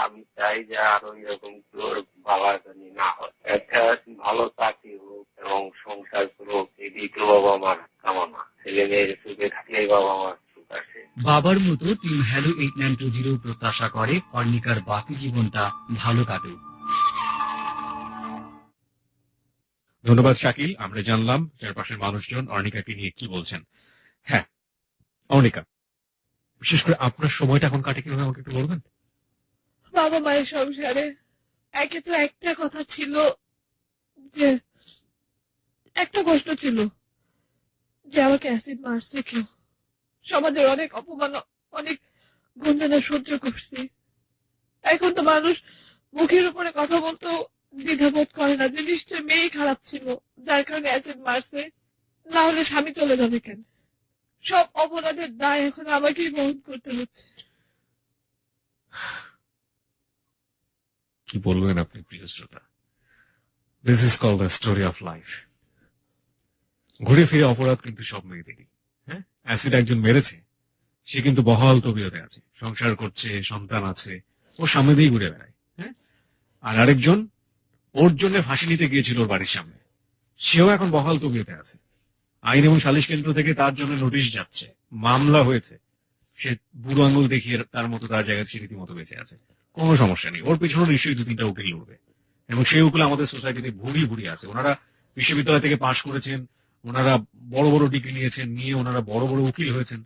আমি চাই যে আরো এরকম তোর বাবা জানি না হয়, একটা ভালো চাকরি হোক এবং সংসার হোক, এদিকে তো বাবা আমার কামনা। ছেলে মেয়ের সুখে থাকলেই বাবা আমার সুখ আসে। বাবার মতো টিম হ্যালো 8920 প্রত্যাশা করে অর্ণিকার বাকি জীবনটা ভালো কাটুক। ধন্যবাদ শাকিল। আমরা জানলাম চারপাশের মানুষজন অর্ণিকাকে নিয়ে কি বলছেন। হ্যাঁ অর্ণিকা, বিশেষ করে আপনার সময়টা এখন কাটে কিভাবে আমাকে একটু বলবেন? বাবা মায়ের সংসারে একে তো একটা কথা ছিল যে একটা কষ্ট ছিল যে আমাকে অ্যাসিড মারছে কেউ, সমাজের অনেক অপমান অনেক গঞ্জনা সহ্য করছি। এখন তো মানুষ মুখের উপরে কথা বলতো দ্বিধাবোধ করে না যে নিশ্চয় মেয়ে খারাপ ছিল যার কারণে অ্যাসিড মারছে, না হলে স্বামী চলে যাবে কেন। সব অপরাধের দায় এখন আমাকেই বহন করতে হচ্ছে। কি বলবেন আপনি প্রিয় শ্রোতা? This is called the story of life. ঘুরে ফিরে অপরাধ কিন্তু সব মেয়েদেরই। হ্যাঁ, অ্যাসিড একজন মেরেছে, সে কিন্তু বহাল তবিয়তে আছে, সংসার করছে, সন্তান আছে, ওর সামনে দিয়ে ঘুরে বেড়ায়। হ্যাঁ, আর আরেকজন ওর জন্য ফাঁসি নিতে গিয়েছিল ওর বাড়ির সামনে, সেও এখন বহাল তবিয়তে আছে। আইন এবং সালিশ কেন্দ্র থেকে তার জন্য নোটিশ যাচ্ছে, মামলা হয়েছে, সে বুড়ো আঙুল দেখিয়ে তার মতো তার জায়গায় সে রীতিমতো বেঁচে আছে, কোনো সমস্যা নেই। ওর পিছনে নিশ্চয়ই 2-3টা উকিল লড়বে, এবং সেই উকিল আমাদের সোসাইটিতে ভুড়ি ভুড়ি আছে। ওনারা বিশ্ববিদ্যালয় থেকে পাশ করেছেন, ওনারা বড় বড় ডিগ্রি নিয়েছেন, নিয়ে ওনারা বড় বড় উকিল হয়েছেন।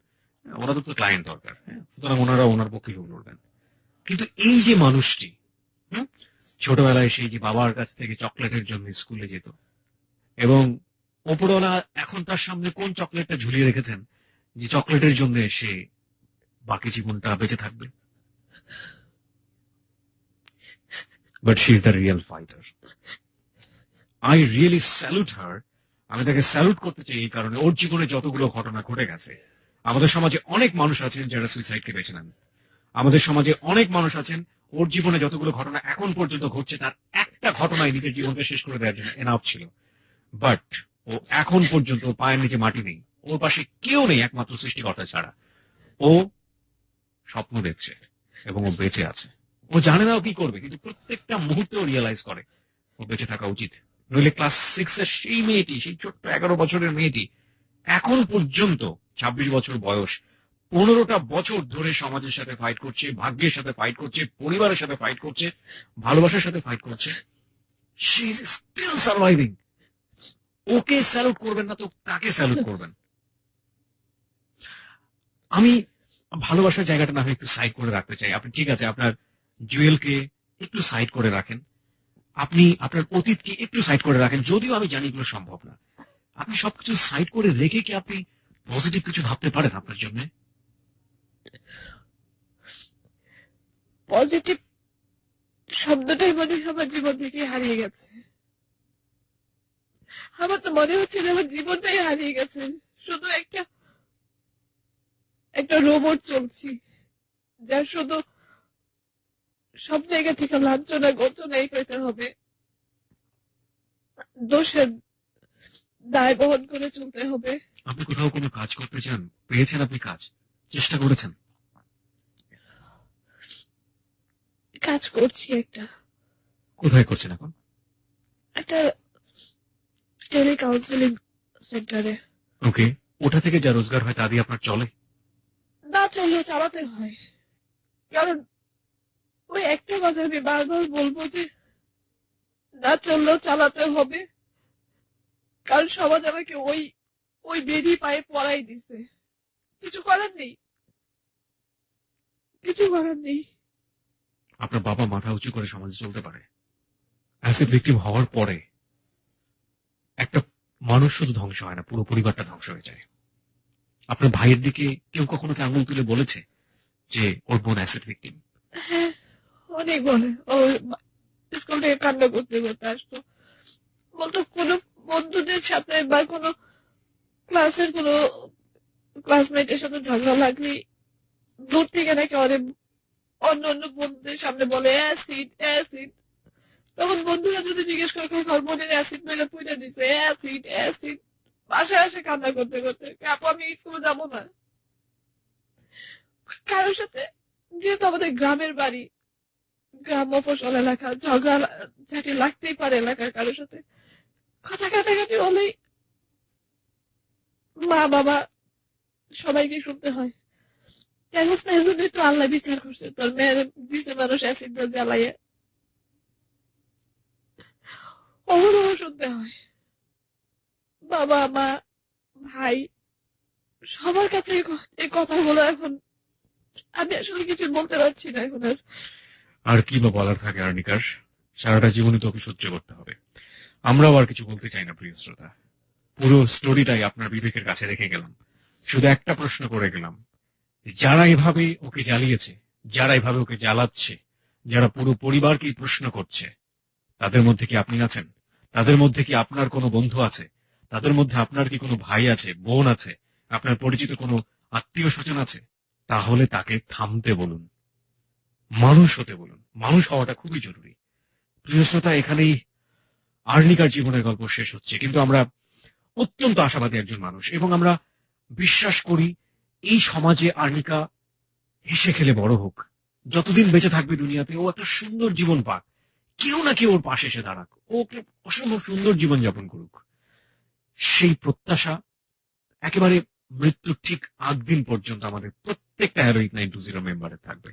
ওনাদের তো ক্লায়েন্ট দরকার, সুতরাং ওনারা ওনার পক্ষে লড়বেন। কিন্তু এই যে মানুষটি ছোটবেলায় সেই যে বাবার কাছ থেকে চকলেটের জন্য স্কুলে যেত, এবং ওপরওয়ালা এখন তার সামনে কোন চকলেটটা ঝুলিয়ে রেখেছেন যে চকলেটের জন্য সে বাকি জীবনটা বেঁচে থাকবে। But she is the real fighter. I really salute her. আমি তাকে স্যালুট করতে চাই এই কারণে, ওর জীবনে যতগুলো ঘটনা ঘটে গেছে। আমাদের সমাজে অনেক মানুষ আছেন যারা সুইসাইডকে বেছে নেন। আমাদের সমাজে অনেক মানুষ আছেন ওর জীবনে যতগুলো ঘটনা এখন পর্যন্ত ঘটছে তার একটা ঘটনায় নিজের জীবনকে শেষ করে দেওয়ার জন্য এনাফ ছিল। বাট ও এখন পর্যন্ত পায়ের নিচে মাটি নেই, ওর পাশে কেউ নেই একমাত্র সৃষ্টিকর্তা ছাড়া। ও স্বপ্ন দেখছে এবং ও বেঁচে আছে। ও জানে না ও কি করবে, কিন্তু প্রত্যেকটা মুহূর্তে ও রিয়েলাইজ করে ও বেঁচে থাকা উচিত। নইলে ক্লাস 6 এর সেই মেয়েটি, সেই ছোট্ট 11 বছরের মেয়েটি এখন পর্যন্ত 26 বছর বয়স, 15টা বছর ধরে সমাজের সাথে ফাইট করছে, ভাগ্যের সাথে ফাইট করছে, পরিবারের সাথে ফাইট করছে, ভালোবাসার সাথে ফাইট করছে। She is still surviving. ওকে স্যালুট করবেন না তো কাকে স্যালুট করবেন? আমি ভালোবাসার জায়গাটা না হয় একটু সাইড করে রাখতে চাই। আপনি ঠিক আছে, আপনার জুয়েলকে একটু সাইড করে রাখেন, আপনি আপনার অতীতকে একটু সাইড করে রাখেন, যদিও আমি জানি এগুলো সম্ভব না। আপনি সবকিছু সাইড করে রেখে কি আপনি পজিটিভ কিছু ভাবতে পারেন আপনার জন্য? পজিটিভ শব্দটাই মনে হয় আমার জীবন থেকে হারিয়ে গেছে। আমার তো মনে হচ্ছে যে আমার জীবনটাই হারিয়ে গেছে, শুধু একটা রোবট চলছি, যার শুধু সব জায়গা থেকে লাঞ্ছনা গঞ্চনাই পেতে হবে, দোষের দায় বহন করে চলতে হবে। আপনি কোথাও কোনো কাজ করতে চান? পেয়েছেন আপনি কাজ? চেষ্টা করেছেন? কাজ করছি একটা। কোথায় করছেন এখন? একটা টেলি কাউন্সিলিং সেন্টারে। ওকে, ওটা থেকে যা রোজগার হয় তা দিয়ে আপনার চলে? না চললেও চালাতে হয়, কারণ ওই একটা কথা আমি বারবার বলবো যে না চললেও চালাতে হবে, কারণ সমাজ আমাকে ওই বেদি পায়ে পড়াই দিছে। কিছু করার নেই, কিছু করার নেই। আপনার বাবা মাথা উঁচু করে সমাজে চলতে পারে, অ্যাসিড ভিকটিম হওয়ার পরে একটা মানুষ শুধু ধ্বংস হয় না, পুরো পরিবারটা ধ্বংস হয়ে যায়। আপনার ভাইয়ের দিকে কেউ কখনো কি আঙুল তুলে বলেছে যে ওর বোন অ্যাসিড ভিকটিম? হ্যাঁ, অনেক বলে। ও স্কুল থেকে কান্না করতে করতে আসতো, বলতো কোনো বন্ধুদের সাথে বা কোনো ক্লাসের কোনো ক্লাসমেটের সাথে ঝগড়া লাগলে দূর থেকে নাকি অনেক অন্য অন্য বন্ধুদের সামনে বলে অ্যাসিড অ্যাসিড। তখন বন্ধুরা যদি জিজ্ঞেস করে তোর বোনের অ্যাসিড মেরে পুঁতে দিছে, অ্যাসিড অ্যাসিড, বাসায় আসে কান্না করতে করতে, আপু আমি স্কুলে যাবো না। কারোর সাথে, যেহেতু আমাদের গ্রামের বাড়ি, গ্রাম মফস্বল এলাকা, ঝগড়া ঝাঁটি লাগতেই পারে এলাকার কারোর সাথে, কথা কাটাকাটি হলেই মা বাবা সবাইকে শুনতে হয়। তো আল্লাহ বিচার করছে, তোর মেয়ের দিছে মানুষ অ্যাসিড জ্বালাইয়া, অহরহ শুনতে হয়। বাবা মা ভাই সবার কাছে এই কথাগুলো এখন আমি আসলে কিছু বলতে পারছি না এখন আর কি বা বলার থাকে আর্নিকার, সারাটা জীবনে তোকে সহ্য করতে হবে। আমরাও আর কিছু বলতে চাই না প্রিয় শ্রোতা, পুরো স্টোরিটাই আপনার বিবেকের কাছে রেখে গেলাম। শুধু একটা প্রশ্ন করে গেলাম, যারা এভাবে ওকে জ্বালিয়েছে, যারা এভাবে ওকে জ্বালাচ্ছে, যারা পুরো পরিবারকে প্রশ্ন করছে, তাদের মধ্যে কি আপনি আছেন? তাদের মধ্যে কি আপনার কোনো বন্ধু আছে? তাদের মধ্যে আপনার কি কোনো ভাই আছে, বোন আছে, আপনার পরিচিত কোনো আত্মীয় স্বজন আছে? তাহলে তাকে থামতে বলুন, মানুষ হতে বলুন। মানুষ হওয়াটা খুবই জরুরি। প্রিয় শ্রোতা, এখানেই আর্নিকার জীবনের গল্প শেষ হচ্ছে, কিন্তু আমরা অত্যন্ত আশাবাদী একজন মানুষ এবং আমরা বিশ্বাস করি এই সমাজে আর্নিকা হেসে খেলে বড় হোক, যতদিন বেঁচে থাকবে দুনিয়াতে ও একটা সুন্দর জীবন পাক, কেউ না কেউ ওর পাশে এসে দাঁড়াক, ও অসম্ভব সুন্দর জীবন যাপন করুক, সেই প্রত্যাশা একেবারে মৃত্যুর ঠিক আগ দিন পর্যন্ত আমাদের প্রত্যেকটা হ্যালো 8920 মেম্বারের থাকবে।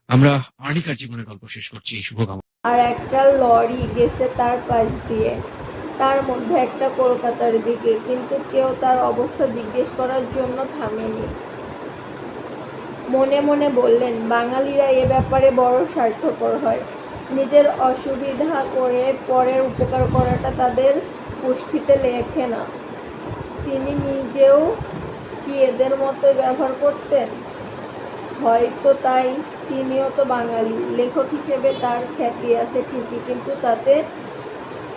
আমরা আর্নিকার জীবনের গল্প শেষ করছি এই শুভকামনা। আর একটা লরি গেছে তার পাশ দিয়ে, তার মধ্যে একটা কলকাতার দিকে, কিন্তু কেউ তার অবস্থা জিজ্ঞেস করার জন্য থামেনি। মনে মনে বললেন, বাঙালিরা এ ব্যাপারে বড় স্বার্থপর হয়। নিজের অসুবিধা করে পরের উপকার করাটা তাদের পুষ্টিতে লেখে না। তিনি নিজেও কি এদের মতো ব্যবহার করতেন? হয়তো তাই। তিনিও তো বাঙালি, লেখক হিসেবে তার খ্যাতি আছে ঠিকই, কিন্তু তাতে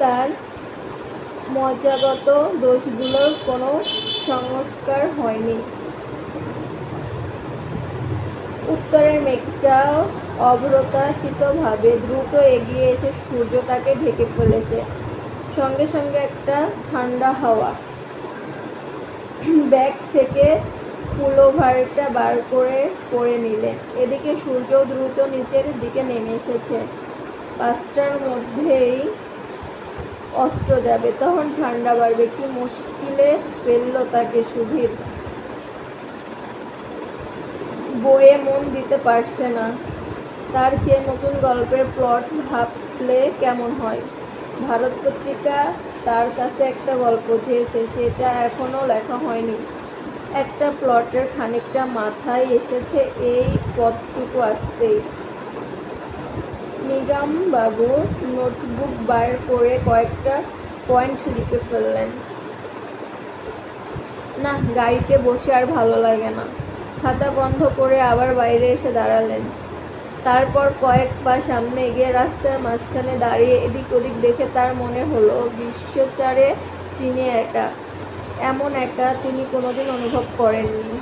তার মজ্জাগত দোষগুলোর কোনো সংস্কার হয়নি। উত্তরের মেঘটা অপ্রত্যাশিতভাবে দ্রুত এগিয়ে এসে সূর্যটাকে ঢেকে ফেলেছে, সঙ্গে সঙ্গে একটা ঠান্ডা হাওয়া। ব্যাগ থেকে পুলোভারটা বার করে পরে নিলেন। এদিকে সূর্য দ্রুত নিচের দিকে নেমে এসেছে, 5টার মধ্যেই অস্ত যাবে, তখন ঠান্ডা বাড়বে। কি মুশকিলে ফেললো তাকে সুধীর। বইয়ে মন দিতে পারছে না। তার চেয়ে নতুন গল্পের প্লট ভাবলে কেমন হয়। ভারত পত্রিকা তার কাছে একটা গল্প চেয়েছে, সেটা এখনো লেখা হয়নি। একটা প্লটের খানিকটা মাথায় এসেছে এই পথটুকু আসতেই। নিগামবাবু নোটবুক বাইর করে কয়েকটা পয়েন্ট লিখে ফেললেন। না, গাড়িতে বসে আর ভালো লাগে না। খাতা বন্ধ করে আবার বাইরে এসে দাঁড়ালেন। তারপর কয়েক পা সামনে এগিয়ে রাস্তার মাঝখানে দাঁড়িয়ে এদিক ওদিক দেখে তার মনে হলো বিশ্বচারে তিনি একা। এমন একা তিনি কোনোদিন অনুভব করেননি।